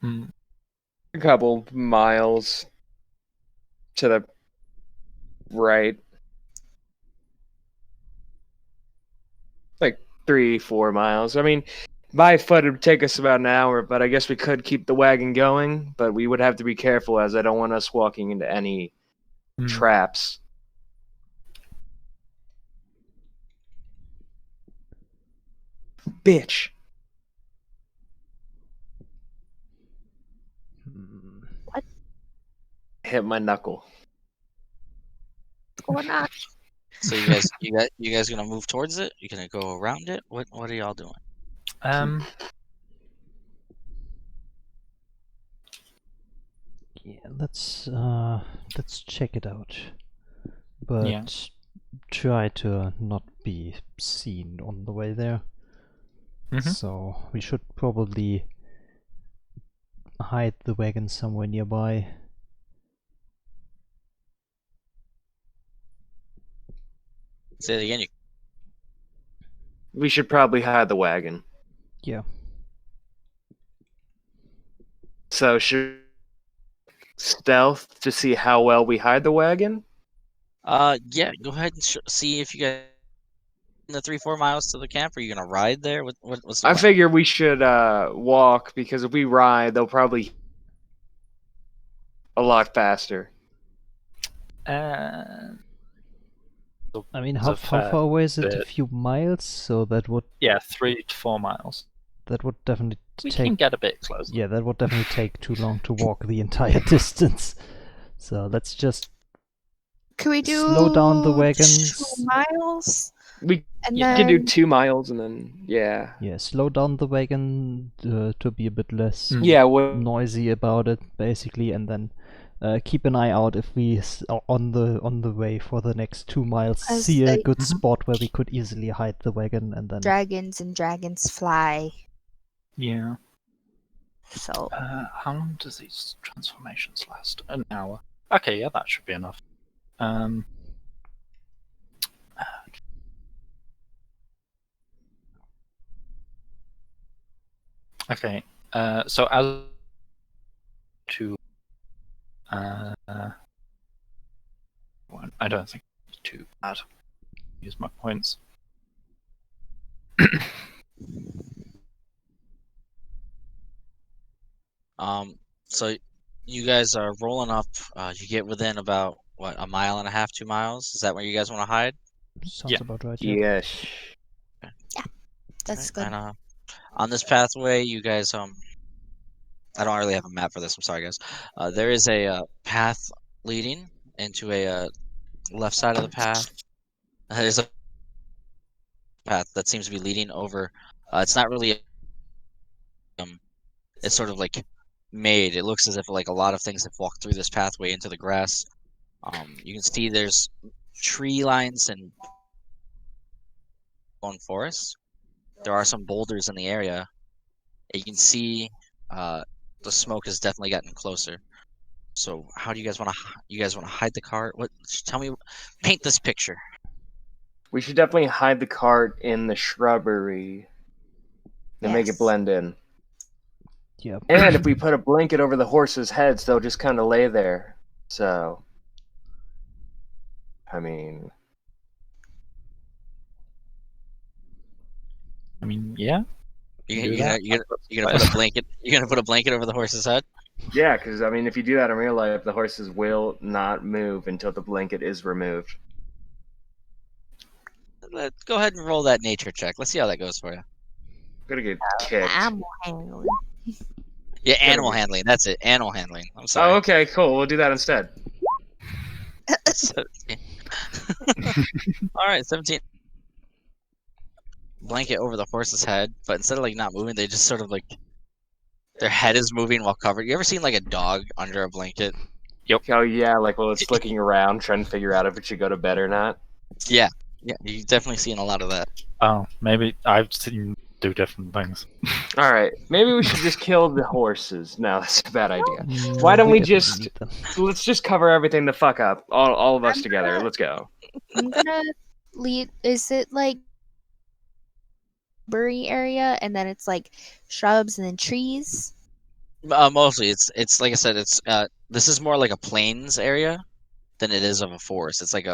Hmm. A couple miles to the right. Like 3-4 miles. I mean, by foot it would take us about an hour, but I guess we could keep the wagon going, but we would have to be careful as I don't want us walking into any Hmm. traps. Bitch. Hit my knuckle. What's going on? So you guys gonna move towards it? You gonna go around it? What are y'all doing? Yeah, let's check it out. But Yeah. try to not be seen on the way there. Mhm. So we should probably hide the wagon somewhere nearby. Say it again. We should probably hide the wagon. Yeah. So should stealth to see how well we hide the wagon? Yeah. Go ahead and see if you guys in the 3-4 miles to the camp. Are you gonna ride there? What's the I plan? figure we should walk, because if we ride, they'll probably a lot faster. And I mean, It's how a far fair away is it? A bit. few miles, so that would yeah, 3 to 4 miles. definitely We take. can get a bit closer. Yeah, that would definitely take too long to walk the entire distance. So let's just Could we do slow down the 2 wagons. miles? We And Yeah. can do then 2 miles and then Yeah, slow down the wagon to be a bit less yeah. What noisy about it, basically, and then keep an eye out if we are on the way for the next 2 miles As see a they- good spot where we could easily hide the wagon, and then dragons and dragons fly. Yeah. So How long does these transformations last? An hour. Okay, yeah, that should be enough. Okay. So as to well, I don't think it's too bad. Use my points. So you guys are rolling up. You get within about what, 1.5 miles, 2 miles? Is that where you guys want to hide? sounds Yeah. about right. Yeah. yes. that's Okay, good. And on this pathway, you guys I don't really have a map for this. I'm sorry, guys. There is a path leading into a left side of the path. There's a path that seems to be leading over. It's not really. It's sort of like made. It looks as if like a lot of things have walked through this pathway into the grass. You can see there's tree lines and forest. There are some boulders in the area. You can see the smoke has definitely gotten closer. So how do you guys want to? You guys want to hide the cart? What? Tell me. Paint this picture. We should definitely hide the cart in the shrubbery to make it Yes. blend in. Yeah. And if we put a blanket over the horses' heads, they'll just kind of lay there. So, I mean, Yeah. You do you that. gonna you're gonna put a blanket. You're gonna put a blanket over the horse's head. yeah, because I mean, if you do that in real life, the horses will not move until the blanket is removed. Let's go ahead and roll that nature check. Let's see how that goes for you. Gonna get kicked. Animal handling. Yeah, Gotta animal get- handling. That's it. Animal handling. I'm sorry. Oh, okay, cool. We'll do that instead. 17. All right, 17. Blanket over the horse's head, but instead of like not moving, they just sort of like their head is moving while covered. You ever seen like a dog under a blanket? Oh yeah, like while it's looking around, trying to figure out if it should go to bed or not. Yeah, you've definitely seen a lot of that. Oh, maybe I've seen do different things. All right, maybe we should just kill the horses. No, that's a bad idea. Mm, Why don't we definitely just- need them. Let's just cover everything the fuck up, all of us I'm together. gonna- Let's go. I'm gonna lead. Is it like shrubbery area, and then it's like shrubs and then trees? Mostly, it's like I said, it's this is more like a plains area than it is of a forest. It's like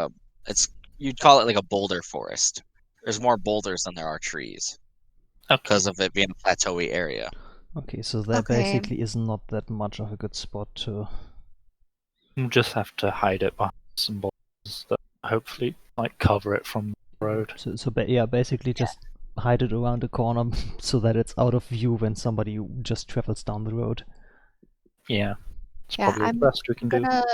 you'd call it like a boulder forest. There's more boulders than there are trees Okay. because of it being a plateauy area. Okay, so that Okay. basically is not that much of a good spot to. We'll just have to hide it behind some boulders that hopefully like cover it from the road. Yeah, basically just hide it around the corner so that it's out of view when somebody just travels down the road. Yeah. It's Yeah, probably I'm the best we can do. Gonna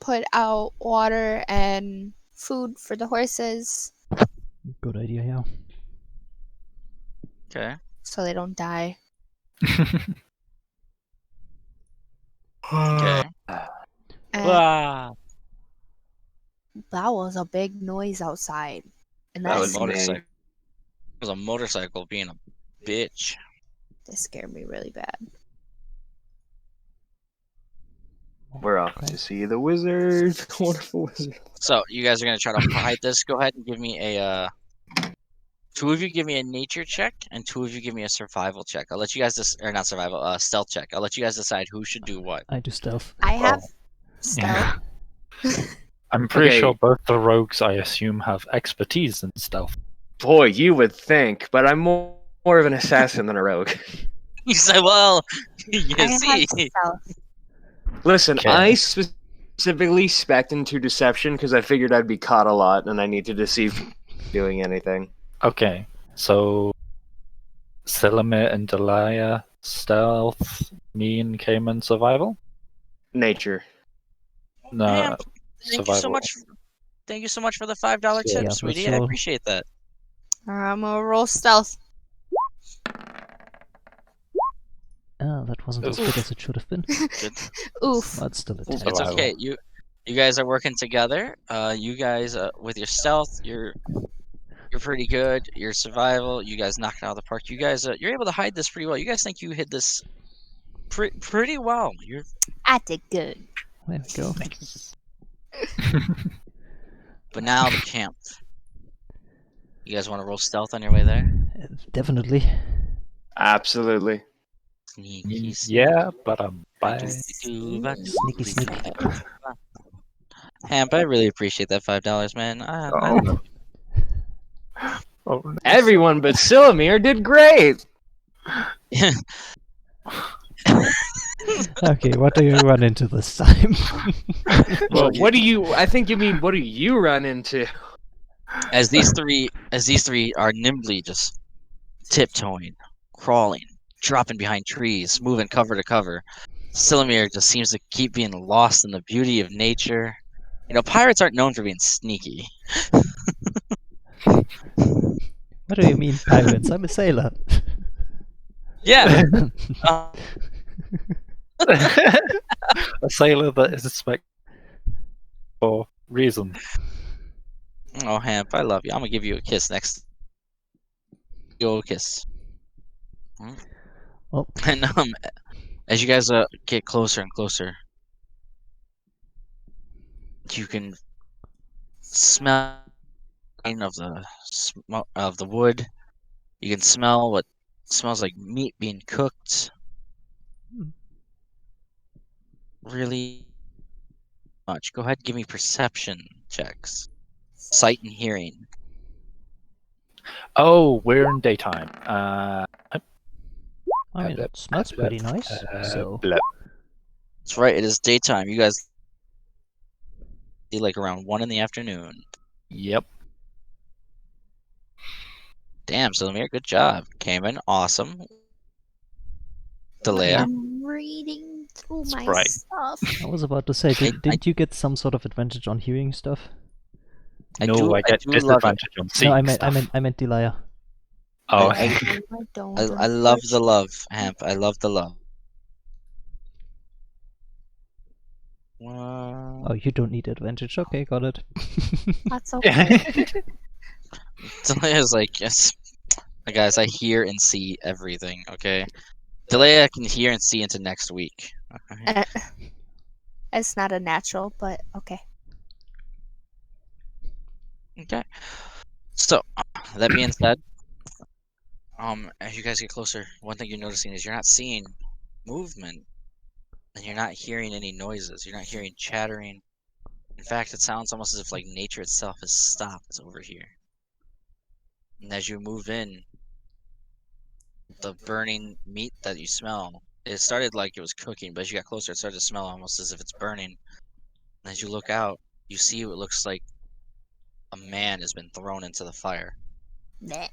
put out water and food for the horses Good idea, yeah. Okay. so they don't die. Okay. And Wow. that was a big noise outside, and That that, was scared, me. It was a motorcycle being a bitch. that scared me really bad. We're off Okay. to see the wizard. The wonderful wizard. So you guys are gonna try to hide this. Go ahead and give me a 2 of you give me a nature check, and 2 of you give me a survival check. I'll let you guys or not survival, stealth check. I'll let you guys decide who should do what. I do stealth. I have Yeah. stealth. I'm pretty Okay. sure both the rogues, I assume, have expertise in stealth. Boy, you would think, but I'm more of an assassin than a rogue. You say, well, you I see. have stealth. Listen, Okay. I specifically spec'd into deception because I figured I'd be caught a lot and I need to deceive doing anything. Okay, so Silamir and Delia, stealth, me and Cayman, survival? Nature. No, Man, Thank you so survival. much. Thank you so much for the $5 tip, Yeah, sweetie. let's I roll. appreciate that. I'm gonna roll stealth. That wasn't as Oof. good as it should have been. Good. Oof. But still a It's 10. Survival. okay. You guys are working together. You guys with your stealth, you're pretty good. Your survival, you guys knocked it out of the park. You guys, you're able to hide this pretty well. You guys think you hid this pretty well. You're I did good. There we go. but now the camp. You guys want to roll stealth on your way there? Definitely. Absolutely. Sneaky, Yeah, but I'm Sneaky, sneaky. Hamp, I really appreciate that $5, man. Oh, no. Everyone but Silamir did great. Okay, what do you run into this time? Well, what do you? I think you mean what do you run into? as these three are nimbly just tiptoeing, crawling, dropping behind trees, moving cover to cover, Silamir just seems to keep being lost in the beauty of nature. You know, pirates aren't known for being sneaky. What do you mean, pirates? I'm a sailor. Yeah. uh, A sailor that is expected for reason. oh, Hamp, I love you. I'm gonna give you a kiss next. Go kiss. Well, And as you guys get closer and closer, you can smell of the wood. You can smell what smells like meat being cooked. Really much. Go ahead and give me perception checks. Sight and hearing. Oh, we're in daytime. I mean, it smells pretty nice. So bleh. That's right, it is daytime. You guys see like around 1 in the afternoon. Yep. Damn, Silamir, good job. Cayman, awesome. Delia. I'm reading through my Sprite. stuff. I was about to say, didn't you get some sort of advantage on hearing stuff? I No, do- I get do love it. disadvantage on seeing No, stuff. I meant Delia. Oh, I- don't. I love the love, Hamp. I love the love. Oh, you don't need advantage. Okay, got it. That's okay. Delia's like, yes. Guys, I hear and see everything, okay? Delia can hear and see into next week. Okay? It's not a natural, but okay. Okay. So, that being said, as you guys get closer, one thing you're noticing is you're not seeing movement, and you're not hearing any noises. You're not hearing chattering. In fact, it sounds almost as if like nature itself has stopped over here. And as you move in, the burning meat that you smell, it started like it was cooking, but as you got closer, it started to smell almost as if it's burning. And as you look out, you see what looks like a man has been thrown into the fire. Meh.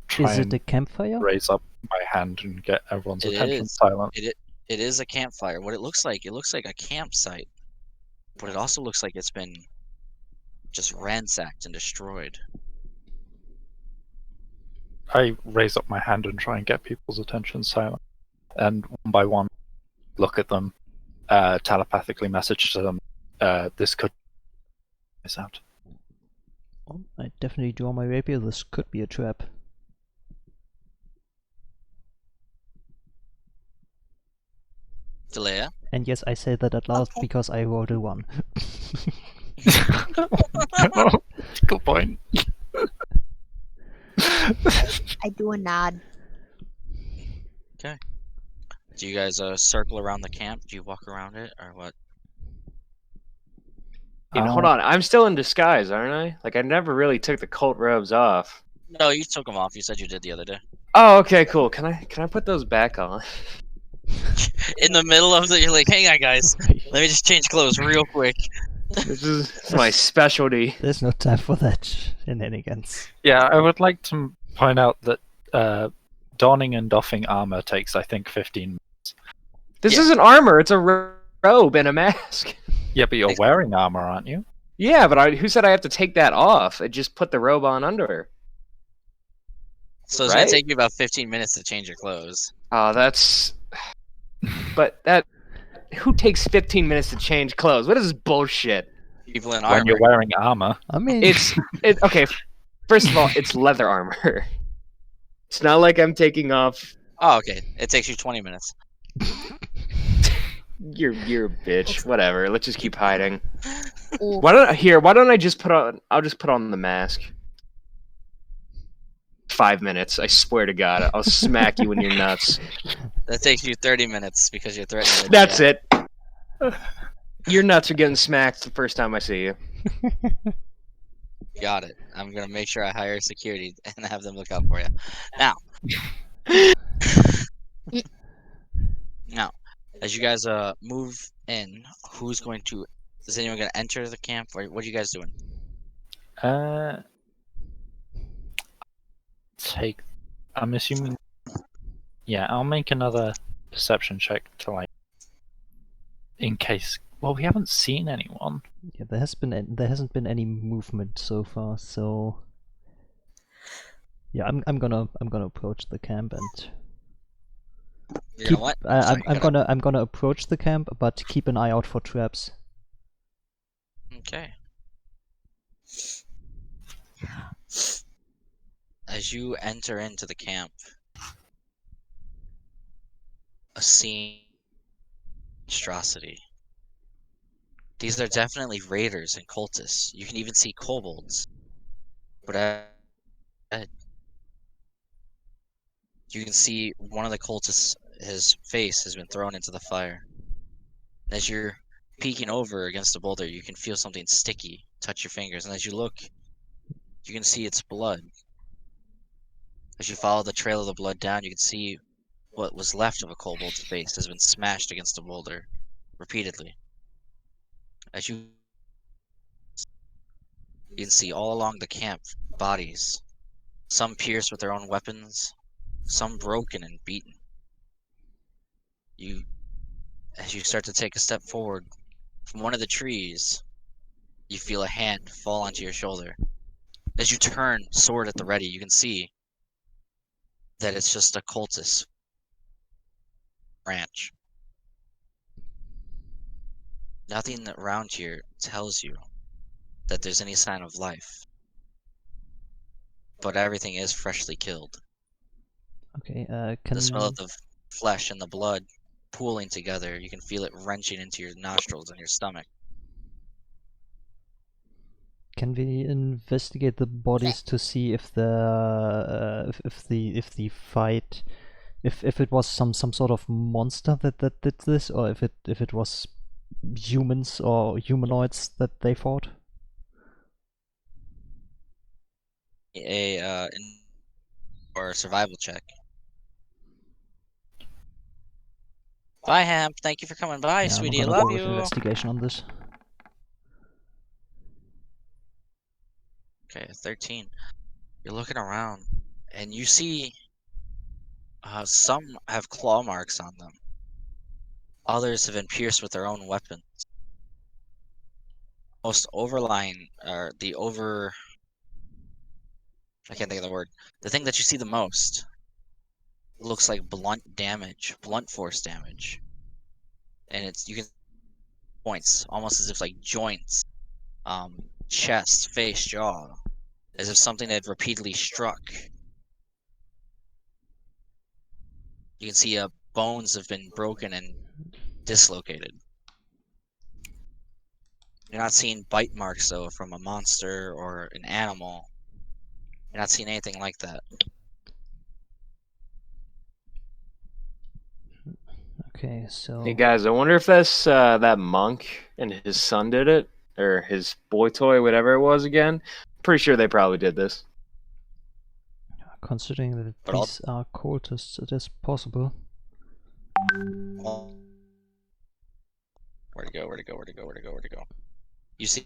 try Is it and a campfire? raise up my hand and get everyone's It attention is. silent. It is a campfire. What it looks like a campsite, but it also looks like it's been just ransacked and destroyed. I raise up my hand and try and get people's attention silent. And one by one, look at them, telepathically message to them, this could miss out. Well, I definitely draw my rapier. This could be a trap. Delia? And yes, I say that at last Okay. because I rolled a 1. Good point. you a nod. Do you guys circle around the camp? Do you walk around it or what? Hold on, I'm still in disguise, aren't I? Like, I never really took the cult robes off. No, you took them off. You said you did the other day. Oh, okay, cool. Can I put those back on? In the middle of the, you're like, hang on, guys. Let me just change clothes real quick. This is my specialty. There's no time for that shenanigans. Yeah, I would like to point out that donning and doffing armor takes, I think, 15 minutes. This Yeah. isn't armor. It's a robe and a mask. Yeah, but you're wearing armor, aren't you? Yeah, but who said I have to take that off? I just put the robe on under. So it's Right? gonna take you about 15 minutes to change your clothes. Oh, that's. But that. Who takes 15 minutes to change clothes? What is this bullshit? People in When armor. you're wearing armor. I mean, Okay. First of all, it's leather armor. It's not like I'm taking off. Oh, okay. It takes you 20 minutes. You're a bitch. Whatever. Let's just keep hiding. Ooh. Why don't I just put on? I'll just put on the mask. 5 minutes. I swear to God, I'll smack you in your nuts. That takes you 30 minutes because you're threatening to do That's that. it. Your nuts are getting smacked the first time I see you. Got it. I'm gonna make sure I hire security and have them look out for you. Now, as you guys move in, is anyone gonna enter the camp, or what are you guys doing? I'm assuming. Yeah, I'll make another perception check to in case. Well, we haven't seen anyone. yeah, there hasn't been any movement so far, so yeah, I'm gonna approach the camp and You know what? Sorry, I'm gonna approach the camp, but keep an eye out for traps. Okay. As you enter into the camp, a scene monstrosity. These are definitely raiders and cultists. You can even see kobolds. But you can see one of the cultists, his face has been thrown into the fire. As you're peeking over against the boulder, you can feel something sticky touch your fingers, and as you look, you can see its blood. As you follow the trail of the blood down, you can see what was left of a kobold's face has been smashed against the boulder repeatedly. As you can see all along the camp bodies, some pierced with their own weapons, some broken and beaten. As you start to take a step forward, from one of the trees, you feel a hand fall onto your shoulder. As you turn, sword at the ready, you can see that it's just a cultist branch. Nothing around here tells you that there's any sign of life, but everything is freshly killed. Okay, The smell of the flesh and the blood pooling together, you can feel it wrenching into your nostrils and your stomach. can we investigate the bodies to see if if it was some sort of monster that did this, or if it was humans or humanoids that they fought? Or a survival check. Bye, Hamp. Thank you for coming by, Yeah, sweetie. I I'm gonna love go with you. investigation on this. Okay, 13. You're looking around, and you see some have claw marks on them. Others have been pierced with their own weapons. Most overlying, or I can't think of the word. The thing that you see the most looks like blunt force damage. And you can points, almost as if like joints, chest, face, jaw, as if something had repeatedly struck. You can see bones have been broken and dislocated. You're not seeing bite marks though from a monster or an animal. You're not seeing anything like that. Okay, so Hey guys, I wonder if that's that monk and his son did it, or his boy toy, whatever it was again. Pretty sure they probably did this. considering that But all- these are cultists, it is possible. Where to go? Where to go? Where to go? Where to go? Where to go? You see,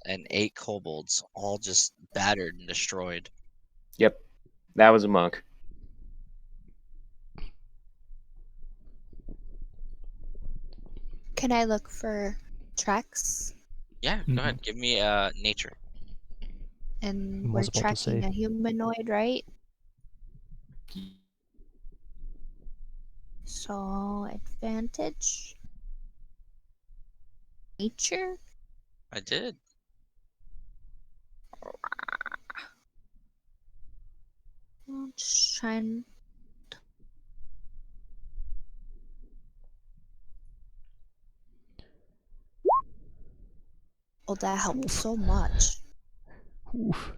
and 8 kobolds, all just battered and destroyed. Yep, that was a monk. Can I look for tracks? Yeah, go ahead. Give me nature. And I we're was about to tracking say. a humanoid, right? So advantage. Nature? I did. I'm just trying. Oh, that helped so much. Oof.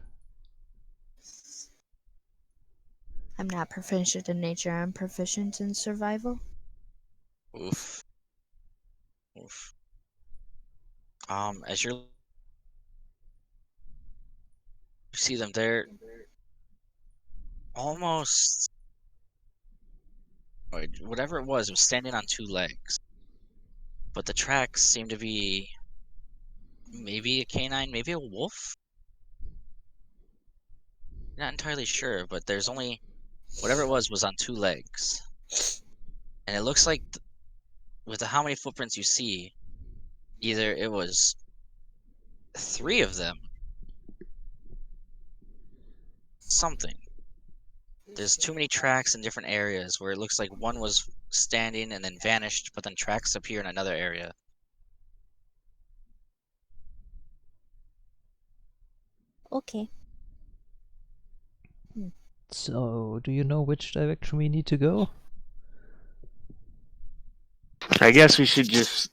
I'm not proficient in nature, I'm proficient in survival. Oof. Oof. As you see them, they're almost whatever it was standing on 2 legs. But the tracks seem to be maybe a canine, maybe a wolf. Not entirely sure, but there's only whatever it was on 2 legs, and it looks like with how many footprints you see, either it was 3 of them. Something. There's too many tracks in different areas where it looks like one was standing and then vanished, but then tracks appear in another area. Okay. So, do you know which direction we need to go? I guess we should just.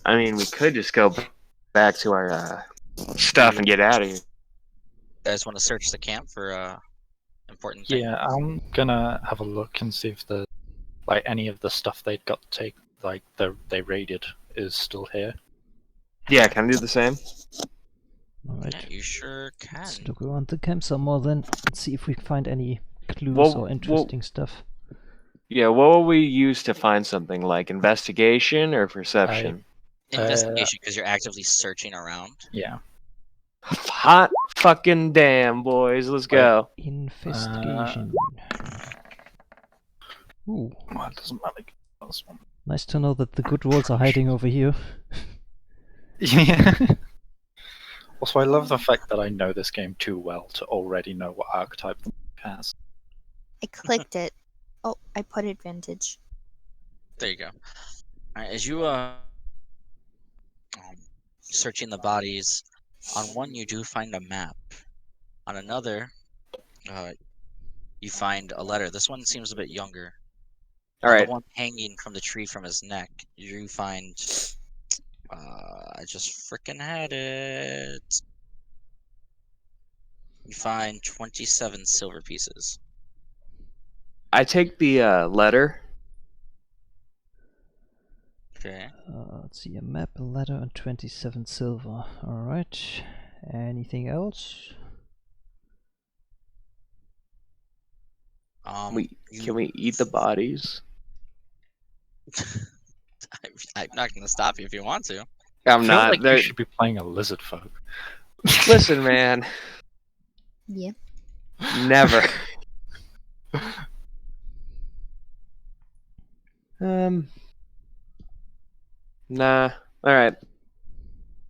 I mean, we could just go back to our stuff and get out of here. You guys want to search the camp for important things? Yeah, I'm gonna have a look and see if the any of the stuff they'd got to take, they raided, is still here. Yeah, can I do the same? Alright, Yeah, you sure can. let's look around the camp some more then and see if we find any clues Well, or interesting stuff. Yeah, what will we use to find something, like investigation or perception? Investigation, because you're actively searching around. Yeah. Hot fucking damn, boys, let's go. Investigation. Ooh, Well, it doesn't matter. This one. nice to know that the good rolls are hiding over here. Yeah. Also, I love the fact that I know this game too well to already know what archetype the monk has. I clicked it. Oh, I put advantage. There you go. Alright, as you searching the bodies, on one you do find a map. On another, you find a letter. This one seems a bit younger. All On right. the one hanging from the tree from his neck, you find. I just freaking had it. You find 27 silver pieces. I take the letter. Okay. Let's see, a map, a letter, and 27 silver. Alright. Anything else? Can we eat the bodies? I'm not gonna stop you if you want to. I'm I feel not. like They're- you should be playing a lizard folk. Listen, man. Yeah. Never. Nah. All right.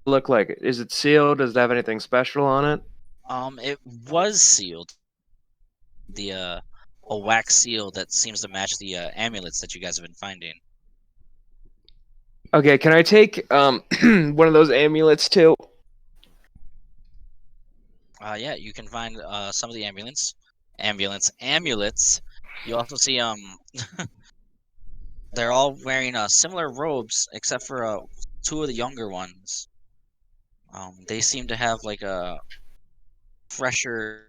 Look like it. Is it sealed? Does it have anything special on it? It was sealed. A wax seal that seems to match the amulets that you guys have been finding. Okay, can I take one of those amulets too? Yeah, you can find some of the amulets. You also see they're all wearing similar robes except for 2 of the younger ones. They seem to have like a fresher.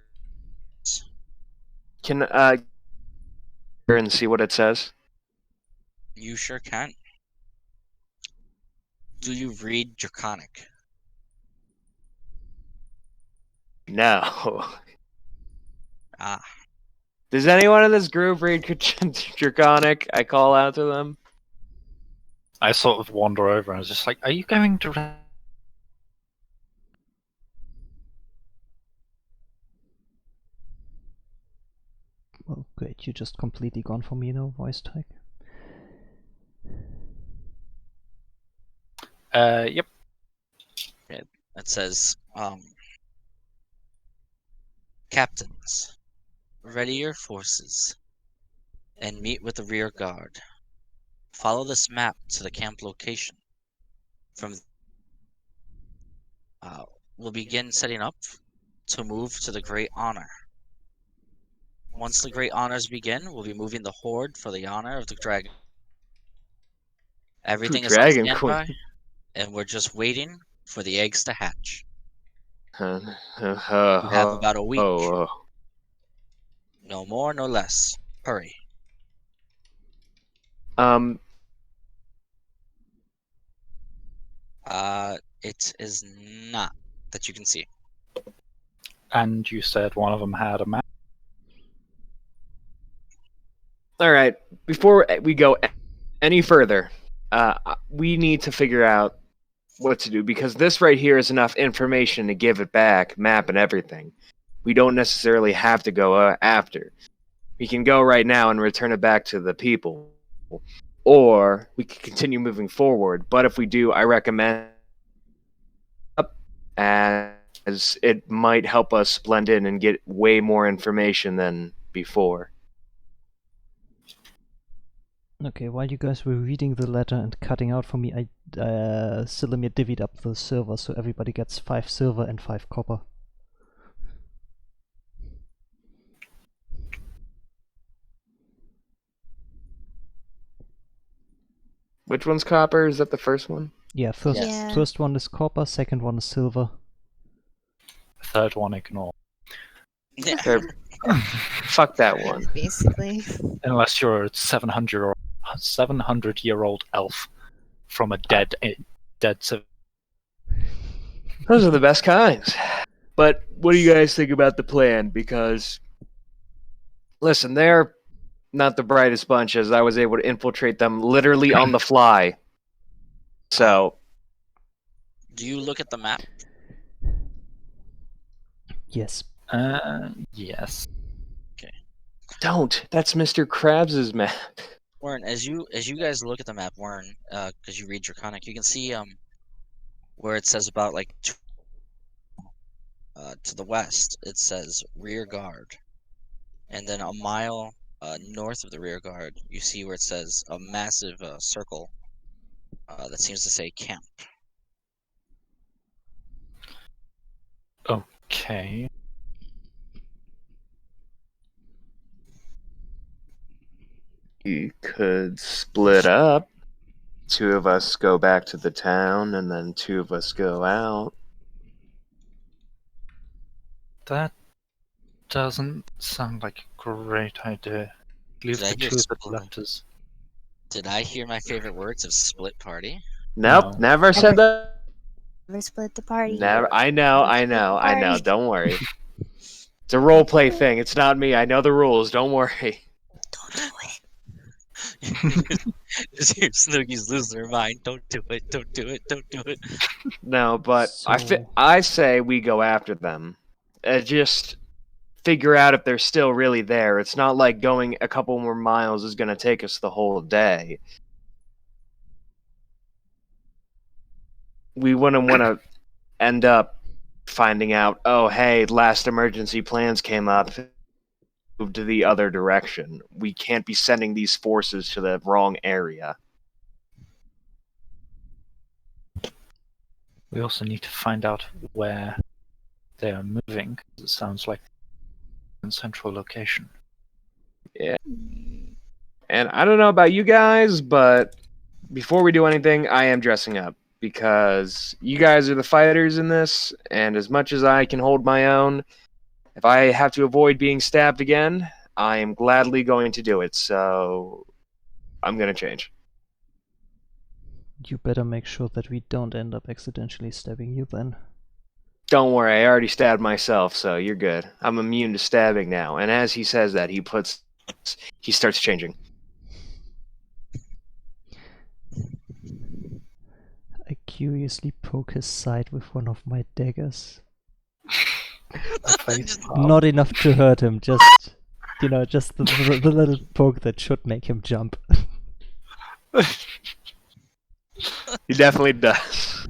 Can and see what it says? You sure can. Do you read Draconic? No. Ah, Does anyone in this group read Draconic? I call out to them. I sort of wander over and I was just like, are you going to... Well, great, you just completely gone for me now, voice tag. Yep. it says, Captains, ready your forces and meet with the rear guard. Follow this map to the camp location. From we'll begin setting up to move to the Great Honor. Once the Great Honors begin, we'll be moving the Horde for the honor of the Dragon. Everything is on Dragon standby, Queen. and we're just waiting for the eggs to hatch. You You have about a week. Oh. No more, no less. Hurry. It is not that you can see. And you said one of them had a map. All right. Before we go any further, we need to figure out what to do, because this right here is enough information to give it back, map and everything. We don't necessarily have to go after. We can go right now and return it back to the people, or we can continue moving forward. But if we do, I recommend up, as it might help us blend in and get way more information than before. Okay, while you guys were reading the letter and cutting out for me, Silamir divvied up the silver, so everybody gets 5 silver and 5 copper. Which one's copper? Is that the first one? Yeah, first Yes. first one is copper, second one is silver. Third one, ignore. Yeah. Fuck that one. Basically. Unless you're a 700-year-old elf from a dead civ. Those are the best kinds. But what do you guys think about the plan? Because, listen, they're not the brightest bunch, as I was able to infiltrate them literally on the fly. So, Do you look at the map? Yes. Yes. don't. That's Mr. Krabs' map. Warren, as you guys look at the map, Warren, because you read Draconic, you can see where it says about like to the west, it says rear guard, and then a mile north of the rear guard, you see where it says a massive circle that seems to say camp. Okay. You could split up. 2 of us go back to the town, and then 2 of us go out. That doesn't sound like a great idea. Leave Did I the hear two that split? left us. Did I hear my favorite words of split party? Nope, No. never said that. Never split the party. Never. I know. Party. Don't worry. It's a role play thing. It's not me. I know the rules. Don't worry. Don't do it. Just hear Snookies lose their mind. Don't do it. Don't do it. Don't do it. No, but So- I say we go after them. Just figure out if they're still really there. It's not like going a couple more miles is going to take us the whole day. We wouldn't want to end up finding out, oh, hey, last emergency plans came up, move to the other direction. We can't be sending these forces to the wrong area. We also need to find out where they are moving. It sounds like in central location. And I don't know about you guys, but before we do anything, I am dressing up. Because you guys are the fighters in this, and as much as I can hold my own, if I have to avoid being stabbed again, I am gladly going to do it. So I'm going to change. You better make sure that we don't end up accidentally stabbing you then. Don't worry, I already stabbed myself, so you're good. I'm immune to stabbing now. And as he says that, he starts changing. I curiously poke his side with one of my daggers. Not enough to hurt him, just just the little poke that should make him jump. He definitely does.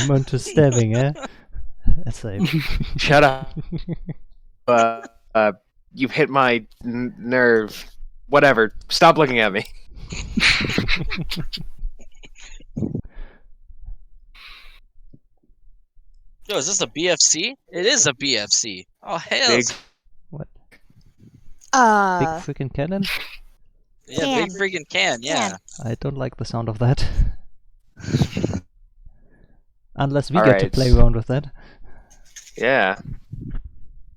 Immune to stabbing, eh? That's a Shut up. You've hit my nerve. Whatever. Stop looking at me. Yo, is this a BFC? It is a BFC. Oh hell. Big. what? Big Uh, freaking cannon? Yeah, big freaking can. Yeah. I don't like the sound of that. Unless we All get to right. play around with that. Yeah.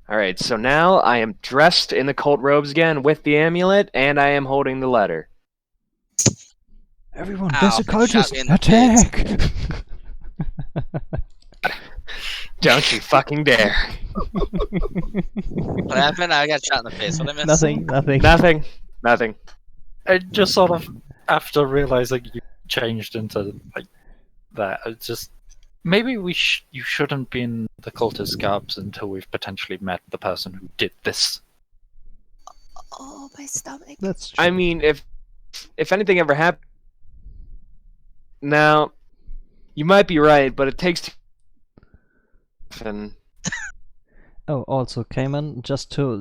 Alright, so now I am dressed in the cult robes again with the amulet, and I am holding the letter. Everyone, Ow, there's a it shot cultist! me in the Attack! Don't you fucking dare. What happened? I got shot in the face. What I missed? Nothing. Nothing. I just sort of, after realizing you changed into like that, it's just maybe you shouldn't be in the cultist garbs until we've potentially met the person who did this. oh, my stomach. That's true. I mean, if anything ever happened... Now, you might be right, but it takes too... And Oh, also, Cayman, just so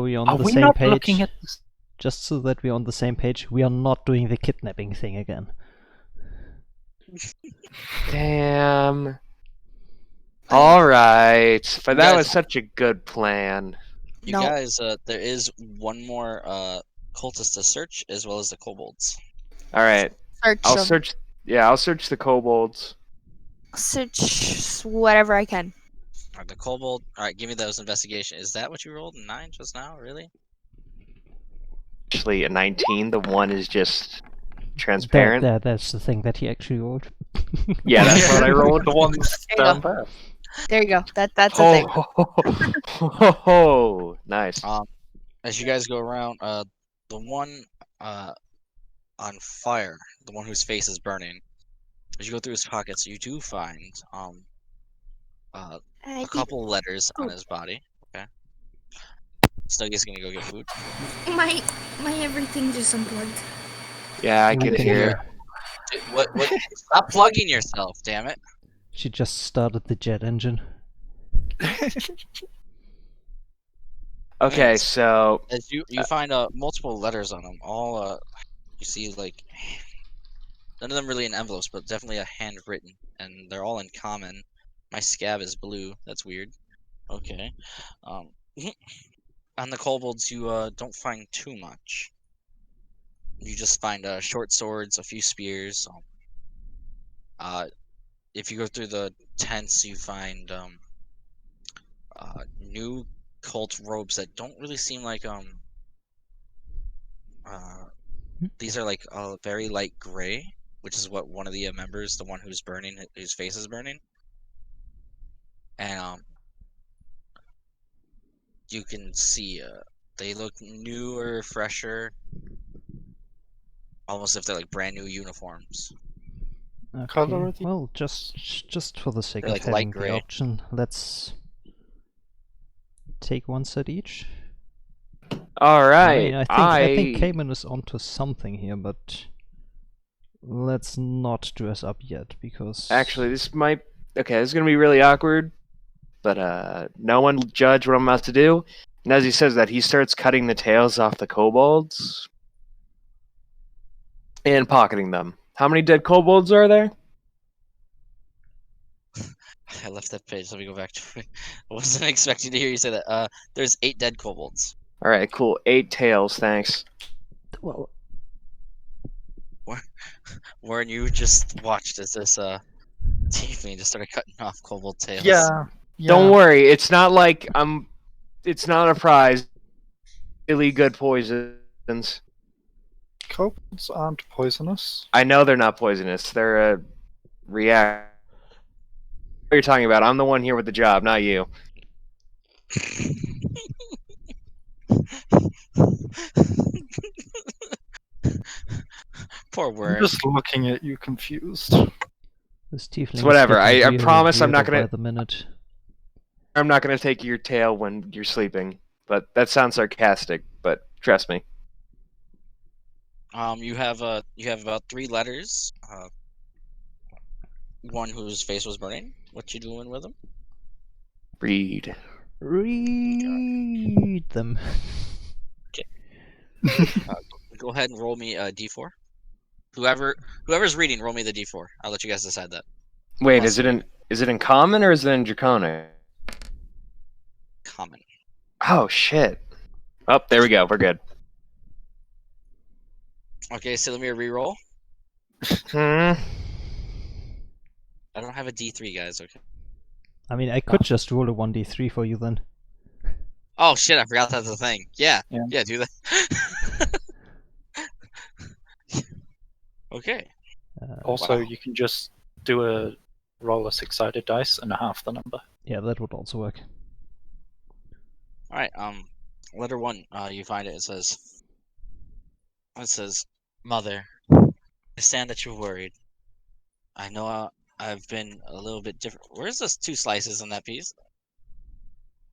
we're on Are the we same not page. looking at this? Just so that we're on the same page, we are not doing the kidnapping thing again. damn. Alright, but that guys- was such a good plan. You No. guys, there is one more cultist to search, as well as the kobolds. Alright, Search I'll 'em. search... Yeah, I'll search the kobolds. Search whatever I can. Alright, the kobold. Alright, give me those investigation. Is that what you rolled? 9 just now? Really? Actually, a 19. The one is just transparent. That's the thing that he actually rolled. Yeah, that's what I rolled. The ones There you down go. there. There you go. That's a Ho, thing. ho, ho, ho, ho. Nice. As you guys go around, the one on fire, the one whose face is burning. As you go through his pockets, you do find I a think couple letters on his body. Okay. Snuggy's gonna go get food. My everything just unplugged. Yeah, I can Okay. hear. Dude, what? Stop plugging yourself, damn it! She just started the jet engine. Okay, Yes. so As you find multiple letters on them, all you see like none of them really in envelopes, but definitely a handwritten, and they're all in common. My scab is blue. That's weird. Okay. On the kobolds, you don't find too much. You just find short swords, a few spears. If you go through the tents, you find new cult robes that don't really seem like these are like very light gray, which is what one of the members, the one who's burning, whose face is burning, and you can see they look newer, fresher, almost if they're like brand new uniforms. Okay. Colour of the- Well, just for the sake They're of like light having the grey. option, let's take one set each. all I right. mean, I think Cayman is onto something here, but let's not dress up yet because Actually, this might. Okay, this is gonna be really awkward, but no one judge what I'm about to do. And as he says that, he starts cutting the tails off the kobolds and pocketing them. How many dead kobolds are there? I left that page. Let me go back to it. I wasn't expecting to hear you say that. There's 8 dead kobolds. All right, cool. 8 tails, thanks. well, Warren, you just watched as this Tiefling just started cutting off kobold tails. Yeah. Don't worry, it's not like I'm. It's not a prize. Really good poisons. Kobolds aren't poisonous. I know they're not poisonous. They're a react. What are you talking about? I'm the one here with the job, not you. Poor I'm Wern. just looking at you confused. This tiefling It's is whatever. getting I weirder promise and I'm not weirder gonna. by the minute. I'm not gonna take your tail when you're sleeping. But that sounds sarcastic. But trust me. You have about 3 letters. One whose face was burning. What you doing with them? Read. Read them. Go ahead and roll me a d4. Whoever's reading, roll me the d4. I'll let you guys decide that. Wait, Plus is it in common or is it in draconic? common. Oh shit. Oh, there we go. We're good. Okay, so let me re-roll. Hmm. I don't have a d3, guys. Okay. I mean, I could just roll a 1d3 for you then. Oh shit! I forgot that's a thing. Yeah, Yeah. do that. Okay. Also, Wow. you can just do a roll a 6-sided dice and half the number. Yeah, that would also work. All right. Letter 1. You find it. It says, "Mother, I understand that you're worried. I know I've been a little bit different. Where's this 2 slices in that piece?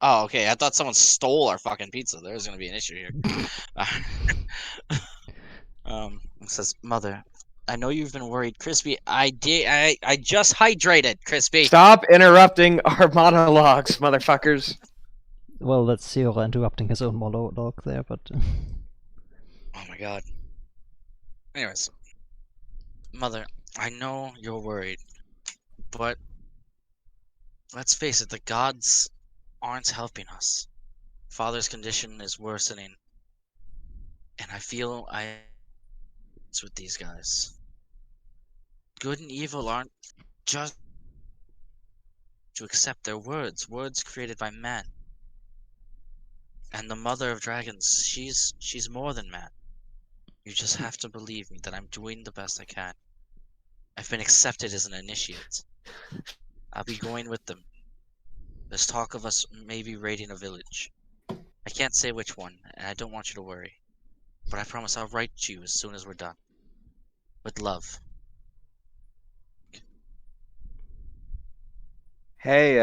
Oh, okay. I thought someone stole our fucking pizza. There's gonna be an issue here. It says, "Mother, I know you've been worried, Crispy. I just hydrated, Crispy." Stop interrupting our monologues, motherfuckers. Well, that's Cyril interrupting his own monologue there, but... Oh my god. Anyways, Mother, I know you're worried, but let's face it, the gods aren't helping us. Father's condition is worsening, and I feel it's with these guys. Good and evil aren't just to accept their words created by man. And the mother of dragons, she's more than man. You just have to believe me that I'm doing the best I can. I've been accepted as an initiate. I'll be going with them. There's talk of us maybe raiding a village. I can't say which one, and I don't want you to worry. But I promise I'll write to you as soon as we're done. With love." Hey,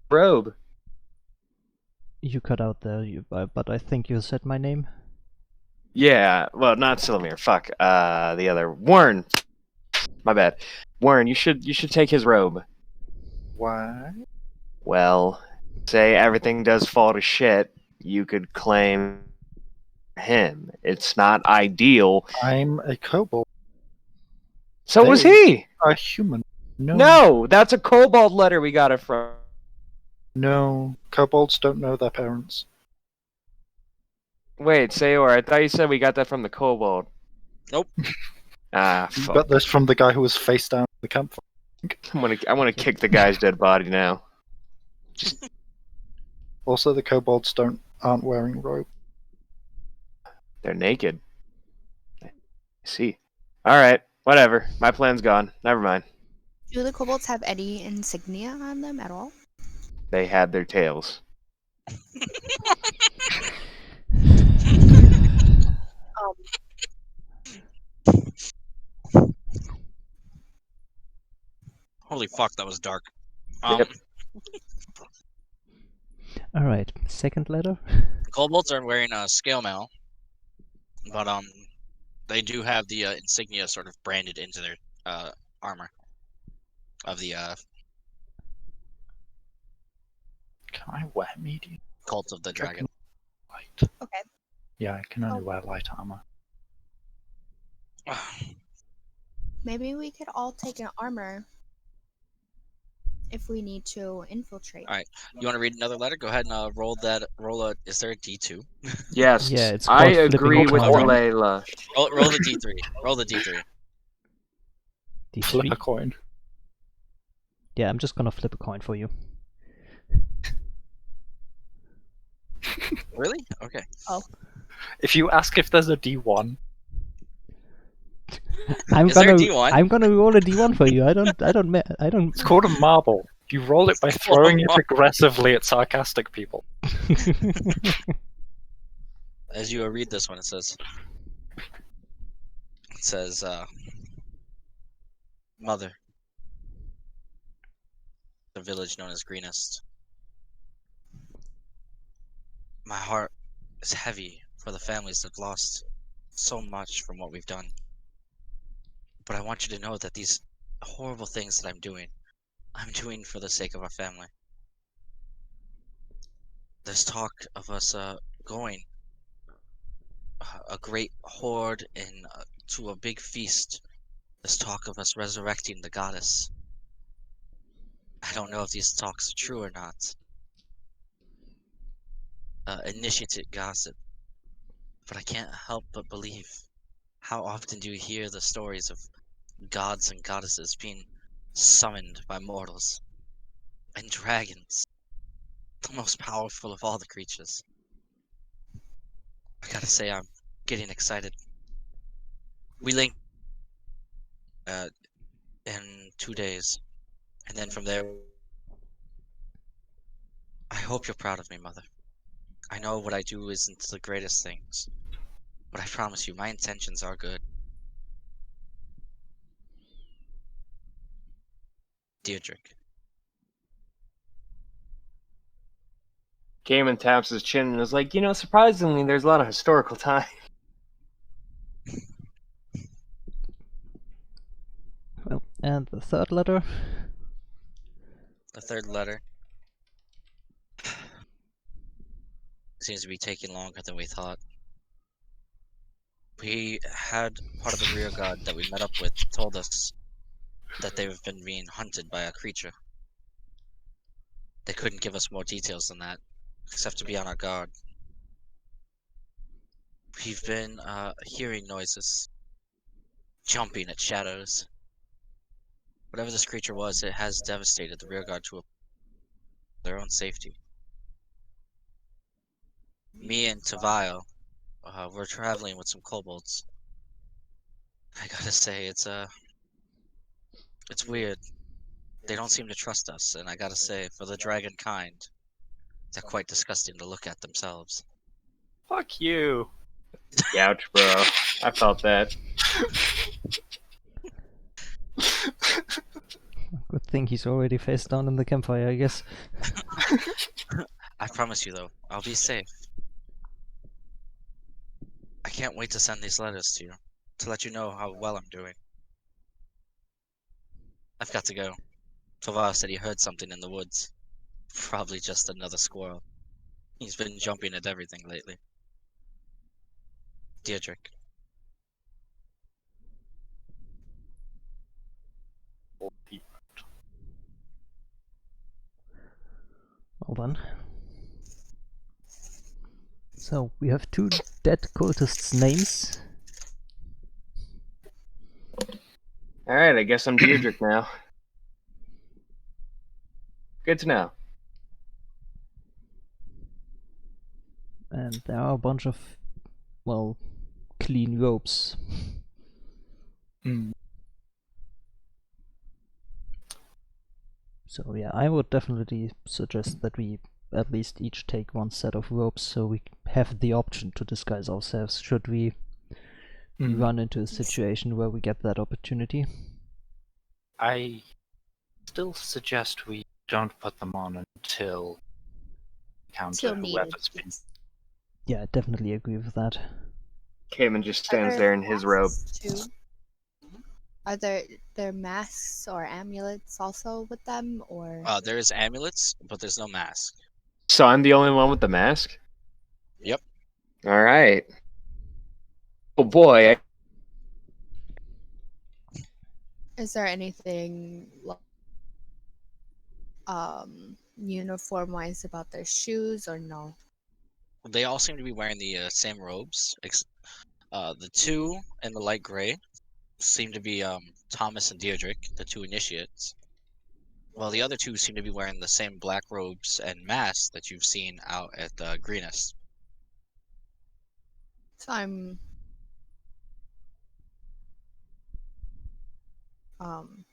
robe. You cut out there, but I think you said my name. Yeah, well, not Silmir. Fuck. The other Warren. My bad. Warren, you should take his robe. Why? Well, say everything does fall to shit, you could claim him. It's not ideal. I'm a kobold. So was They- he. A human. No, that's a kobold letter we got it from. No, kobolds don't know their parents. Wait, Sayor, I thought you said we got that from the kobold. Nope. Ah, fuck. But that's from the guy who was face down in the campfire. I want to kick the guy's dead body now. Also, the kobolds aren't wearing robe. They're naked. I see. Alright, whatever. My plan's gone. Never mind. Do the kobolds have any insignia on them at all? They had their tails. Holy fuck, that was dark. Yep. Alright, second letter. Kobolds are wearing a scale mail, but they do have the insignia sort of branded into their armor of the Can I wear medium cult of the dragon. light? Okay. Yeah, I can only wear light armor. Maybe we could all take an armor if we need to infiltrate. Alright. You want to read another letter? Go ahead and roll a. Is there a D2? Yes, Yeah, it's I called agree flipping with a coin. Layla. Roll the D3. Roll the D3. Flip D3. a coin. Yeah, I'm just gonna flip a coin for you. Really? Okay. Oh. If you ask if there's a D1, Is there a D1? I'm gonna roll a D1 for you. I don't. it's called a marble. You roll it by It's called a throwing it marble. aggressively at sarcastic people. As you read this one, it says, Mother, the village known as Greenest. My heart is heavy for the families that have lost so much from what we've done. But I want you to know that these horrible things that I'm doing for the sake of our family. There's talk of us going a great horde to a big feast. There's talk of us resurrecting the goddess. I don't know if these talks are true or not. Initiated gossip. But I can't help but believe. How often do you hear the stories of gods and goddesses being summoned by mortals? And dragons. The most powerful of all the creatures. I gotta say, I'm getting excited. We link in 2 days. And then from there, I hope you're proud of me, Mother. I know what I do isn't the greatest things, but I promise you, my intentions are good. Deirdrick. Cayman taps his chin and is like, surprisingly, there's a lot of historical time. Well, and the third letter. The third letter seems to be taking longer than we thought. We had part of the rear guard that we met up with told us that they've been being hunted by a creature. They couldn't give us more details than that, except to be on our guard. We've been hearing noises, jumping at shadows. Whatever this creature was, it has devastated the rear guard to their own safety. Me and Tavile, we're traveling with some kobolds. I gotta say, it's weird. They don't seem to trust us, and I gotta say, for the dragon kind, they're quite disgusting to look at themselves. Fuck you. Ouch, bro. I felt that. Good thing he's already face down in the campfire, I guess. I promise you, though, I'll be safe. I can't wait to send these letters to you, to let you know how well I'm doing. I've got to go. Tavile said he heard something in the woods. Probably just another squirrel. He's been jumping at everything lately. Deirdrick. Well done. So, we have 2 dead cultists' names. Alright, I guess I'm Deirdrick now. Good to know. And there are a bunch of, well, clean ropes. Mm. So yeah, I would definitely suggest that we at least each take 1 set of ropes so we have the option to disguise ourselves should we run into a situation where we get that opportunity. I still suggest we don't put them on until encounter Still needed. whoever's been. Yeah, I definitely agree with that. Cayman just Are stands there in his robe. masks too? Are there masks or amulets also with them, or There's amulets, but there's no mask. So I'm the only one with the mask? Yep. Alright. Oh boy. is there anything uniform wise about their shoes or no? They all seem to be wearing the same robes. The 2 in the light gray seem to be Thomas and Deirdrick, the 2 initiates. While the other 2 seem to be wearing the same black robes and masks that you've seen out at Greenest. So I'm um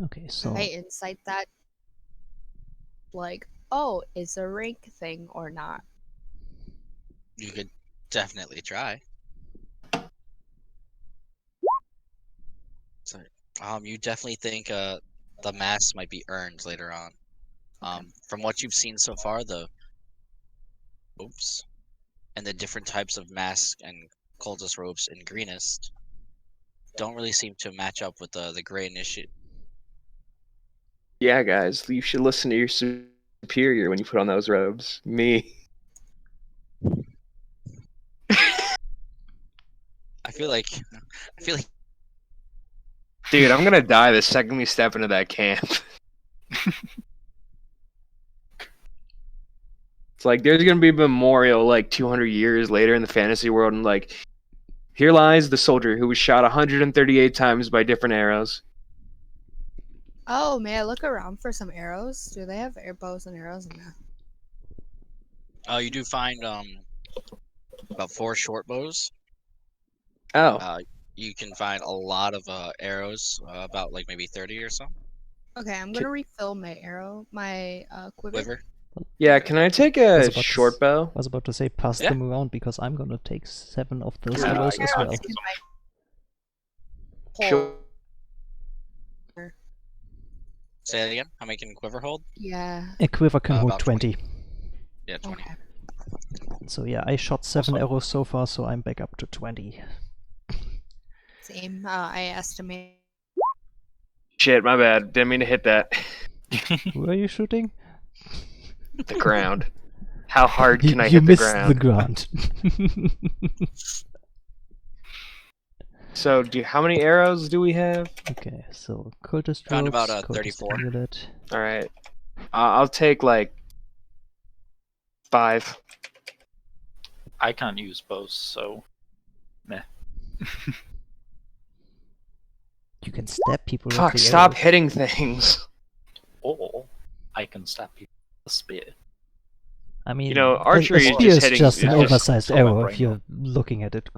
Okay, so I insight that like, oh, it's a rank thing or not. You could definitely try. So, you definitely think the mask might be earned later on. From what you've seen so far, the and the different types of masks and cultist robes in Greenest don't really seem to match up with the Grey Initiate. Yeah, guys, you should listen to your superior when you put on those robes. Me. I feel like Dude, I'm gonna die the second we step into that camp. It's like there's gonna be a memorial like 200 years later in the fantasy world, and like, here lies the soldier who was shot 138 times by different arrows. Oh, may I look around for some arrows? Do they have air bows and arrows in there? you do find about 4 short bows. Oh, You can find a lot of arrows, about like maybe 30 or so. Okay, I'm gonna refill my quiver. Quiver. yeah. Can I take was a about to short s- bow? was about to say pass Yeah. them around because I'm gonna take 7 of those Yeah, arrows I as got well. In my Sure. hole. Say that again. How many can quiver hold? Yeah. A quiver can hold About 20. 20. Yeah, 20. Okay. So yeah, I shot 7 Also- arrows so far, so I'm back up to 20. Same. I estimate. Shit, my bad. Didn't mean to hit that. Who are you shooting? The ground. How hard can I You hit the missed the ground? ground. So, how many arrows do we have? Okay, so cultist Found ropes, about, cultist 34. amulet. All right, I'll take like 5. I can't use bows, so meh. You can stab people with Fuck! the Stop arrows. hitting things. Or I can stab people with a spear. I mean, You know, a archery is spear just is hitting- just an is just oversized so my arrow brain if you're looking at it.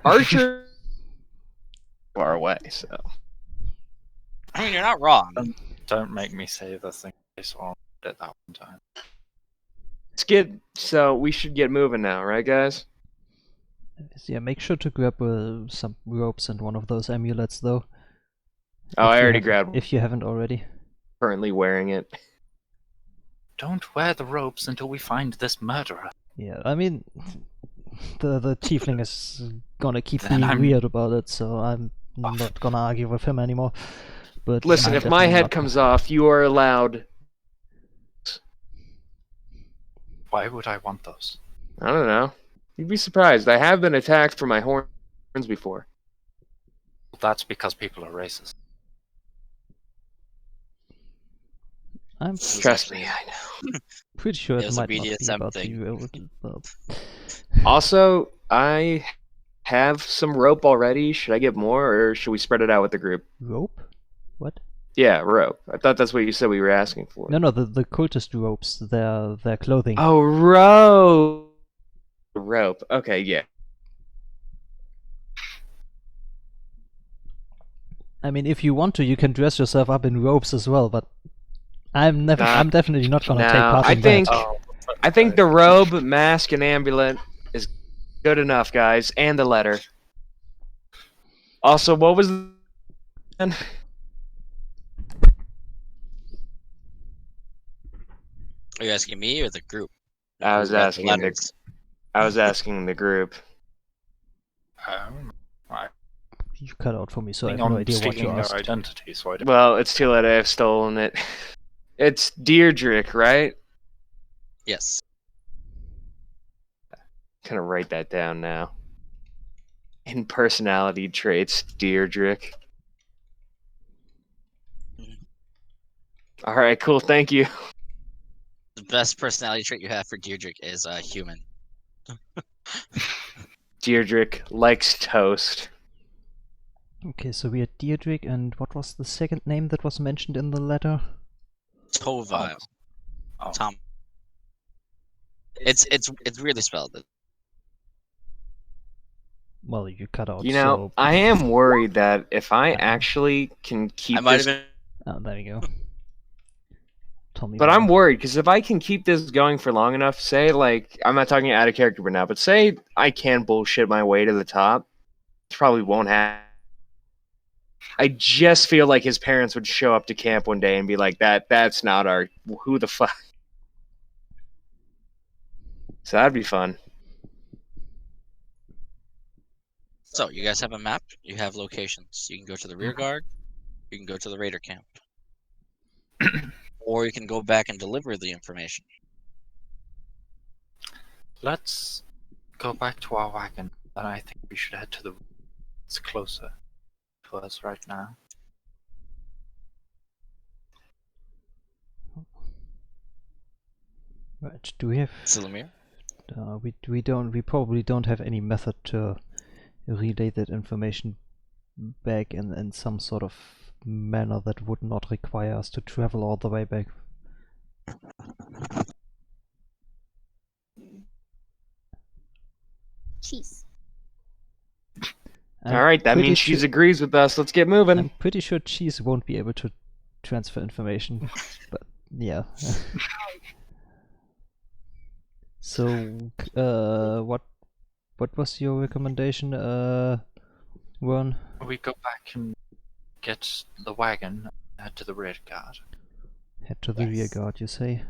Archer far away, so I mean, you're not wrong. Don't make me say the thing I saw at that one time. we should get moving now, right, guys? So yeah, make sure to grab some ropes and one of those amulets, though. Oh, I you already haven't- grabbed one. If you haven't already. Currently wearing it. Don't wear the ropes until we find this murderer. Yeah, I mean, the tiefling is gonna keep Then being I'm- weird about it, so I'm not gonna argue with him anymore. But Listen, I'm if my definitely head not- comes off, you are allowed. Why would I want those? I don't know. You'd be surprised. I have been attacked for my horns before. That's because people are racist. I'm Trust me, I know. pretty sure It it was a might not be BDSM about thing. you. Well, Also, I have some rope already. Should I get more, or should we spread it out with the group? rope? What? Yeah, rope. I thought that's what you said we were asking for. No, the cultist ropes, their clothing. Oh, rope. Rope. Okay, yeah. I mean, if you want to, you can dress yourself up in robes as well, but I'm definitely not gonna take No, part I in think- that. I think the robe, mask, and amulet is good enough, guys, and the letter. Also, what was the... Are you asking me or the group? I was Who read the asking letters? the group. You cut out for me, so I have I'm no idea what stealing you their asked. identity, so I don't. Well, it's too late. I have stolen it. It's Deirdrick, right? Yes. Gonna write that down now. In personality traits, Deirdrick. All right, cool. Thank you. The best personality trait you have for Deirdrick is human. Deirdrick likes toast. Okay, so we had Deirdrick, and what was the second name that was mentioned in the letter? Tovile. Oh. Tom. It's weirdly spelled. Well, you cut out. You know, So I am worried that if I actually can keep I might this, have been. oh, there you go. Tommy. but I'm worried because if I can keep this going for long enough, say like I'm not talking out of character right now, but say I can bullshit my way to the top, which probably won't happen. I just feel like his parents would show up to camp one day and be like, "That's not our who the fuck." So that'd be fun. So you guys have a map. You have locations. You can go to the rear guard. You can go to the raider camp, or you can go back and deliver the information. Let's go back to our wagon, and I think we should head to the. It's closer to us right now. Right. Do we have? Silamir? We probably don't have any method to relay that information back in some sort of manner that would not require us to travel all the way back. Cheese. I'm All right, that pretty means sure- she agrees with us. Let's get moving. I'm pretty sure Cheese won't be able to transfer information, but yeah. So, what was your recommendation, Ron? We go back and get the wagon and head to the rear guard. Head to the rear Yes. guard, you say?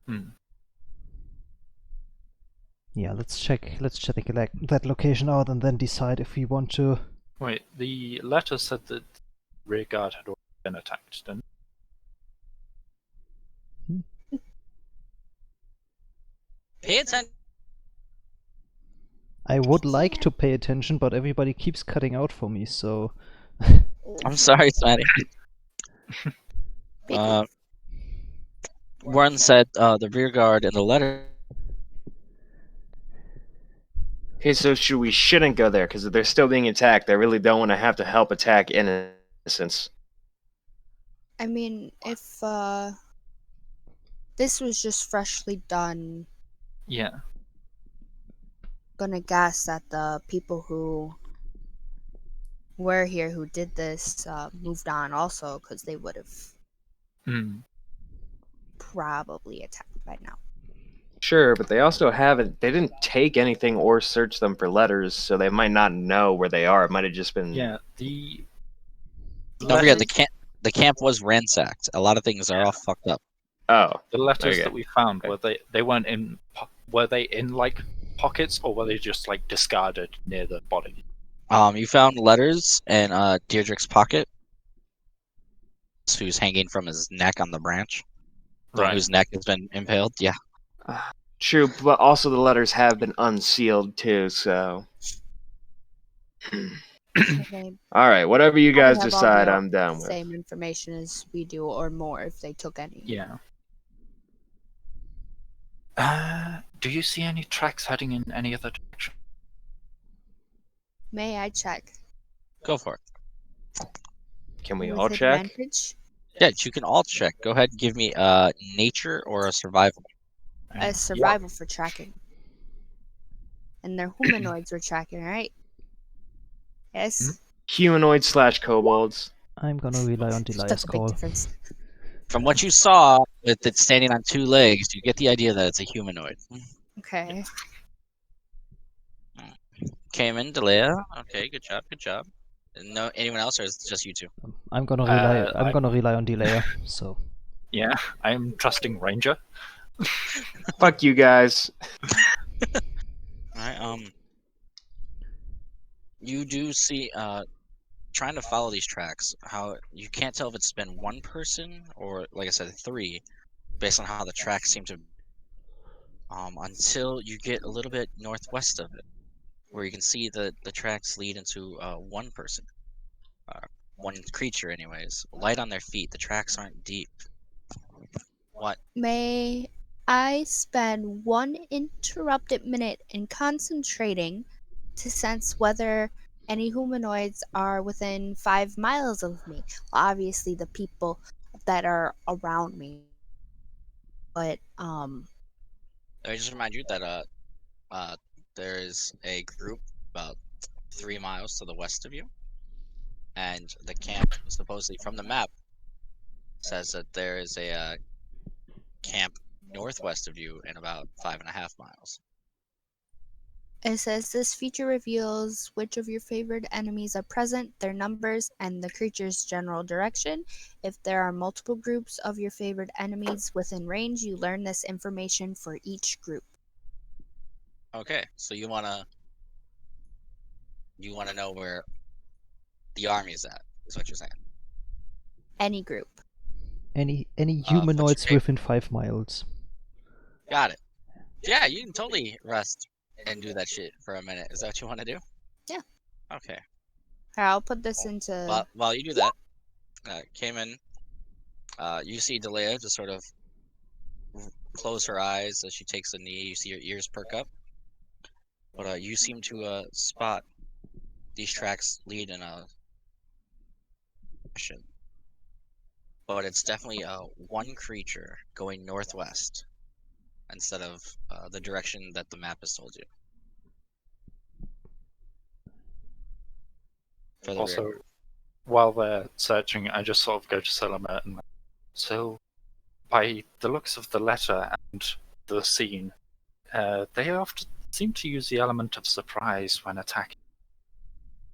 Hmm. Yeah, let's check that location out and then decide if we want to. Wait, the letter said that the rear guard had already been attacked, didn't Pay attention. I would like to pay attention, but everybody keeps cutting out for me, so. I'm sorry, Smitty. Warren said the rear guard in the letter. Okay, so we shouldn't go there because they're still being attacked. I really don't want to have to help attack innocents. I mean, if this was just freshly done, Yeah. gonna guess that the people who were here who did this moved on also, because they would have Hmm. probably attacked by now. Sure, but they also haven't. They didn't take anything or search them for letters, so they might not know where they are. It might have just been. Yeah. The. Don't forget letters- the camp was ransacked. A lot of things are all fucked up. Oh, The letters Okay. that we found Okay. they weren't in were they in like pockets or were they just like discarded near the body? You found letters in Deirdre's pocket, who's hanging from his neck on the branch, from whose neck has been impaled. Yeah. true, but also the letters have been unsealed too. So, So they all right, whatever you probably guys have all decide, the I'm down with. same information as we do, or more if they took any. Yeah. Do you see any tracks heading in any other direction? May I check? Go for it. Can we With all check? advantage? Yeah, you can all check. Go ahead and give me nature or a survival. A survival for tracking. And they're humanoids we're tracking, right? Yes? Humanoid / kobolds. I'm gonna rely on Just Delia's a big call. difference. From what you saw with it standing on two legs, you get the idea that it's a humanoid. Okay. Came in, Delia. Okay, good job, good job. No, anyone else, or is it just you two? I'm gonna rely. I'm I- gonna rely on Delia. So. Yeah, I am trusting Ranger. Fuck you guys. Alright, you do see, trying to follow these tracks, how you can't tell if it's been one person or, like I said, three, based on how the tracks seem to, until you get a little bit northwest of it, where you can see the tracks lead into, one person. One creature, anyways. Light on their feet. The tracks aren't deep. What? May I spend 1 interrupted minute in concentrating to sense whether any humanoids are within 5 miles of me? Obviously, the people that are around me. But, Let me just remind you that there is a group about 3 miles to the west of you, and the camp, supposedly from the map, says that there is a camp northwest of you in about 5.5 miles. It says this feature reveals which of your favorite enemies are present, their numbers, and the creature's general direction. If there are multiple groups of your favorite enemies within range, you learn this information for each group. Okay, so you wanna know where the army is at, is what you're saying. Any group. Any What's humanoids your favorite? within 5 miles. Got it. Yeah, you can totally rest and do that shit for a minute. Is that what you want to do? Yeah. Okay. Here, I'll put this into. While you do that, Cayman, you see Delia just sort of close her eyes as she takes a knee. You see her ears perk up. But you seem to spot these tracks lead in a direction. But it's definitely one creature going northwest instead of the direction that the map has told you. For the Also, rear. while they're searching, I just sort of go to Selima and so, by the looks of the letter and the scene, they often seem to use the element of surprise when attacking.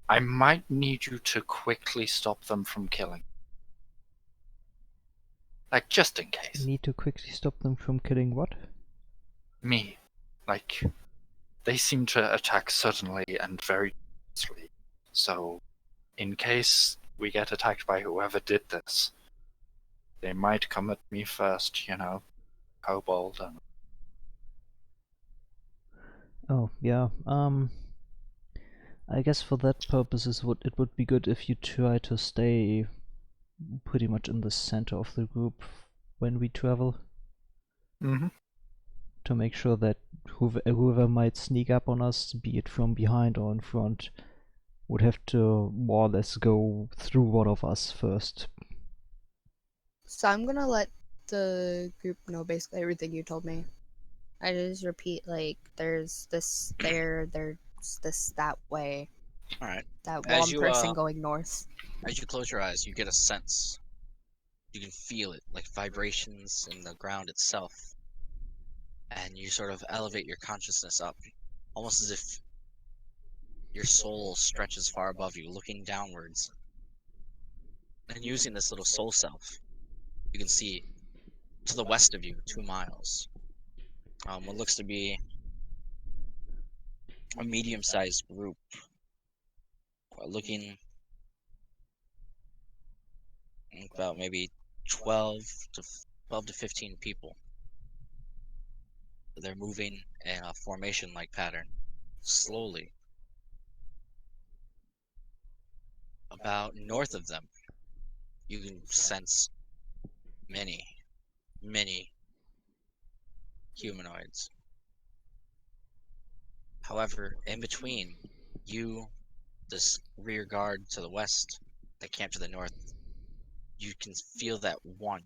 I might need you to quickly stop them from killing. Like, just in case. Need to quickly stop them from killing what? Me. Like, they seem to attack suddenly and very dangerously. So, in case we get attacked by whoever did this, they might come at me first, you know, kobold and... Oh, yeah. I guess for that purposes, it would be good if you try to stay pretty much in the center of the group when we travel. Mm-hmm. To make sure that whoever might sneak up on us, be it from behind or in front, would have to more or less go through one of us first. So I'm gonna let the group know basically everything you told me. I just repeat, like, there's this there, there's this that way. Alright. That As one you, person going north. As you close your eyes, you get a sense. You can feel it, like vibrations in the ground itself. And you sort of elevate your consciousness up, almost as if your soul stretches far above you, looking downwards. And using this little soul self, you can see to the west of you, 2 miles, what looks to be a medium-sized group, looking about maybe 12 to 15 people. They're moving in a formation-like pattern, slowly. About north of them, you can sense many humanoids. However, in between you, this rear guard to the west, the camp to the north, you can feel that one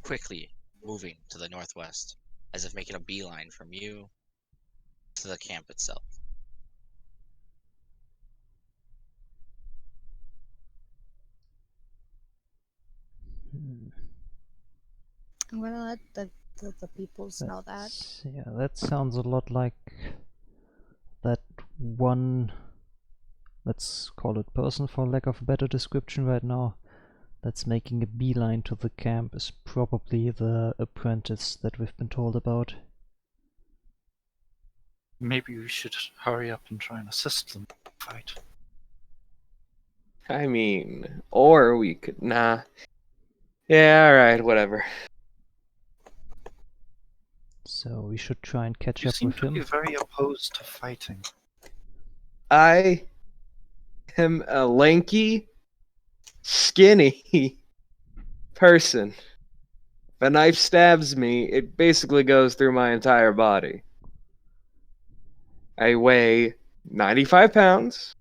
quickly moving to the northwest, as if making a beeline from you to the camp itself. I'm gonna let the peoples know that. Yeah, that sounds a lot like that one, let's call it person for lack of a better description right now, that's making a beeline to the camp is probably the apprentice that we've been told about. Maybe we should hurry up and try and assist them fight. I mean, or we could... Nah. Yeah, alright, whatever. So we should try and catch You up seem with to him. be very opposed to fighting. I am a lanky, skinny person. If a knife stabs me, it basically goes through my entire body. I weigh 95 pounds,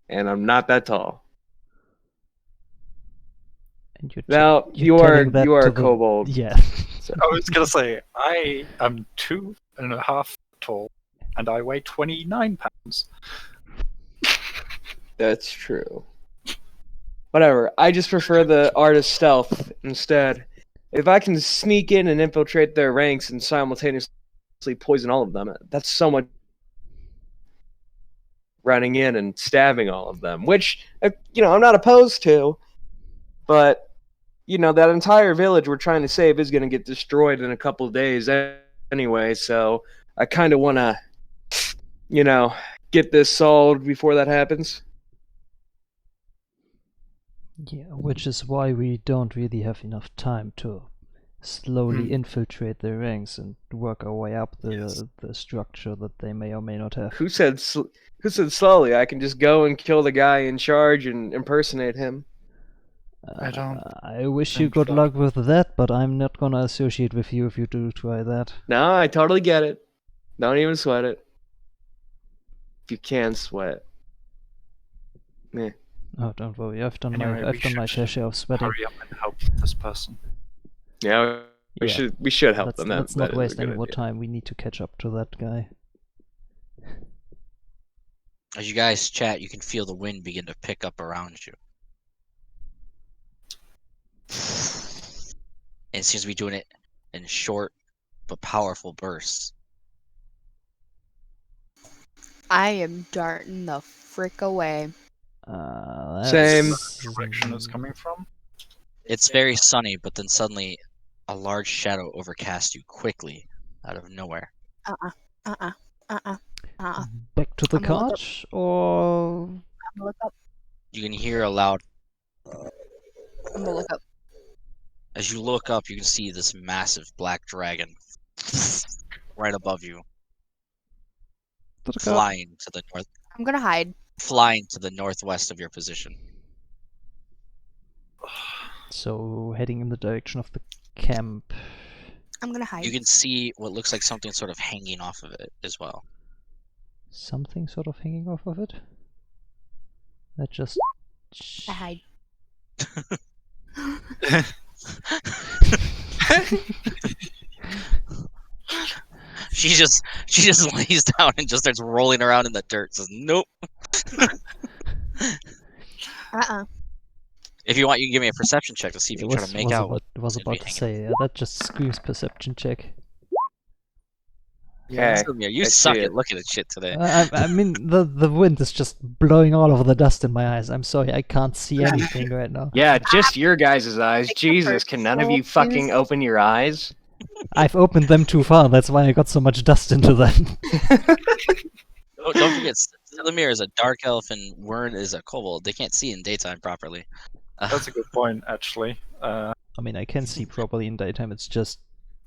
and I'm not that tall. And Now, you're telling that you are to a kobold. Yeah. I was gonna say I am 2.5 tall, and I weigh 29 pounds. That's true. Whatever. I just prefer the art of stealth instead. If I can sneak in and infiltrate their ranks and simultaneously poison all of them, that's so much running in and stabbing all of them, which, I'm not opposed to, but, that entire village we're trying to save is going to get destroyed in a couple of days anyway, so I kind of want to, get this solved before that happens. Yeah, which is why we don't really have enough time to slowly infiltrate their ranks and work our way up the structure that they may or may not have. Who said slowly? I can just go and kill the guy in charge and impersonate him. I wish you think good so. luck with that, but I'm not gonna associate with you if you do try that. No, I totally get it. Don't even sweat it. If you can sweat. Meh. Oh, don't worry. I've done Anyway, my we fair should share of sweating. Hurry up and help this person. Yeah, we should help them. Let's That not is a waste good any more idea. time. We need to catch up to that guy. As you guys chat, you can feel the wind begin to pick up around you. And it seems to be doing it in short but powerful bursts. I am darting the frick away. Same. That's- Direction it's coming from. It's very sunny, but then suddenly a large shadow overcasts you quickly out of nowhere. Back to the I'm gonna look cart, or I'm gonna look up. You can hear a loud. I'm gonna look up. As you look up, you can see this massive black dragon right above you, to the cart? flying to the north, I'm gonna hide. flying to the northwest of your position. So heading in the direction of the camp. I'm gonna hide. You can see what looks like something sort of hanging off of it as well. Something sort of hanging off of it. That just. I hide. She just lays down and just starts rolling around in the dirt. Says nope. If you want, you can give me a perception check to see if you can try to make out. Was seems to about be to hanging say that just screams perception check. Okay, You I suck see at it. looking at shit today. I mean, the wind is just blowing all over the dust in my eyes. I'm sorry, I can't see anything right now. Yeah, just your guys' eyes. Take the Jesus, first can none of roll, you fucking please. open your eyes? I've opened them too far. That's why I got so much dust into them. Oh, don't forget, Selimir is a dark elf and Wern is a kobold. They can't see in daytime properly. That's a good point, actually. I mean, I can see properly in daytime. It's just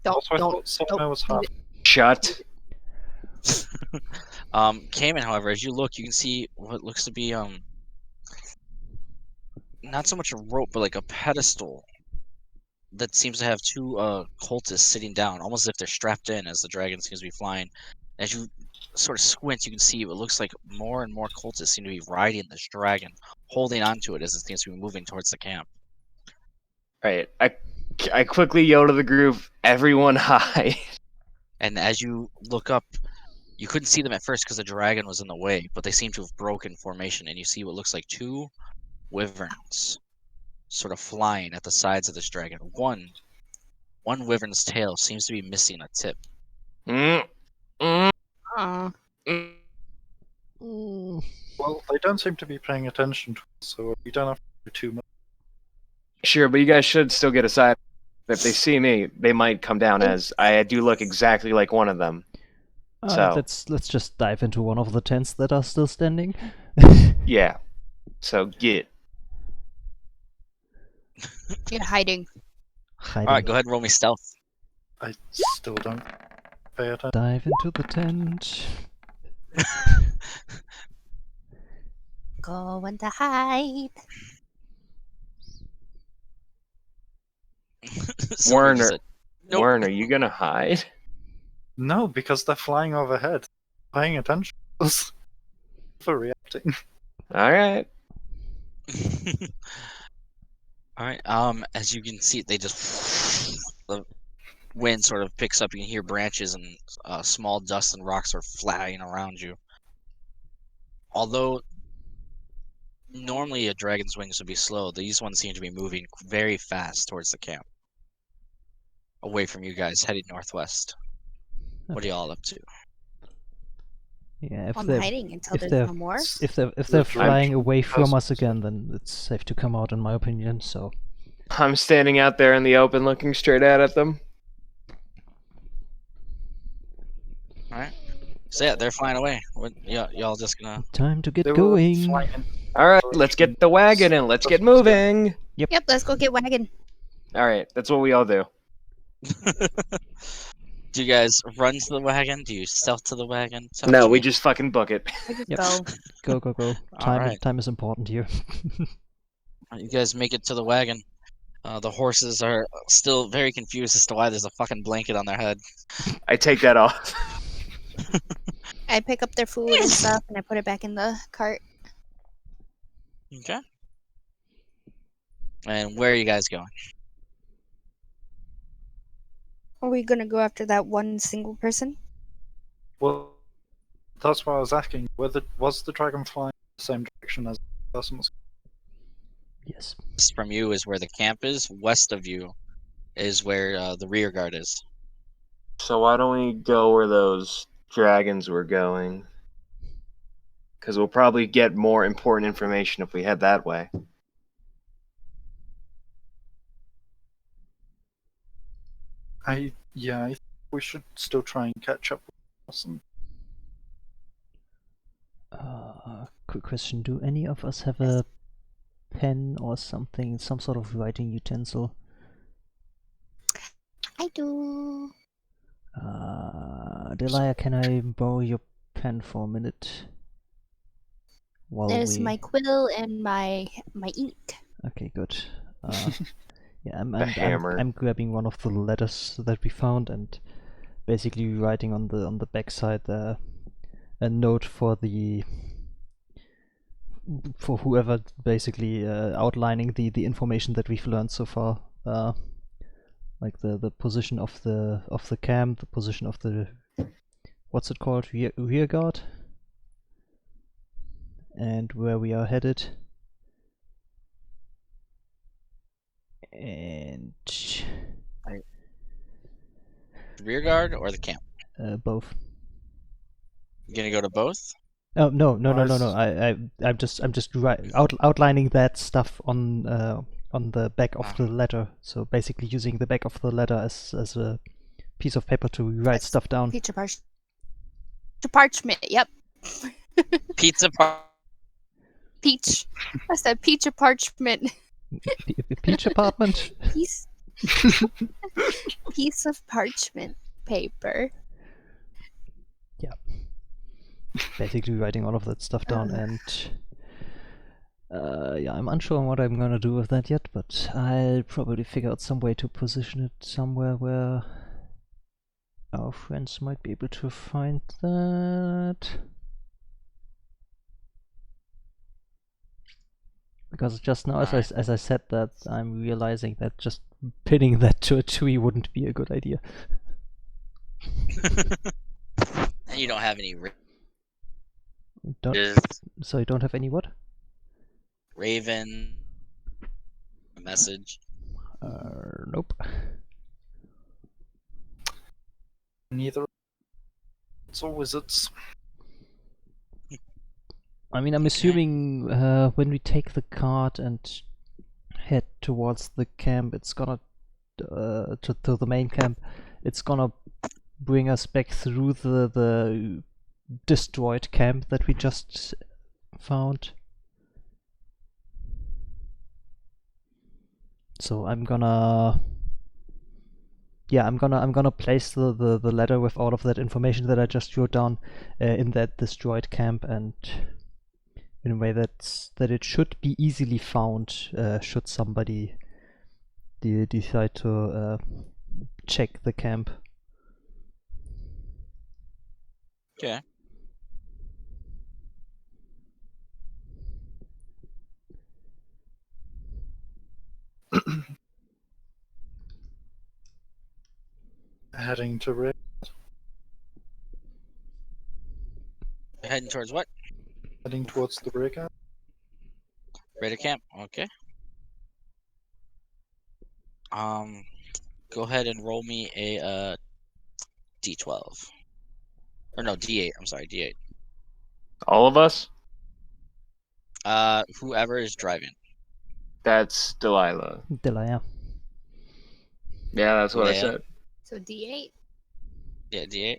Don't Also, I don't thought Solomon was half. Shut. Cayman, however, as you look, you can see what looks to be not so much a rope, but like a pedestal that seems to have two cultists sitting down, almost as if they're strapped in as the dragon seems to be flying. As you sort of squint, you can see what looks like more and more cultists seem to be riding this dragon, holding onto it as it seems to be moving towards the camp. Right. I quickly yell to the group, everyone hide. And as you look up, you couldn't see them at first because the dragon was in the way, but they seem to have broken formation, and you see what looks like two wyverns sort of flying at the sides of this dragon. One wyvern's tail seems to be missing a tip. Mm, mm, Uh, mm. Well, they don't seem to be paying attention to us, so we don't have to do too much. Sure, but you guys should still get aside. If they see me, they might come down as I do look exactly like one of them. So- let's just dive into one of the tents that are still standing. Yeah. So get. you're hiding. Hiding. Alright, go ahead and roll me stealth. I still don't pay attention. Dive into the tent. Going to hide. So Werner. you said, nope. Warren, are you gonna hide? No, because they're flying overhead. Paying attention. Overreacting. Alright. Alright, as you can see, they just the wind sort of picks up. You can hear branches and small dust and rocks are flying around you. Although normally a dragon's wings would be slow, these ones seem to be moving very fast towards the camp. Away from you guys, heading northwest. What are y'all up to? Yeah, if I'm they're hiding until if there's they're no more. if they're The flying direction away from us has- again, then it's safe to come out, in my opinion. So I'm standing out there in the open looking straight at them. Alright. So yeah, they're flying away. What, y'all just gonna... time to get They were going. flying in All right, let's get the wagon and let's get moving. Yep, let's go get wagon. All right, that's what we all do. Do you guys run to the wagon? Do you stealth to the wagon? It's up No, to we you. just fucking book it. We just Yep. go. Go. Alright. Time is important here. You guys make it to the wagon. The horses are still very confused as to why there's a fucking blanket on their head. I take that off. I pick up their food and stuff, and I put it back in the cart. Okay. And where are you guys going? Are we gonna go after that one single person? Well, that's why I was asking. Was the dragon flying in the same direction as the person was? Yes. East from you is where the camp is. West of you is where the rear guard is. So why don't we go where those dragons were going? Because we'll probably get more important information if we head that way. I think we should still try and catch up with the person. Quick question: do any of us have a pen or something, some sort of writing utensil? I do. Delia, can I borrow your pen for a minute? While There's we... my quill and my ink. Okay, good. Yeah, hammer. I'm grabbing one of the letters that we found and basically writing on the backside a note for whoever, basically outlining the information that we've learned so far, like the position of the camp, the position of the, what's it called, rear guard, and where we are headed. And Rear guard or the camp? both. You gonna go to both? Oh no. Nice. I'm just outlining that stuff on the back of the letter. So basically using the back of the letter as a piece of paper to write That's stuff down. Pizza parchment. Yep. Pizza Peach. I said pizza parchment. Peach apartment. Piece of parchment paper. Yeah. Basically writing all of that stuff down, and yeah, I'm unsure on what I'm gonna do with that yet, but I'll probably figure out some way to position it somewhere where our friends might be able to find that. Because just now, as I said that, I'm realizing that just pinning that to a tree wouldn't be a good idea. And you don't have any So you don't have any what? raven message. Nope. Neither. It's all wizards. I mean, I'm assuming when we take the cart and head towards the camp, it's gonna to the main camp. It's gonna bring us back through the destroyed camp that we just found. So I'm gonna place the letter with all of that information that I just wrote down in that destroyed camp, and in a way that it should be easily found should somebody decide to check the camp. Okay. Heading to Rick. Heading towards what? Heading towards the rig. Ready to camp. Okay. Go ahead and roll me a D12. Or no, D8. I'm sorry, D8. All of us? Whoever is driving. That's Delilah. Delia. Yeah, that's what I Leia. said. So D8. Yeah, D8.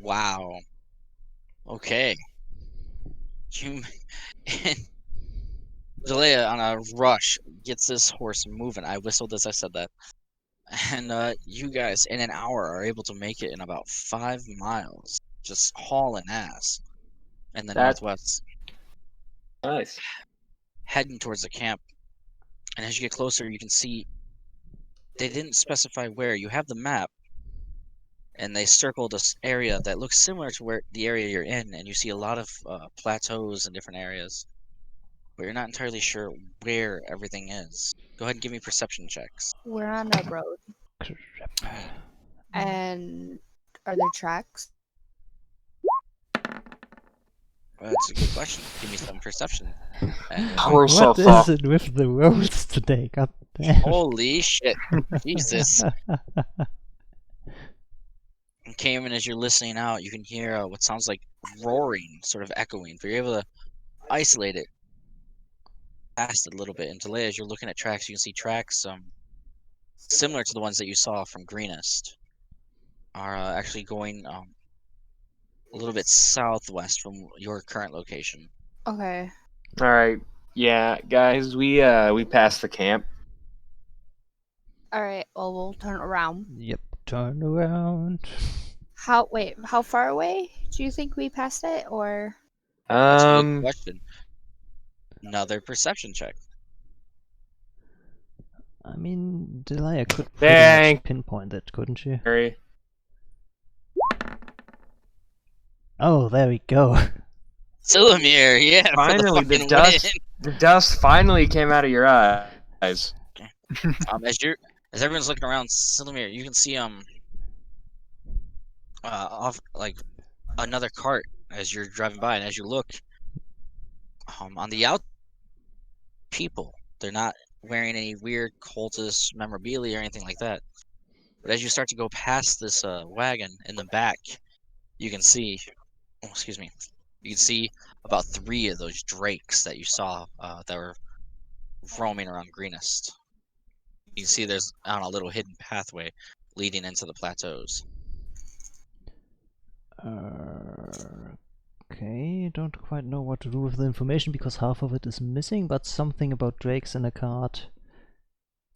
Wow. Okay. You and Jalea on a rush gets this horse moving. I whistled as I said that. And you guys in an hour are able to make it in about 5 miles, just hauling ass in the That- northwest, Nice. heading towards the camp. And as you get closer, you can see they didn't specify where. You have the map, and they circled this area that looks similar to where the area you're in, and you see a lot of plateaus in different areas, but you're not entirely sure where everything is. Go ahead and give me perception checks. We're on a road. And are there tracks? That's a good question. Give me some perception. We're so What is fucked. it with the roads today? God damn. Holy shit. Jesus. And came in as you're listening out, you can hear what sounds like roaring, sort of echoing, but you're able to isolate it past it a little bit. And delay as you're looking at tracks, you can see tracks similar to the ones that you saw from Greenest are actually going a little bit southwest from your current location. Okay. All right. Yeah, guys, we passed the camp. All right. Well, we'll turn around. Yep, turn around. How far away do you think we passed it, or? That's a good question. Another perception check. I mean, Delia could pretty Dang. much pinpoint it, couldn't she? Harry. Oh, there we go. Silumir, yeah, Finally, for the the fucking dust. The dust finally came out of your eyes. win. As everyone's looking around, Silumir, you can see off like another cart as you're driving by, and as you look, on the out people, they're not wearing any weird cultist memorabilia or anything like that. But as you start to go past this wagon in the back, you can see, oh, excuse me, you can see about 3 of those drakes that you saw that were roaming around Greenest. You can see there's on a little hidden pathway leading into the plateaus. Okay, don't quite know what to do with the information because half of it is missing, but something about drakes in a cart.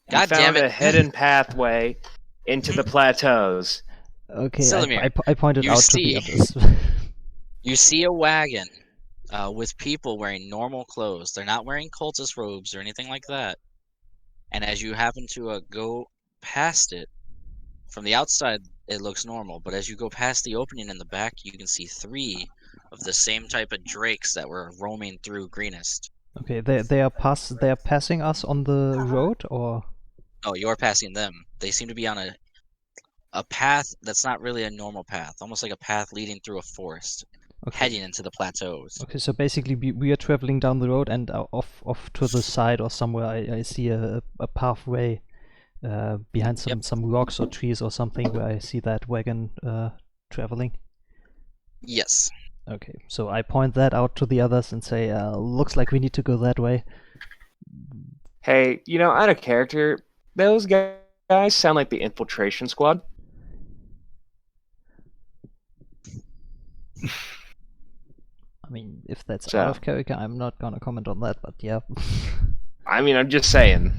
God We damn found it! a hidden pathway into the plateaus. Okay, Silumir, I pointed you out see- to the others. You see a wagon with people wearing normal clothes. They're not wearing cultist robes or anything like that. And as you happen to go past it, from the outside, it looks normal. But as you go past the opening in the back, you can see 3 of the same type of drakes that were roaming through Greenest. Okay, they are passing us on the road, or Oh, you're passing them. They seem to be on a path that's not really a normal path, almost like a path leading through a forest, heading into the plateaus. okay. So basically, we are traveling down the road, and off to the side or somewhere, I see a pathway behind some rocks or trees or something where I see that wagon traveling. Yes. Okay, so I point that out to the others and say, looks like we need to go that way. Hey, out of character, those guys sound like the infiltration squad. I mean, if that's So- out of character, I'm not gonna comment on that, but yeah. I mean, I'm just saying.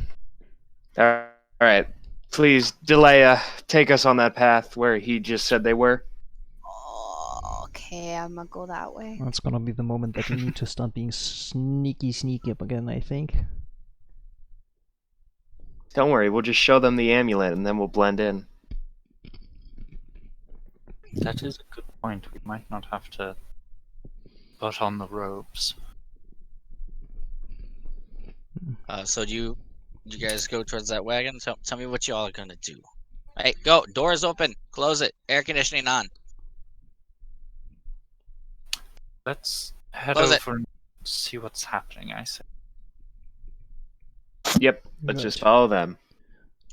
All right. Please, Delea, take us on that path where he just said they were. Okay, I'm gonna go that way. That's gonna be the moment that we need to start being sneaky up again, I think. Don't worry, we'll just show them the amulet and then we'll blend in. That is a good point. We might not have to put on the robes. So do you guys go towards that wagon? Tell me what y'all are gonna do. Hey, go. Doors open. Close it. Air conditioning on. Let's head Close it. over and see what's happening, I say. Yep, let's just Right. follow them.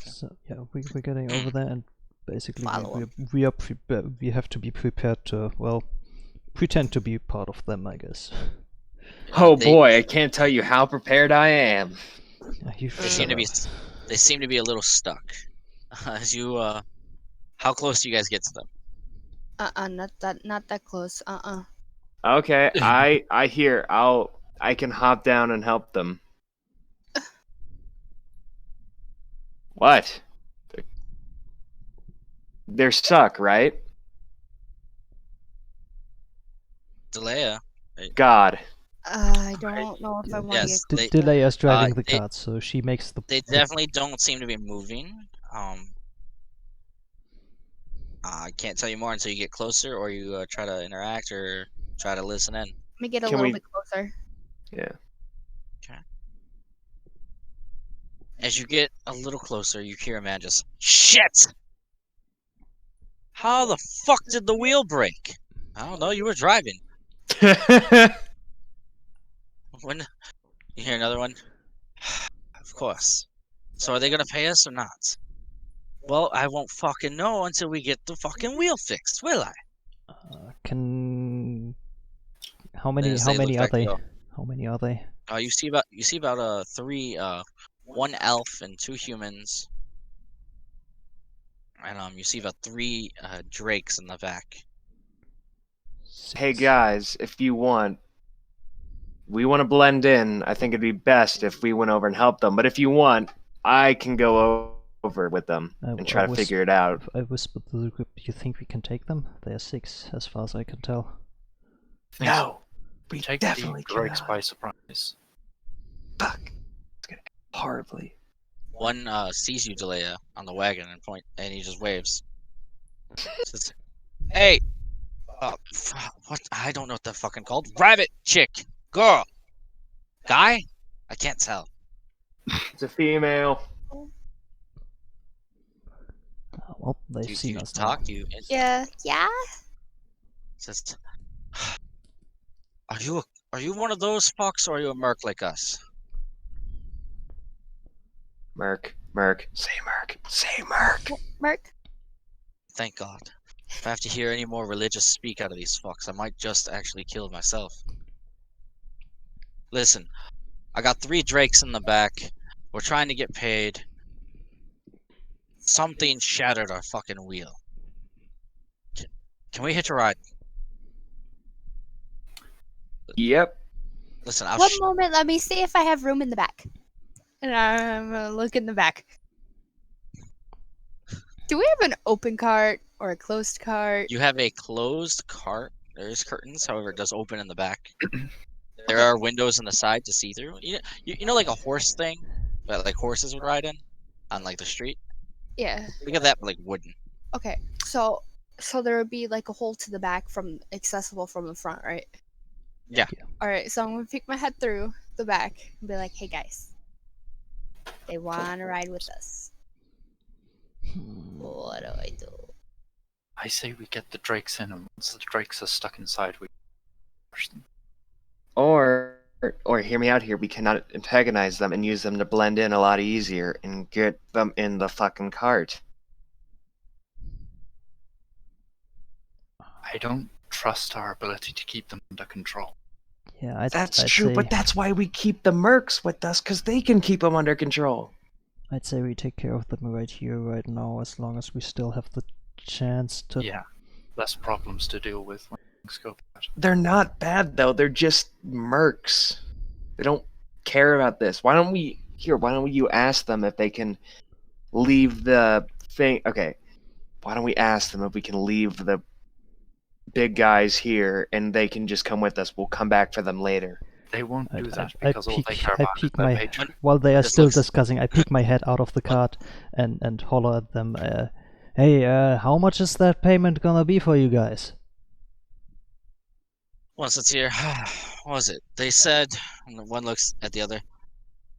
So yeah, we're getting over there, and basically Follow we have to be prepared to, well, pretend to be part of them, I guess. Oh They- boy, I can't tell you how prepared I am. You They seem shut to be. up. They seem to be a little stuck. As you, how close do you guys get to them? Not that close. Okay, I hear. I can hop down and help them. What? They're stuck, right? Delea. God. I don't know if I Yeah, want to Yes, get. they- Delay is driving the they- cart, so she makes the. They definitely don't seem to be moving. I can't tell you more until you get closer, or you try to interact, or try to listen in. Let me get a Can little we- bit closer. Yeah. As you get a little closer, you hear a man just, "Shit! How the fuck did the wheel break?" "I don't know, you were driving." When you hear another one, "Of course. So are they gonna pay us or not?" "Well, I won't fucking know until we get the fucking wheel fixed, will I?" Can. How many? As How they look many are back, they they? go, How many are they? You see about three, one elf and two humans, and you see about three drakes in the back. Hey Six. guys, if you want, we want to blend in. I think it'd be best if we went over and helped them. But if you want, I can go over with them and try to figure it out. I whispered to the group, "Do you think we can take them? They are 6, as far as I can tell." No, we Take definitely the Drakes cannot. by surprise. Fuck. It's gonna end horribly. One sees you, Delea, on the wagon and he just waves. Says, "Hey, what? I don't know what they're fucking called. Rabbit, chick, girl, guy? I can't tell." It's a female. Well, they've Do seen you us talk? now. Do you? Yeah. Says, Are you one of those fucks, or are you a merc like us?" Merc. Say Merc. Say Merc. Merc. Thank God. If I have to hear any more religious speak out of these fucks, I might just actually kill myself. Listen, I got 3 drakes in the back. We're trying to get paid. Something shattered our fucking wheel. Can we hitch a ride? Yep. Listen, I'll One moment. Let me see if I have room in the back. And I'm gonna look in the back. Do we have an open cart or a closed cart? You have a closed cart. There's curtains, however, it does open in the back. There are windows in the side to see through. You know, like a horse thing that like horses would ride in on like the street. Yeah. Think of that, but like wooden. Okay. So there would be like a hole to the back from accessible from the front, right? Yeah. All right. So I'm gonna peek my head through the back and be like, "Hey guys, they want to ride with us. What do I do?" I say we get the Drakes in, and once the Drakes are stuck inside, we push them. Or hear me out here. We cannot antagonize them and use them to blend in a lot easier and get them in the fucking cart. I don't trust our ability to keep them under control. Yeah, I'd That's say, true, but that's why we keep the mercs with us, because they can keep them under control. I'd say we take care of them right here, right now, as long as we still have the chance to. Yeah, less problems to deal with when things go bad. They're not bad, though. They're just mercs. They don't care about this. Why don't you ask them if they can leave the thing? Okay. Why don't we ask them if we can leave the big guys here and they can just come with us? We'll come back for them later. They won't do that I because all they care I about is peek their my patron. while they are This still looks- discussing. I peek my head out of the cart and holler at them. Hey, how much is that payment gonna be for you guys? Once it's here, what was it? They said, and one looks at the other.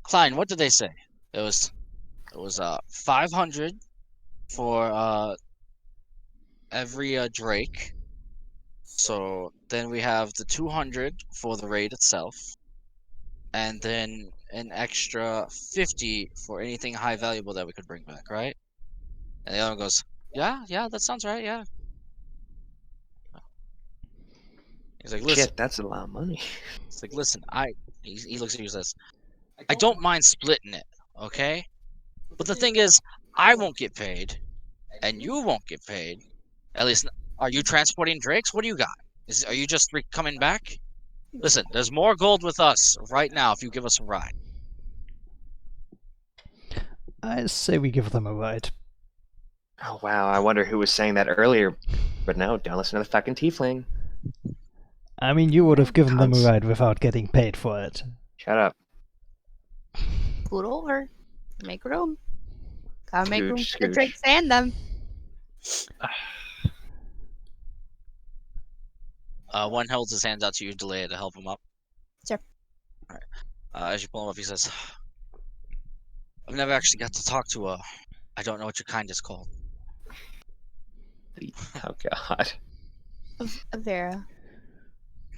Klein, what did they say? It was 500 for every Drake. So then we have the 200 for the raid itself, and then an extra 50 for anything high valuable that we could bring back, right? And the other one goes, yeah, that sounds right, yeah. He's like, listen. Shit, that's a lot of money. It's like, listen, he looks at you and says, I don't mind splitting it, okay? But the thing is, I won't get paid, and you won't get paid. At least, are you transporting drakes? What do you got? Are you just coming back? Listen, there's more gold with us right now if you give us a ride. I say we give them a ride. Oh wow, I wonder who was saying that earlier. But no, don't listen to the fucking tiefling. I mean, you would have given them a Cunts. ride without getting paid for it. Shut up. Scoot over. Make room. Gotta make room Scooch, for the scooch. drakes and them. One holds his hands out to you, Delay, to help him up. Sure. All right. As you pull him up, he says, I've never actually got to talk to I don't know what your kind is called. Oh god. Vera.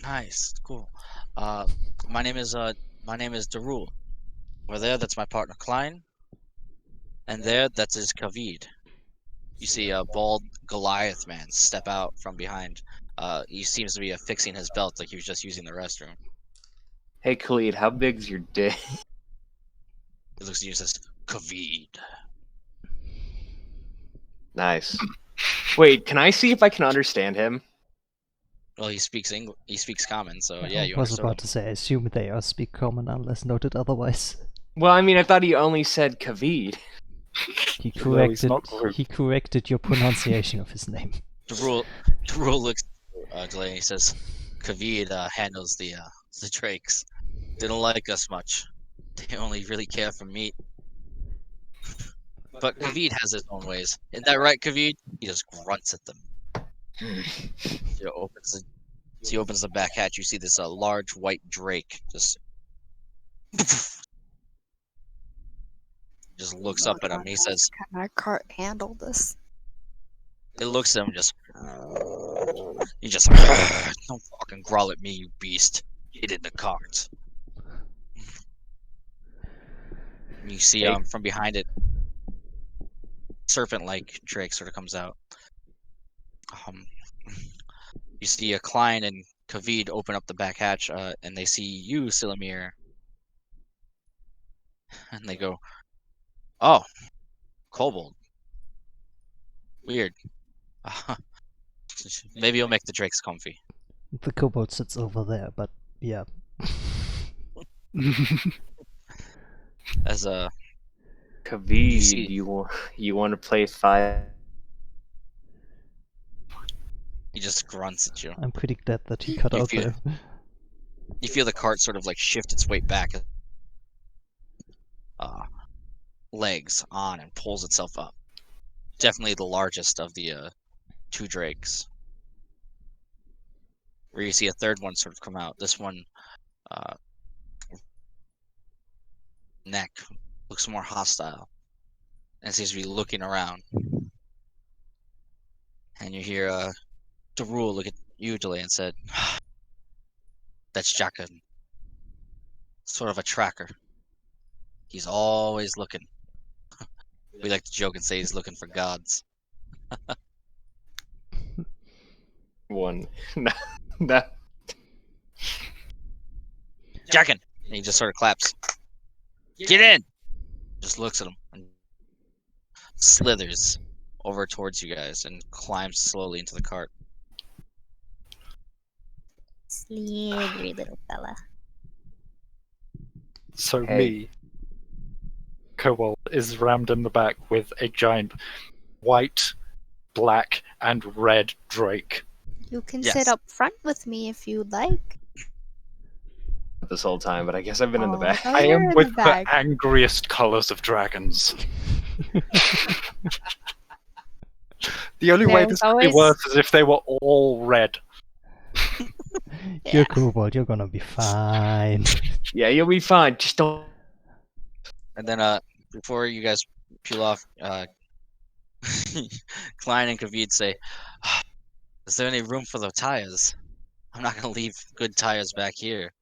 Nice, cool. My name is Duel. Over there, that's my partner Klein. And there, that's his Kavid. You see a bald Goliath man step out from behind. He seems to be fixing his belt like he was just using the restroom. Hey Khalid, how big's your dick? He looks at you and says, Kavid. Nice. Wait, can I see if I can understand him? Well, he speaks English. He speaks common, so yeah, I you was understood about him. to say, I assume they are speak common unless noted otherwise. Well, I mean, I thought he only said Kavid. He No, he's corrected. not group. He corrected your pronunciation of his name. Duel looks at Delay and he says, Kavid handles the drakes. They don't like us much. They only really care for meat. But Kavid has his own ways. Isn't that right, Kavid? He just grunts at them. He opens the back hatch. You see this large white drake just looks up at him. And he says, Can our cart handle this? it looks at him just. He just don't fucking growl at me, you beast. Get in the cart. You see from behind it, serpent-like drake sort of comes out. You see a Klein and Kavid open up the back hatch, and they see you, Silamir. And they go, oh, kobold. Weird. Maybe you'll make the drakes comfy. The kobold sits over there, but yeah. As Kavid, see- you want to play 5? he just grunts at you. I'm pretty glad that he cut You out feel- there. You feel the cart sort of like shift its weight back, legs on, and pulls itself up. Definitely the largest of the 2 drakes. Where you see a third one sort of come out. This one, neck looks more hostile, and seems to be looking around. And you hear Darul look at you, Delay, and said, that's Jakan. Sort of a tracker. He's always looking. We like to joke and say he's looking for gods. One. No. Jakan! And he just sort of claps. Get in! Just looks at him and slithers over towards you guys and climbs slowly into the cart. Slippery little fella. So Hey. me, Kobold, is rammed in the back with a giant white, black, and red drake. You can Yes. sit up front with me if you'd like. This whole time, but I guess I've been in the Oh, back. no, I you're am in with the the back. angriest colours of dragons. The only way There's this could be always- worse is if they were all red. You're kobold, you're gonna be fine. Yeah, you'll be fine. Just don't. And then before you guys peel off, Klein and Kavit say, "Is there any room for the tires? I'm not gonna leave good tires back here.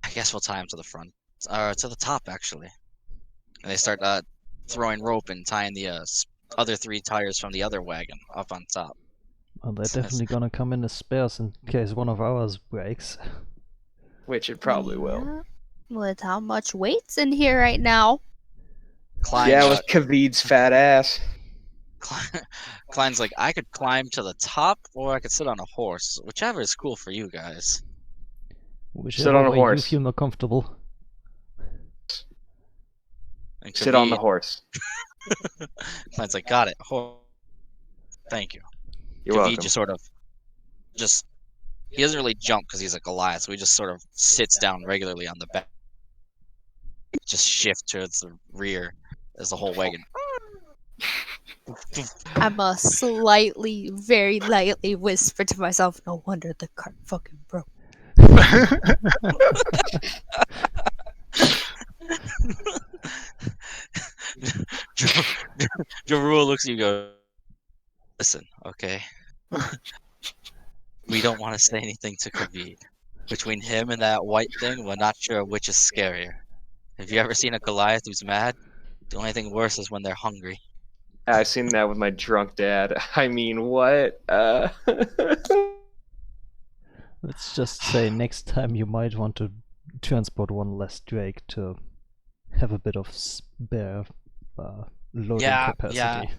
I guess we'll tie them to the front, to the top actually." And they start throwing rope and tying the other 3 tires from the other wagon up on top. Well, they're definitely gonna come in as spares in case one of ours breaks. Which it probably will. Yeah. With how much weight's in here right now? Klein, Yeah, with Kavit's fat ass. Klein's like, "I could climb to the top, or I could sit on a horse. Whichever is cool for you guys." Whichever on a way you horse. feel more comfortable. And Sit on the Kavit- horse. Klein's like, "Got it. Thank you." You're Kavit welcome. just sort of, he doesn't really jump because he's a Goliath, so he just sort of sits down regularly on the back, just shift towards the rear as the whole wagon. I'm a slightly, very lightly whisper to myself, no wonder the cart fucking broke. Jarul looks at you and goes, "Listen, okay? We don't want to say anything to Kavit. Between him and that white thing, we're not sure which is scarier. Have you ever seen a Goliath who's mad? The only thing worse is when they're hungry." I've seen that with my drunk dad. I mean, what? Let's just say next time you might want to transport one less Drake to have a bit of spare loading capacity.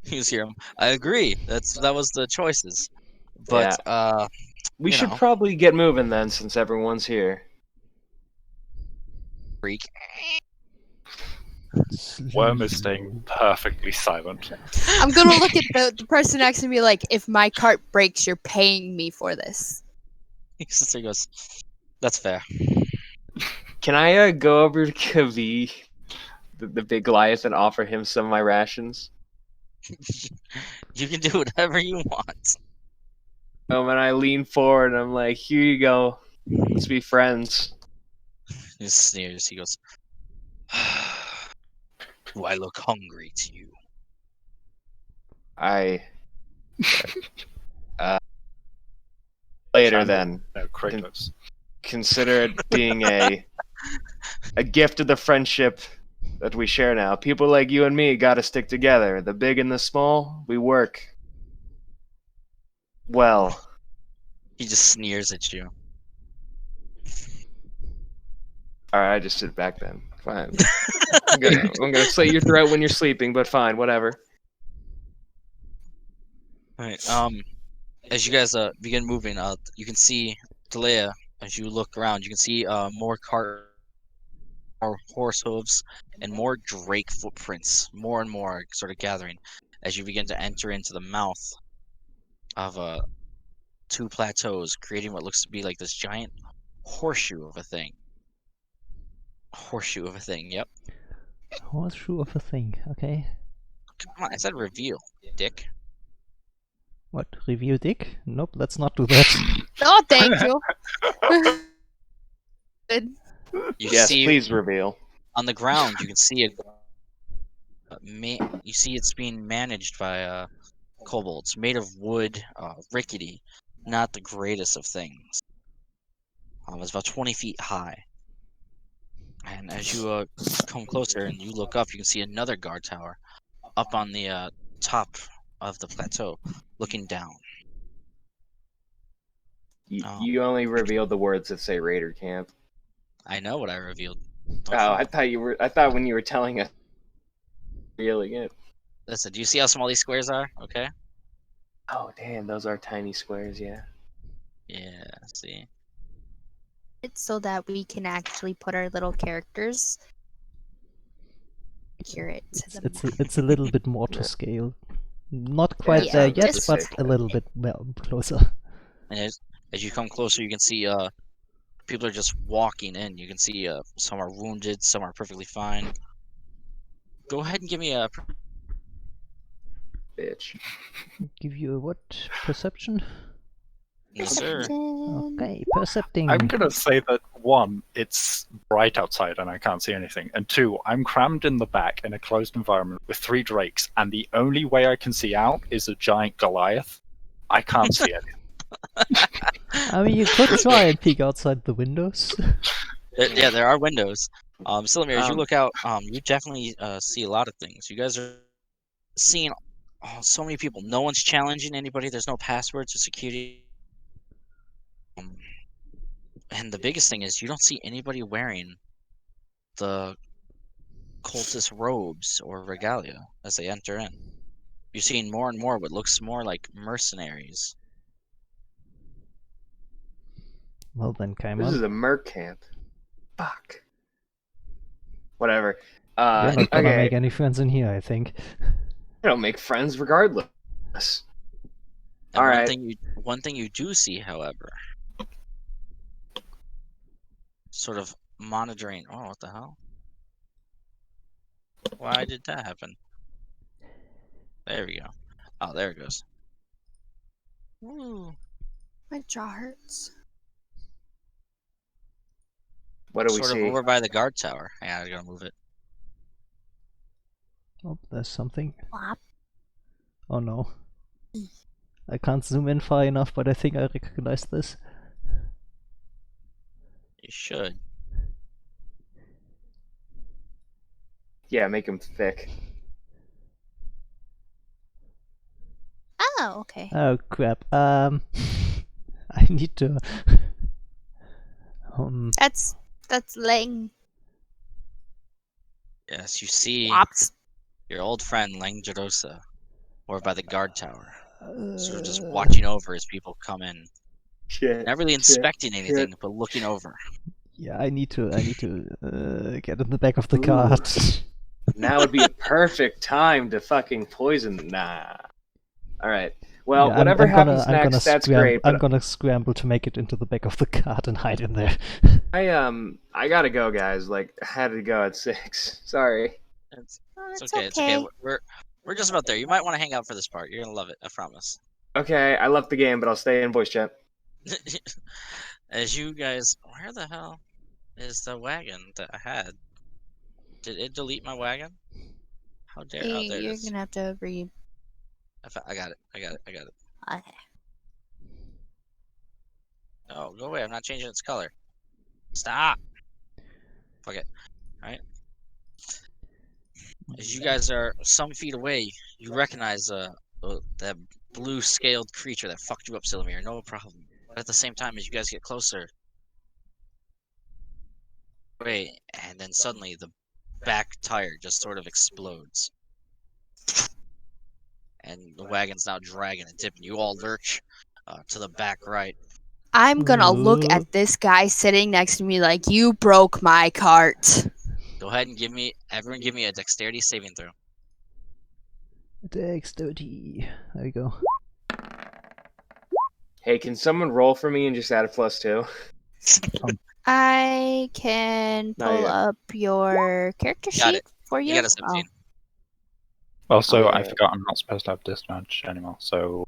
You hear him. I agree. That was the choices. But we you should know. probably get moving then, since everyone's here. Freak. Worm is staying perfectly silent. I'm gonna look at the person next to me like, if my cart breaks, you're paying me for this. He goes, "That's fair." Can I go over to Kavit, the big Goliath, and offer him some of my rations? You can do whatever you want. And I lean forward and I'm like, "Here you go. Let's be friends." He sneers. He goes, "Do I look hungry to you?" Later then. No, Kratos. Consider it being a gift of the friendship that we share now. People like you and me gotta stick together. The big and the small, we work well. He just sneers at you. Alright, I just sit back then. Fine. I'm gonna slit your throat when you're sleeping, but fine, whatever. Alright, as you guys begin moving, you can see Talea, as you look around, you can see more horse hooves and more drake footprints, more and more sort of gathering as you begin to enter into the mouth of 2 plateaus, creating what looks to be like this giant horseshoe of a thing. Horseshoe of a thing, yep. Horseshoe of a thing, okay. Come on, I said reveal, dick. What, reveal dick? Nope, let's not do that. Oh, thank you. Good. You Yes, see please reveal. on the ground, you can see you see it's being managed by kobolds, made of wood, rickety, not the greatest of things. It's about 20 feet high. And as you come closer and you look up, you can see another guard tower up on the top of the plateau, looking down. You only revealed the words that say Raider Camp. I know what I revealed. I thought when you were telling us, revealing it. Listen, do you see how small these squares are? Okay. Oh damn, those are tiny squares. Yeah. Yeah. See. It's so that we can actually put our little characters accurate to them. It's a little bit more to scale. Not quite Yeah, there it's yet, just but sick. a little bit closer. And as you come closer, you can see people are just walking in. You can see some are wounded, some are perfectly fine. Go ahead and give me a Bitch. Give you a what? Perception? Yes, sir. Perception. Okay, percepting. I'm gonna say that 1, it's bright outside and I can't see anything, and 2, I'm crammed in the back in a closed environment with 3 drakes, and the only way I can see out is a giant Goliath. I can't see anything. I mean, you could try and peek outside the windows. Yeah, there are windows. Silamir, as you Um, look out, you definitely see a lot of things. You guys are seeing so many people. No one's challenging anybody. There's no passwords or security. And the biggest thing is you don't see anybody wearing the cultist robes or regalia as they enter in. You're seeing more and more what looks more like mercenaries. Well then, came This on. is a merc camp. Fuck. Whatever. You're not gonna okay. make any friends in here, I think. I don't make friends regardless. And All one right. thing you do see, however, sort of monitoring. Oh, what the hell? Why did that happen? There we go. Oh, there it goes. Woo. My jaw hurts. What do we Sort of see? over by the guard tower. Yeah, I gotta move it. Oh, there's something. Flop. Oh no. I can't zoom in far enough, but I think I recognize this. You should. Yeah, make him thick. Oh, okay. Oh crap. I need to. That's Lang. Yes, you see Flops. your old friend Langdedrosa over by the guard tower. Sort of just Uh, watching over as people come in. Shit. Not really inspecting shit. anything, but looking over. Yeah, I need to get in the back of the Ooh. cart. Now would be a perfect time to fucking poison. Nah. All right. Well, Yeah, whatever I'm happens gonna next, that's great. I'm But gonna scramble to make it into the back of the cart and hide in there. I gotta go, guys. Like, I had to go at 6. Sorry. It's Oh, It's that's okay. It's okay. We're just about there. You might want to hang out for this part. You're gonna love it. I promise. Okay, I left the game, but I'll stay in voice chat. As you guys, where the hell is the wagon that I had? Did it delete my wagon? How dare? Oh, there it You're is. gonna have to re. I got it. I got it. I got it. Okay. No, go away. I'm not changing its color. Stop. Fuck it. Alright. As you guys are some feet away, you recognize that blue scaled creature that fucked you up, Silamir. No problem. But at the same time, as you guys get closer, wait, and then suddenly the back tire just sort of explodes. And the wagon's now dragging and tipping. You all lurch to the back right. I'm gonna look at this guy sitting next to me like, you broke my cart. Go ahead and everyone give me a dexterity saving throw. Dexterity. There we go. Hey, can someone roll for me and just add a +2? I can Not pull yet. up your character Got sheet for you. You got a 17. Also, I Okay. forgot I'm not supposed to have disadvantage anymore, so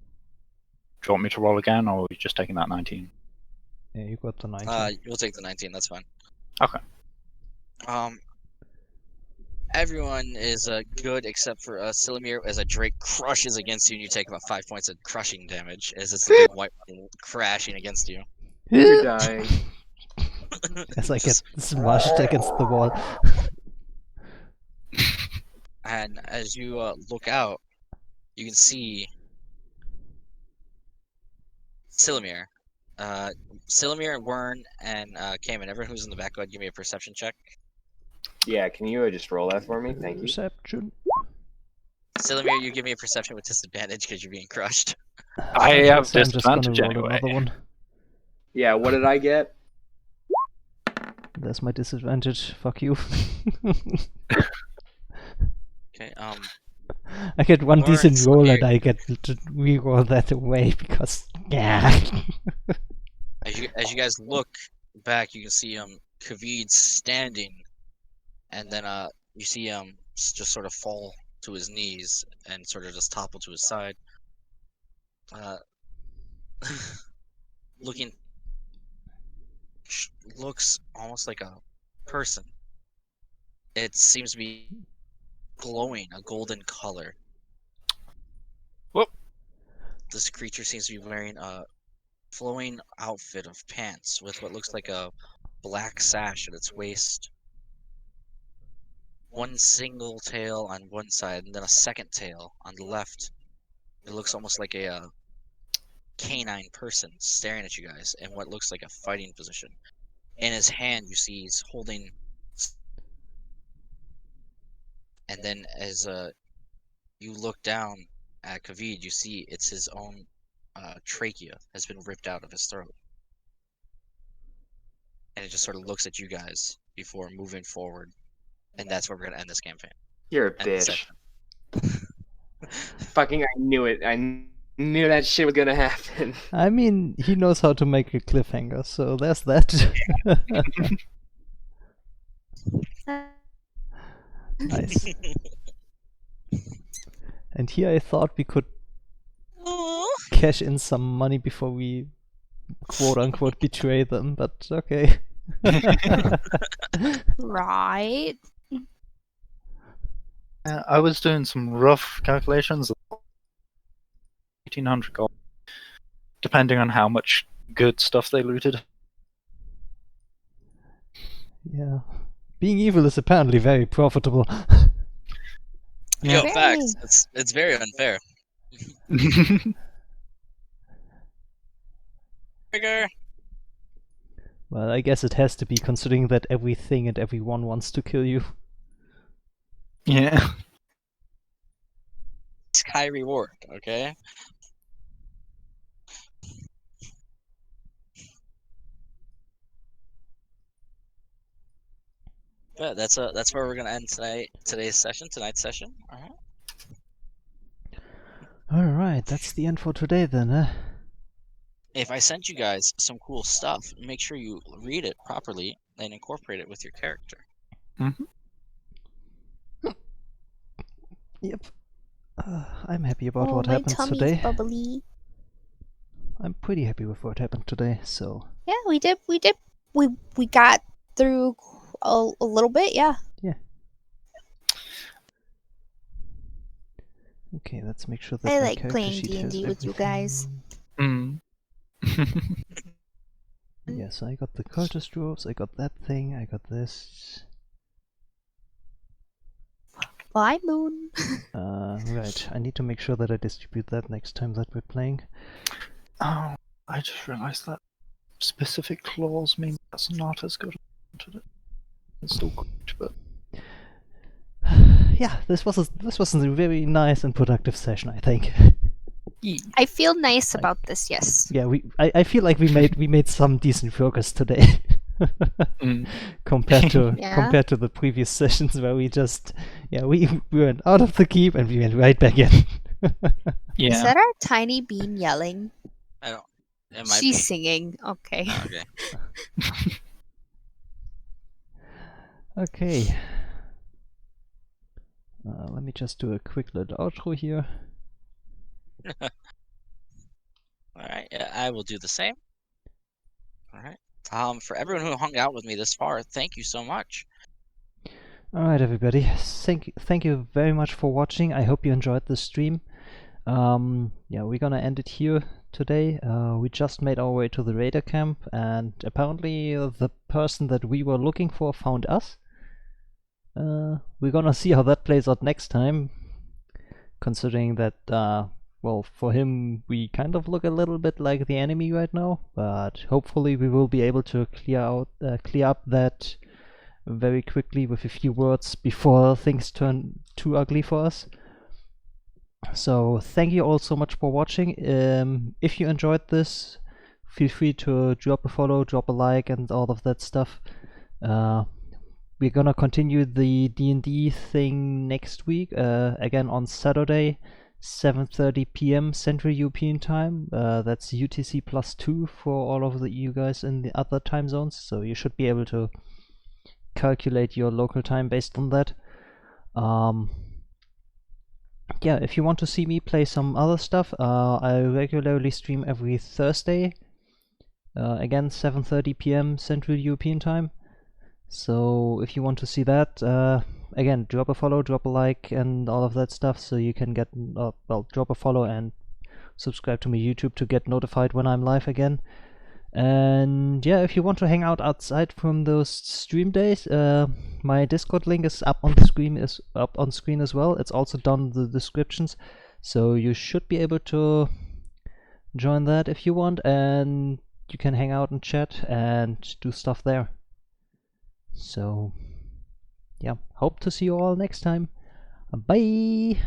do you want me to roll again, or are you just taking that 19? Yeah, you got the 19. You'll take the 19. That's fine. Okay. Everyone is good except for Silamir, as a Drake crushes against you, and you take about 5 points of crushing damage as it's the big white one crashing against you. You're dying. As I get smashed against the wall. And as you look out, you can see Silamir. Silamir and Wern and Cayman, everyone who's in the back, go ahead and give me a perception check. Yeah, can you just roll that for me? Thank you. Perception. Silamir, you give me a perception with disadvantage because you're being crushed. I have So I'm just gonna disadvantage roll anyway. another one. Yeah, what did I get? There's my disadvantage. Fuck you. Okay, I get one Or decent it's roll weird. and I get to re-roll that away because yeah. as you guys look back, you can see Khavid standing, and then you see just sort of fall to his knees and sort of just topple to his side. looking looks almost like a person. It seems to be glowing a golden color. Whoop. This creature seems to be wearing a flowing outfit of pants with what looks like a black sash at its waist. One single tail on one side, and then a second tail on the left. It looks almost like a canine person staring at you guys in what looks like a fighting position. In his hand, you see he's holding. And then as you look down at Kavid, you see it's his own trachea has been ripped out of his throat. And it just sort of looks at you guys before moving forward. And that's where we're going to end this campaign. You're a End the bitch. session. Fucking, I knew it. I knew that shit was gonna happen. I mean, he knows how to make a cliffhanger, so there's that. Nice. And here I thought we could cash in some money before we quote-unquote betray them, but okay. Right. I was doing some rough calculations. 1,800 gold, depending on how much good stuff they looted. Yeah. Being evil is apparently very profitable. Yo, Very. facts. It's very unfair. Trigger. Well, I guess it has to be, considering that everything and everyone wants to kill you. Yeah. It's high reward, okay? But that's where we're gonna end tonight's session. All right. Alright, that's the end for today then, huh? If I sent you guys some cool stuff, make sure you read it properly and incorporate it with your character. Mm-hmm. Yep. I'm happy about what my happened tummy's today. bubbly. I'm pretty happy with what happened today, so... Yeah, we did. We got through a little bit. Yeah. Okay, let's make sure that I my like character playing sheet has D&D with you guys. everything. Mm. Yes, I got the cultist robes, I got that thing, I got this. Bye, Moon. Right, I need to make sure that I distribute that next time that we're playing. Oh, I just realised that specific clause means that's not as good as I wanted it. It's still good, but Yeah, this was a very nice and productive session, I think. I feel nice about this. Yes. Yeah, I feel like we made some decent progress today. compared to the previous sessions where we went out of the keep and we went right back in. yeah. Is that our tiny bean yelling? I don't. It might She's be. singing. Okay. Oh, okay. Okay. Let me just do a quick little outro here. All right. Yeah, I will do the same. All right. For everyone who hung out with me this far, thank you so much. Alright, everybody. Thank you very much for watching. I hope you enjoyed the stream. Yeah, we're gonna end it here today. We just made our way to the raider camp, and apparently the person that we were looking for found us. We're gonna see how that plays out next time, considering that, well, for him we kind of look a little bit like the enemy right now, but hopefully we will be able to clear up that very quickly with a few words before things turn too ugly for us. So thank you all so much for watching. If you enjoyed this, feel free to drop a follow, drop a like, and all of that stuff. We're gonna continue the D&D thing next week, again on Saturday, 7:30 p.m. Central European Time. That's UTC +2 for all of you guys in the other time zones, so you should be able to calculate your local time based on that. Yeah, if you want to see me play some other stuff, I regularly stream every Thursday Again, 7:30 p.m. Central European Time. So if you want to see that, again, drop a follow, drop a like, and all of that stuff, so you can get, well, drop a follow and subscribe to my YouTube to get notified when I'm live again. And yeah, if you want to hang out outside from those stream days, my Discord link is up on the screen, as well. It's also down in the descriptions, so you should be able to join that if you want, and you can hang out and chat and do stuff there. So yeah, hope to see you all next time. Bye.